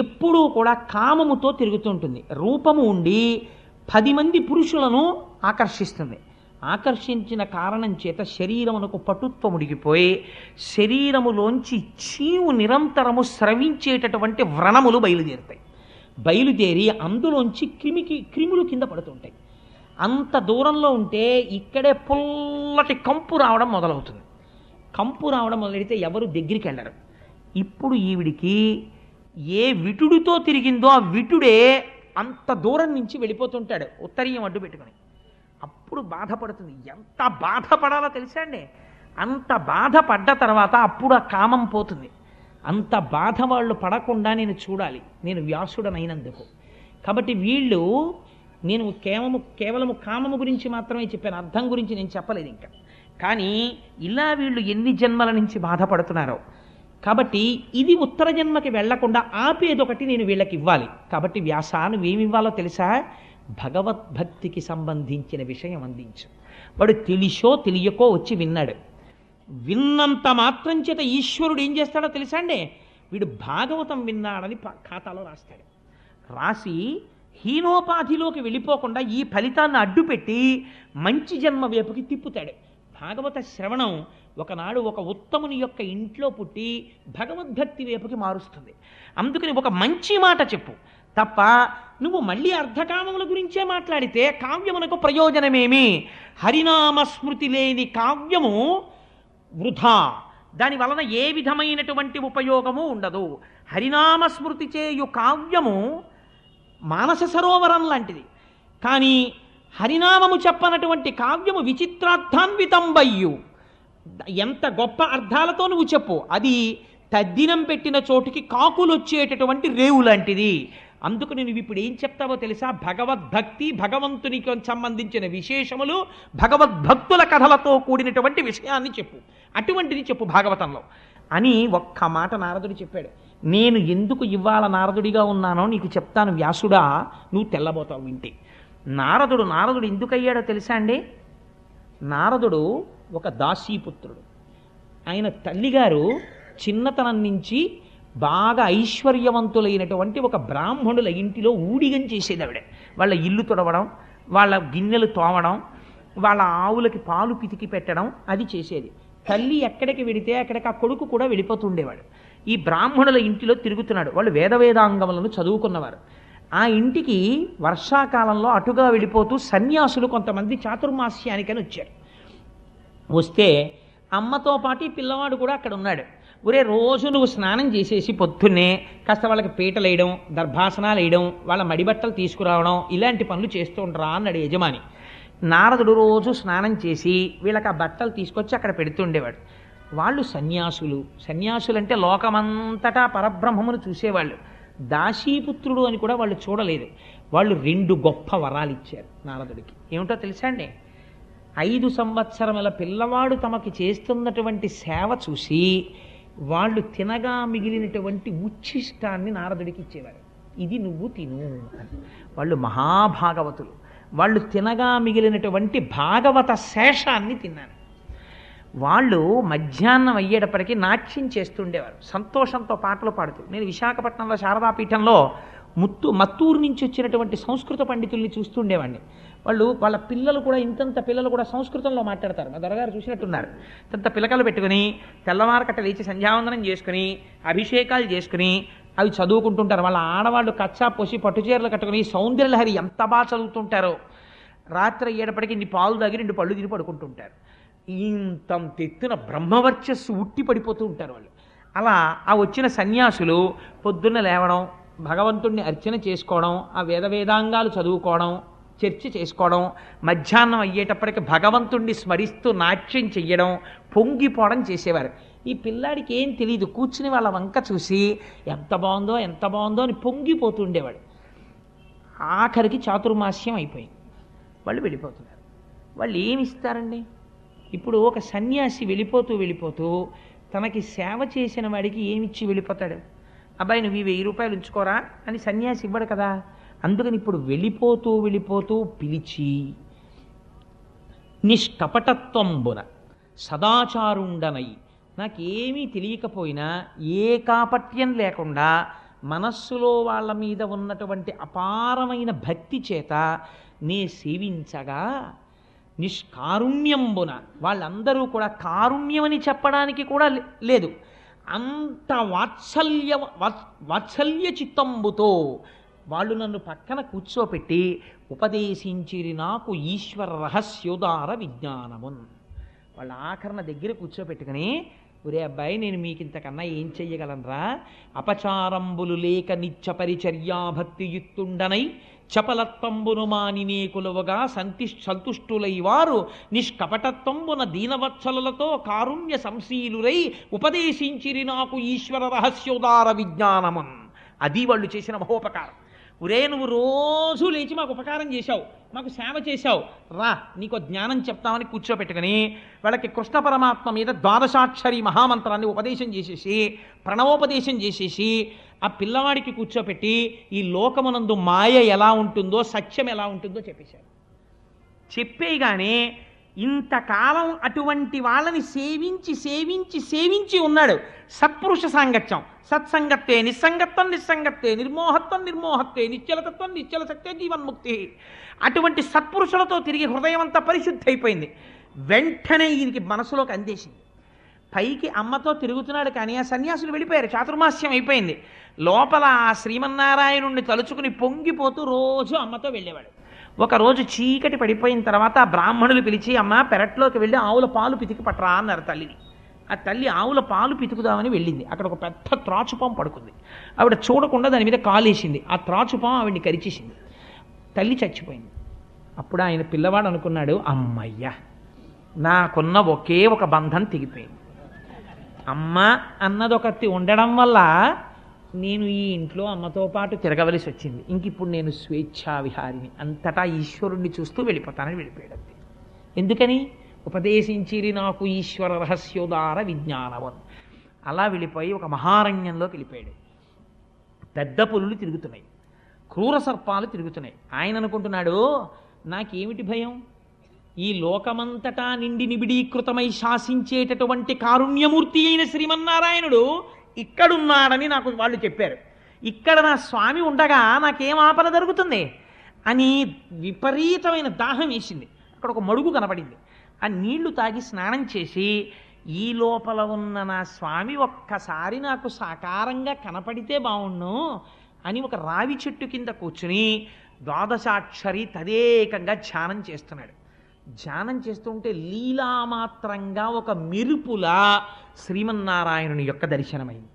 ఎప్పుడూ కూడా కామముతో తిరుగుతుంటుంది. రూపము ఉండి 10 మంది పురుషులను ఆకర్షిస్తుంది. ఆకర్షించిన కారణం చేత శరీరమునకు పటుత్వం ఉడిగిపోయి శరీరములోంచి చీవు నిరంతరము స్రవించేటటువంటి వ్రణములు బయలుదేరి అందులోంచి క్రిములు కింద పడుతుంటాయి. అంత దూరంలో ఉంటే ఇక్కడే పుల్లటి కంపు రావడం మొదలవుతుంది. కంపు రావడం మొదలెడితే ఎవరు దగ్గరికి వెళ్ళరు. ఇప్పుడు ఈవిడికి ఏ విటుడితో తిరిగిందో ఆ విటుడే అంత దూరం నుంచి వెళ్ళిపోతుంటాడు ఉత్తరీయం అడ్డు పెట్టుకుని. అప్పుడు బాధపడుతుంది. ఎంత బాధపడాలో తెలుసా అండి? అంత బాధపడ్డ తర్వాత అప్పుడు ఆ కామం పోతుంది. అంత బాధ వాళ్ళు పడకుండా నేను చూడాలి, నేను వ్యాసుడనైనందుకు. కాబట్టి వీళ్ళు, నేను కేవలము కామము గురించి మాత్రమే చెప్పాను, అర్థం గురించి నేను చెప్పలేదు ఇంకా. కానీ ఇలా వీళ్ళు ఎన్ని జన్మల నుంచి బాధపడుతున్నారో. కాబట్టి ఇది ఉత్తర జన్మకి వెళ్లకుండా ఆపేదొకటి నేను వీళ్ళకి ఇవ్వాలి. కాబట్టి వ్యాస నువ్వేమి ఇవ్వాలో తెలుసా? భగవద్భక్తికి సంబంధించిన విషయం అందించు. వాడు తెలిసో తెలియకో వచ్చి విన్నాడు. విన్నంత మాత్రం చేత ఈశ్వరుడు ఏం చేస్తాడో తెలుసా అండి? వీడు భాగవతం విన్నాడని ఖాతాలో రాస్తాడు. రాసి హీనోపాధిలోకి వెళ్ళిపోకుండా ఈ ఫలితాన్ని అడ్డుపెట్టి మంచి జన్మ వైపుకి తిప్పుతాడు. భాగవత శ్రవణం ఒకనాడు ఒక ఉత్తముని యొక్క ఇంట్లో పుట్టి భగవద్భక్తి వైపుకి మారుస్తుంది. అందుకని ఒక మంచి మాట చెప్పు తప్ప నువ్వు మళ్ళీ అర్ధకామముల గురించే మాట్లాడితే కావ్యమునకు ప్రయోజనమేమి? హరినామస్మృతి లేని కావ్యము వృధా, దాని వలన ఏ విధమైనటువంటి ఉపయోగము ఉండదు. హరినామస్మృతి చేయు కావ్యము మానస సరోవరం లాంటిది. కానీ హరినామము చెప్పనటువంటి కావ్యము విచిత్రార్థాన్వితంబయ్యు, ఎంత గొప్ప అర్థాలతో నువ్వు చెప్పు, అది తద్దినం పెట్టిన చోటుకి కాకులు వచ్చేటటువంటి రేవు లాంటిది. అందుకు నువ్వు ఇప్పుడు ఏం చెప్తావో తెలుసా? భగవద్భక్తి, భగవంతునికి సంబంధించిన విశేషములు, భగవద్భక్తుల కథలతో కూడినటువంటి విషయాన్ని చెప్పు, అటువంటిది చెప్పు భాగవతంలో అని ఒక్క మాట నారదుడు చెప్పాడు. నేను ఎందుకు ఇవాళ నారదుడిగా ఉన్నానో నీకు చెప్తాను వ్యాసుడా, నువ్వు తెల్లబోతావు వింటే. నారదుడు ఎందుకయ్యాడో తెలుసా అండి? నారదుడు ఒక దాసీపుత్రుడు. ఆయన తల్లిగారు చిన్నతనం నుంచి బాగా ఐశ్వర్యవంతులైనటువంటి ఒక బ్రాహ్మణుల ఇంటిలో ఊడిగం చేసేది ఆవిడ. వాళ్ళ ఇల్లు తుడవడం, వాళ్ళ గిన్నెలు తోమడం, వాళ్ళ ఆవులకి పాలు పితికి పెట్టడం అది చేసేది. తల్లి ఎక్కడికి వెడితే అక్కడికి ఆ కొడుకు కూడా వెళ్ళిపోతుండేవాడు. ఈ బ్రాహ్మణుల ఇంటిలో తిరుగుతున్నాడు. వాళ్ళు వేదవేదాంగములను చదువుకున్నవారు. ఆ ఇంటికి వర్షాకాలంలో అటుగా వెళ్ళిపోతూ సన్యాసులు కొంతమంది చాతుర్మాస్యానికని వచ్చారు. వస్తే అమ్మతో పాటు ఈ పిల్లవాడు కూడా అక్కడ ఉన్నాడు. ఒరే, రోజు నువ్వు స్నానం చేసేసి పొద్దున్నే కాస్త వాళ్ళకి పీటలు వేయడం, దర్భాసనాలు వేయడం, వాళ్ళ మడిబట్టలు తీసుకురావడం, ఇలాంటి పనులు చేస్తూ ఉండరా అన్నాడు యజమాని. నారదుడు రోజు స్నానం చేసి వీళ్ళకి ఆ బట్టలు తీసుకొచ్చి అక్కడ పెడుతుండేవాడు. వాళ్ళు సన్యాసులంటే లోకమంతటా పరబ్రహ్మమును చూసేవాళ్ళు. దాసీపుత్రుడు అని కూడా వాళ్ళు చూడలేదు. వాళ్ళు 2 గొప్ప వరాలు ఇచ్చారు నారదుడికి. ఏమిటో తెలుసా అండి? 5 సంవత్సరముల పిల్లవాడు తమకి చేస్తున్నటువంటి సేవ చూసి వాళ్ళు తినగా మిగిలినటువంటి ఉచ్ఛిష్టాన్ని నారదుడికి ఇచ్చేవారు. ఇది నువ్వు తిను అని. వాళ్ళు మహాభాగవతులు. వాళ్ళు తినగా మిగిలినటువంటి భాగవత శేషాన్ని తిన్నారు. వాళ్ళు మధ్యాహ్నం అయ్యేటప్పటికీ నాట్యం చేస్తుండేవారు, సంతోషంతో పాటలు పాడుతూ. నేను విశాఖపట్నంలో శారదాపీఠంలో మత్తూరు నుంచి వచ్చినటువంటి సంస్కృత పండితుల్ని చూస్తుండేవాడిని. వాళ్ళ పిల్లలు కూడా ఇంతంత పిల్లలు కూడా సంస్కృతంలో మాట్లాడతారు. మా దొరగారు చూసినట్టున్నారు. ఇంతంత పిల్లకలు పెట్టుకుని తెల్లవారకట్ట లేచి సంధ్యావందనం చేసుకుని అభిషేకాలు చేసుకుని అవి చదువుకుంటుంటారు. వాళ్ళ ఆడవాళ్ళు కచ్చా పోసి పట్టుచీరలు కట్టుకుని సౌందర్యలహరి ఎంత బాగా చదువుతుంటారో. రాత్రి అయ్యేటప్పటికి 2 పాలు తాగి 2 పళ్ళు తిని పడుకుంటుంటారు. ఇంతంత ఎత్తున బ్రహ్మవర్చస్సు ఉట్టి పడిపోతూ ఉంటారు వాళ్ళు. అలా ఆ వచ్చిన సన్యాసులు పొద్దున్న లేవడం, భగవంతుణ్ణి అర్చన చేసుకోవడం, ఆ వేదాంగాలు చదువుకోవడం, చర్చ చేసుకోవడం, మధ్యాహ్నం అయ్యేటప్పటికి భగవంతుణ్ణి స్మరిస్తూ నాట్యం చెయ్యడం, పొంగిపోవడం చేసేవారు. ఈ పిల్లాడికి ఏం తెలియదు, కూర్చుని వాళ్ళ వంక చూసి ఎంత బాగుందో ఎంత బాగుందో అని పొంగిపోతూ ఉండేవాడు. ఆఖరికి చాతుర్మాస్యం అయిపోయింది. వాళ్ళు వెళ్ళిపోతున్నారు. వాళ్ళు ఏమి ఇస్తారండి? ఇప్పుడు ఒక సన్యాసి వెళ్ళిపోతూ తనకి సేవ చేసిన వాడికి ఏమిచ్చి వెళ్ళిపోతాడు? అబ్బాయి నువ్వు 1000 రూపాయలు ఉంచుకోరా అని సన్యాసి ఇవ్వడు కదా. అందుకని ఇప్పుడు వెళ్ళిపోతూ పిలిచి నిష్కపటత్వంబున సదాచారుండనై, నాకేమీ తెలియకపోయినా ఏ కాపట్యం లేకుండా మనస్సులో వాళ్ళ మీద ఉన్నటువంటి అపారమైన భక్తి చేత నే సేవించగా, నిష్కారుణ్యంబున, వాళ్ళందరూ కూడా కారుణ్యమని చెప్పడానికి కూడా లేదు, అంత వాత్సల్య చిత్తంబుతో వాళ్ళు నన్ను పక్కన కూర్చోపెట్టి ఉపదేశించిరి నాకు ఈశ్వర రహస్యోదార విజ్ఞానమున్. వాళ్ళ ఆఖరణ దగ్గర కూర్చోపెట్టుకుని, ఒరే అబ్బాయి నేను మీకు ఇంతకన్నా ఏం చెయ్యగలనరా? అపచారంబులు లేక నిత్య పరిచర్యాభక్తియుక్తుండనై చపలత్వంబును మానినే కొలువగా సంతుష్టులై వారు నిష్కపటత్వంబున దీనవత్సలతో కారుణ్య సంశీలురై ఉపదేశించిరి నాకు ఈశ్వర రహస్యోదార విజ్ఞానమున్. అది వాళ్ళు చేసిన మహోపకారం. ఒరే నువ్వు రోజు లేచి మాకు ఉపకారం చేశావు, మాకు సేవ చేశావు, రా నీకు జ్ఞానం చెప్తామని కూర్చోపెట్టుకుని వాళ్ళకి కృష్ణ పరమాత్మ మీద 12 మహామంత్రాన్ని ఉపదేశం చేసేసి, ప్రణవోపదేశం చేసేసి, ఆ పిల్లవాడికి కూర్చోపెట్టి ఈ లోకమునందు మాయ ఎలా ఉంటుందో, సత్యం ఎలా ఉంటుందో చెప్పేశారు. చెప్పేయగానే ఇంతకాలం అటువంటి వాళ్ళని సేవించి ఉన్నాడు. సత్పురుష సాంగత్యం, సత్సంగత్తే నిస్సంగత్వం నిస్సంగత్తే, నిర్మోహత్వం నిశ్చలతత్వం నిశ్చలశక్తే జీవన్ముక్తి. అటువంటి సత్పురుషులతో తిరిగి హృదయం అంతా పరిశుద్ధి అయిపోయింది. వెంటనే ఈయనకి మనసులోకి అందేసింది. పైకి అమ్మతో తిరుగుతున్నాడు కానీ ఆ సన్యాసులు వెళ్ళిపోయారు, చాతుర్మాస్యం అయిపోయింది. లోపల ఆ శ్రీమన్నారాయణుణ్ణి తలుచుకుని పొంగిపోతూ రోజు అమ్మతో వెళ్ళేవాడు. ఒకరోజు చీకటి పడిపోయిన తర్వాత ఆ బ్రాహ్మణులు పిలిచి, అమ్మ పెరట్లోకి వెళ్ళి ఆవుల పాలు పితికి పట్టరా అన్నారు తల్లిని. ఆ తల్లి ఆవుల పాలు పితుకుదామని వెళ్ళింది. అక్కడ ఒక పెద్ద త్రాచుపాం పడుకుంది. ఆవిడ చూడకుండా దాని మీద కాలేసింది. ఆ త్రాచుపాం ఆవిడ్ని కరిచేసింది. తల్లి చచ్చిపోయింది. అప్పుడు ఆయన పిల్లవాడు అనుకున్నాడు, అమ్మయ్యా నాకున్న ఒకే ఒక బంధం తెగిపోయింది. అమ్మ అన్నదొకటి ఉండడం వల్ల నేను ఈ ఇంట్లో అమ్మతో పాటు తిరగవలసి వచ్చింది. ఇంక ఇప్పుడు నేను స్వేచ్ఛా విహారిని, అంతటా ఈశ్వరుణ్ణి చూస్తూ వెళ్ళిపోతానని వెళ్ళిపోయాడు. అంతే. ఎందుకని? ఉపదేశించిరి నాకు ఈశ్వర రహస్యోదార విజ్ఞానవం. అలా వెళ్ళిపోయి ఒక మహారణ్యంలోకి వెళ్ళిపోయాడు. పెద్ద పులులు తిరుగుతున్నాయి, క్రూర సర్పాలు తిరుగుతున్నాయి. ఆయన అనుకుంటున్నాడు, నాకేమిటి భయం? ఈ లోకమంతటా నిండి నిబిడీకృతమై శాసించేటటువంటి కారుణ్యమూర్తి అయిన శ్రీమన్నారాయణుడు ఇక్కడున్నాడని నాకు వాళ్ళు చెప్పారు. ఇక్కడ నా స్వామి ఉండగా నాకేం ఆపద జరుగుతుంది అని విపరీతమైన దాహం వేసింది. అక్కడ ఒక మడుగు కనపడింది. ఆ నీళ్లు తాగి స్నానం చేసి, ఈ లోపల ఉన్న నా స్వామి ఒక్కసారి నాకు సాకారంగా కనపడితే బావుణ్ణు అని ఒక రావి చెట్టు కింద కూర్చుని 12 తదేకంగా ధ్యానం చేస్తున్నాడు. ధ్యానం చేస్తుంటే లీలామాత్రంగా ఒక మెరుపులా శ్రీమన్నారాయణుని యొక్క దర్శనమైంది.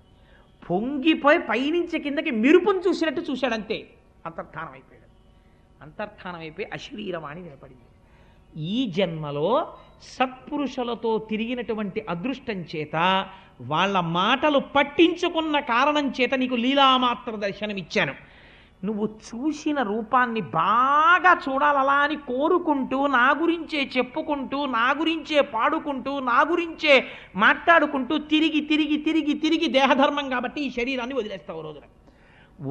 పొంగిపోయి పైనుంచి కిందకి మెరుపును చూసినట్టు చూశాడంతే. అంతర్ధానం అయిపోయాడు. అంతర్ధానం అయిపోయి అశరీరవాణి వినపడింది. ఈ జన్మలో సత్పురుషులతో తిరిగినటువంటి అదృష్టం చేత వాళ్ళ మాటలు పట్టించుకున్న కారణం చేత నీకు లీలామాత్ర దర్శనం ఇచ్చాను. నువ్వు చూసిన రూపాన్ని బాగా చూడాలలా అని కోరుకుంటూ, నా గురించే చెప్పుకుంటూ, నా గురించే పాడుకుంటూ, నా గురించే మాట్లాడుకుంటూ తిరిగి తిరిగి తిరిగి తిరిగి దేహధర్మం కాబట్టి ఈ శరీరాన్ని వదిలేస్తావు. రోజున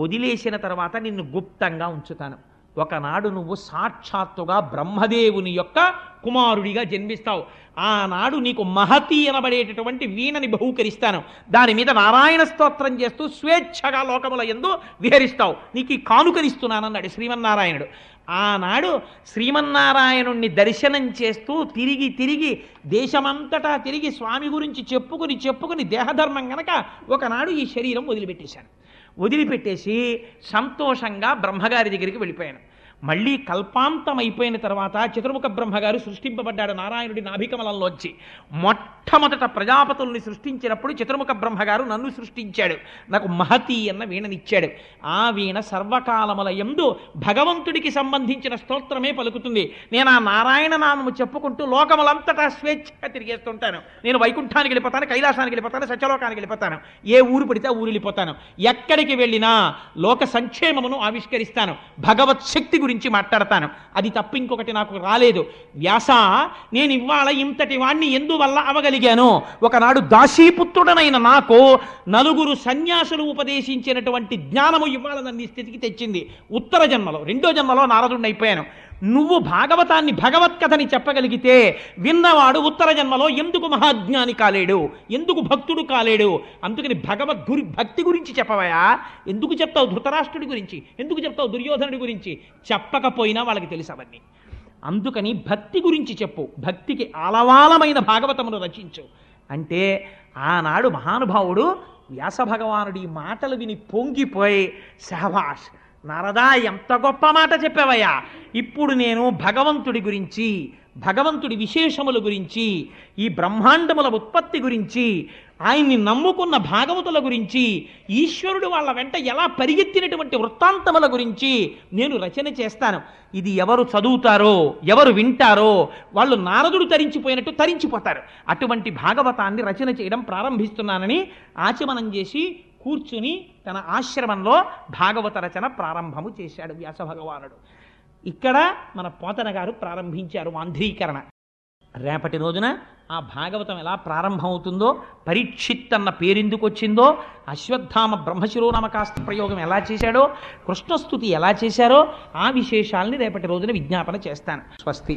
వదిలేసిన తర్వాత నిన్ను గుప్తంగా ఉంచుతాను. ఒకనాడు నువ్వు సాక్షాత్తుగా బ్రహ్మదేవుని యొక్క కుమారుడిగా జన్మిస్తావు. ఆనాడు నీకు మహతి అనబడేటటువంటి వీణని బహూకరిస్తాను. దాని మీద నారాయణ స్తోత్రం చేస్తూ స్వేచ్ఛగా లోకముల యందు విహరిస్తావు. నీకు ఈ కానుకనిస్తున్నానన్నాడు శ్రీమన్నారాయణుడు. ఆనాడు శ్రీమన్నారాయణుణ్ణి దర్శనం చేస్తూ తిరిగి తిరిగి దేశమంతటా తిరిగి స్వామి గురించి చెప్పుకుని దేహధర్మం గనక ఒకనాడు ఈ శరీరం వదిలిపెట్టేశాను. వదిలిపెట్టేసి సంతోషంగా బ్రహ్మగారి దగ్గరికి వెళ్ళిపోయాను. మళ్ళీ కల్పాంతం అయిపోయిన తర్వాత చతుర్ముఖ బ్రహ్మగారు సృష్టింపబడ్డాడు నారాయణుడి నాభికమలంలోంచి. మొట్టమొదట ప్రజాపతుల్ని సృష్టించినప్పుడు చతుర్ముఖ బ్రహ్మగారు నన్ను సృష్టించాడు. నాకు మహతి అన్న వీణనిచ్చాడు. ఆ వీణ సర్వకాలముల యందు భగవంతుడికి సంబంధించిన స్తోత్రమే పలుకుతుంది. నేను ఆ నారాయణ నామము చెప్పుకుంటూ లోకములంతటా స్వేచ్ఛగా తిరిగేస్తుంటాను. నేను వైకుంఠానికి వెళ్ళిపోతాను, కైలాసానికి వెళ్ళిపోతాను, సత్యలోకానికి వెళ్ళిపోతాను, ఏ ఊరు పడితే ఆ ఊరు వెళ్ళిపోతాను. ఎక్కడికి వెళ్ళినా లోక సంక్షేమమును ఆవిష్కరిస్తాను, భగవత్ శక్తి గురించి మాట్లాడతాను. అది తప్ప ఇంకొకటి నాకు రాలేదు. వ్యాస, నేను ఇవాళ ఇంతటి వాణ్ణి ఎందువల్ల అవగలిగాను? ఒకనాడు దాసీపుత్రుడనైన నాకు నలుగురు సన్యాసులు ఉపదేశించినటువంటి జ్ఞానము ఇవాళ నన్ను ఈ స్థితికి తెచ్చింది. ఉత్తర జన్మలో, రెండో జన్మలో నారదుడిని అయిపోయాను. నువ్వు భాగవతాన్ని భగవత్కథని చెప్పగలిగితే విన్నవాడు ఉత్తర జన్మలో ఎందుకు మహాజ్ఞాని కాలేడు, ఎందుకు భక్తుడు కాలేడు? అందుకని భక్తి గురించి చెప్పవయా? ఎందుకు చెప్తావు ధృతరాష్ట్రుడి గురించి? ఎందుకు చెప్తావు దుర్యోధనుడి గురించి? చెప్పకపోయినా వాళ్ళకి తెలుసు అవన్నీ. అందుకని భక్తి గురించి చెప్పు, భక్తికి ఆలవాలమైన భాగవతమును రచించు అంటే ఆనాడు మహానుభావుడు వ్యాస భగవానుడి మాటలు విని పొంగిపోయి, శహబాష్ నారదా, ఎంత గొప్ప మాట చెప్పావయ్యా! ఇప్పుడు నేను భగవంతుడి గురించి, భగవంతుడి విశేషముల గురించి, ఈ బ్రహ్మాండముల ఉత్పత్తి గురించి, ఆయన్ని నమ్ముకున్న భాగవతుల గురించి, ఈశ్వరుడు వాళ్ళ వెంట ఎలా పరిగెత్తినటువంటి వృత్తాంతముల గురించి నేను రచన చేస్తాను. ఇది ఎవరు చదువుతారో, ఎవరు వింటారో వాళ్ళు నారదుడు తరించిపోయినట్టు తరించిపోతారు. అటువంటి భాగవతాన్ని రచన చేయడం ప్రారంభిస్తున్నానని ఆచమనం చేసి కూర్చుని తన ఆశ్రమంలో భాగవత రచన ప్రారంభము చేశాడు వ్యాస భగవానుడు. ఇక్కడ మన పోతన గారు ప్రారంభించారు ఆంధ్రీకరణ. రేపటి రోజున ఆ భాగవతం ఎలా ప్రారంభమవుతుందో, పరీక్షిత్ అన్న పేరెందుకు వచ్చిందో, అశ్వత్థామ బ్రహ్మశిరోనామకాస్త్ర ప్రయోగం ఎలా చేశాడో, కృష్ణస్తుతి ఎలా చేశారో ఆ విశేషాలని రేపటి రోజున విజ్ఞాపన చేస్తాను. స్వస్తి.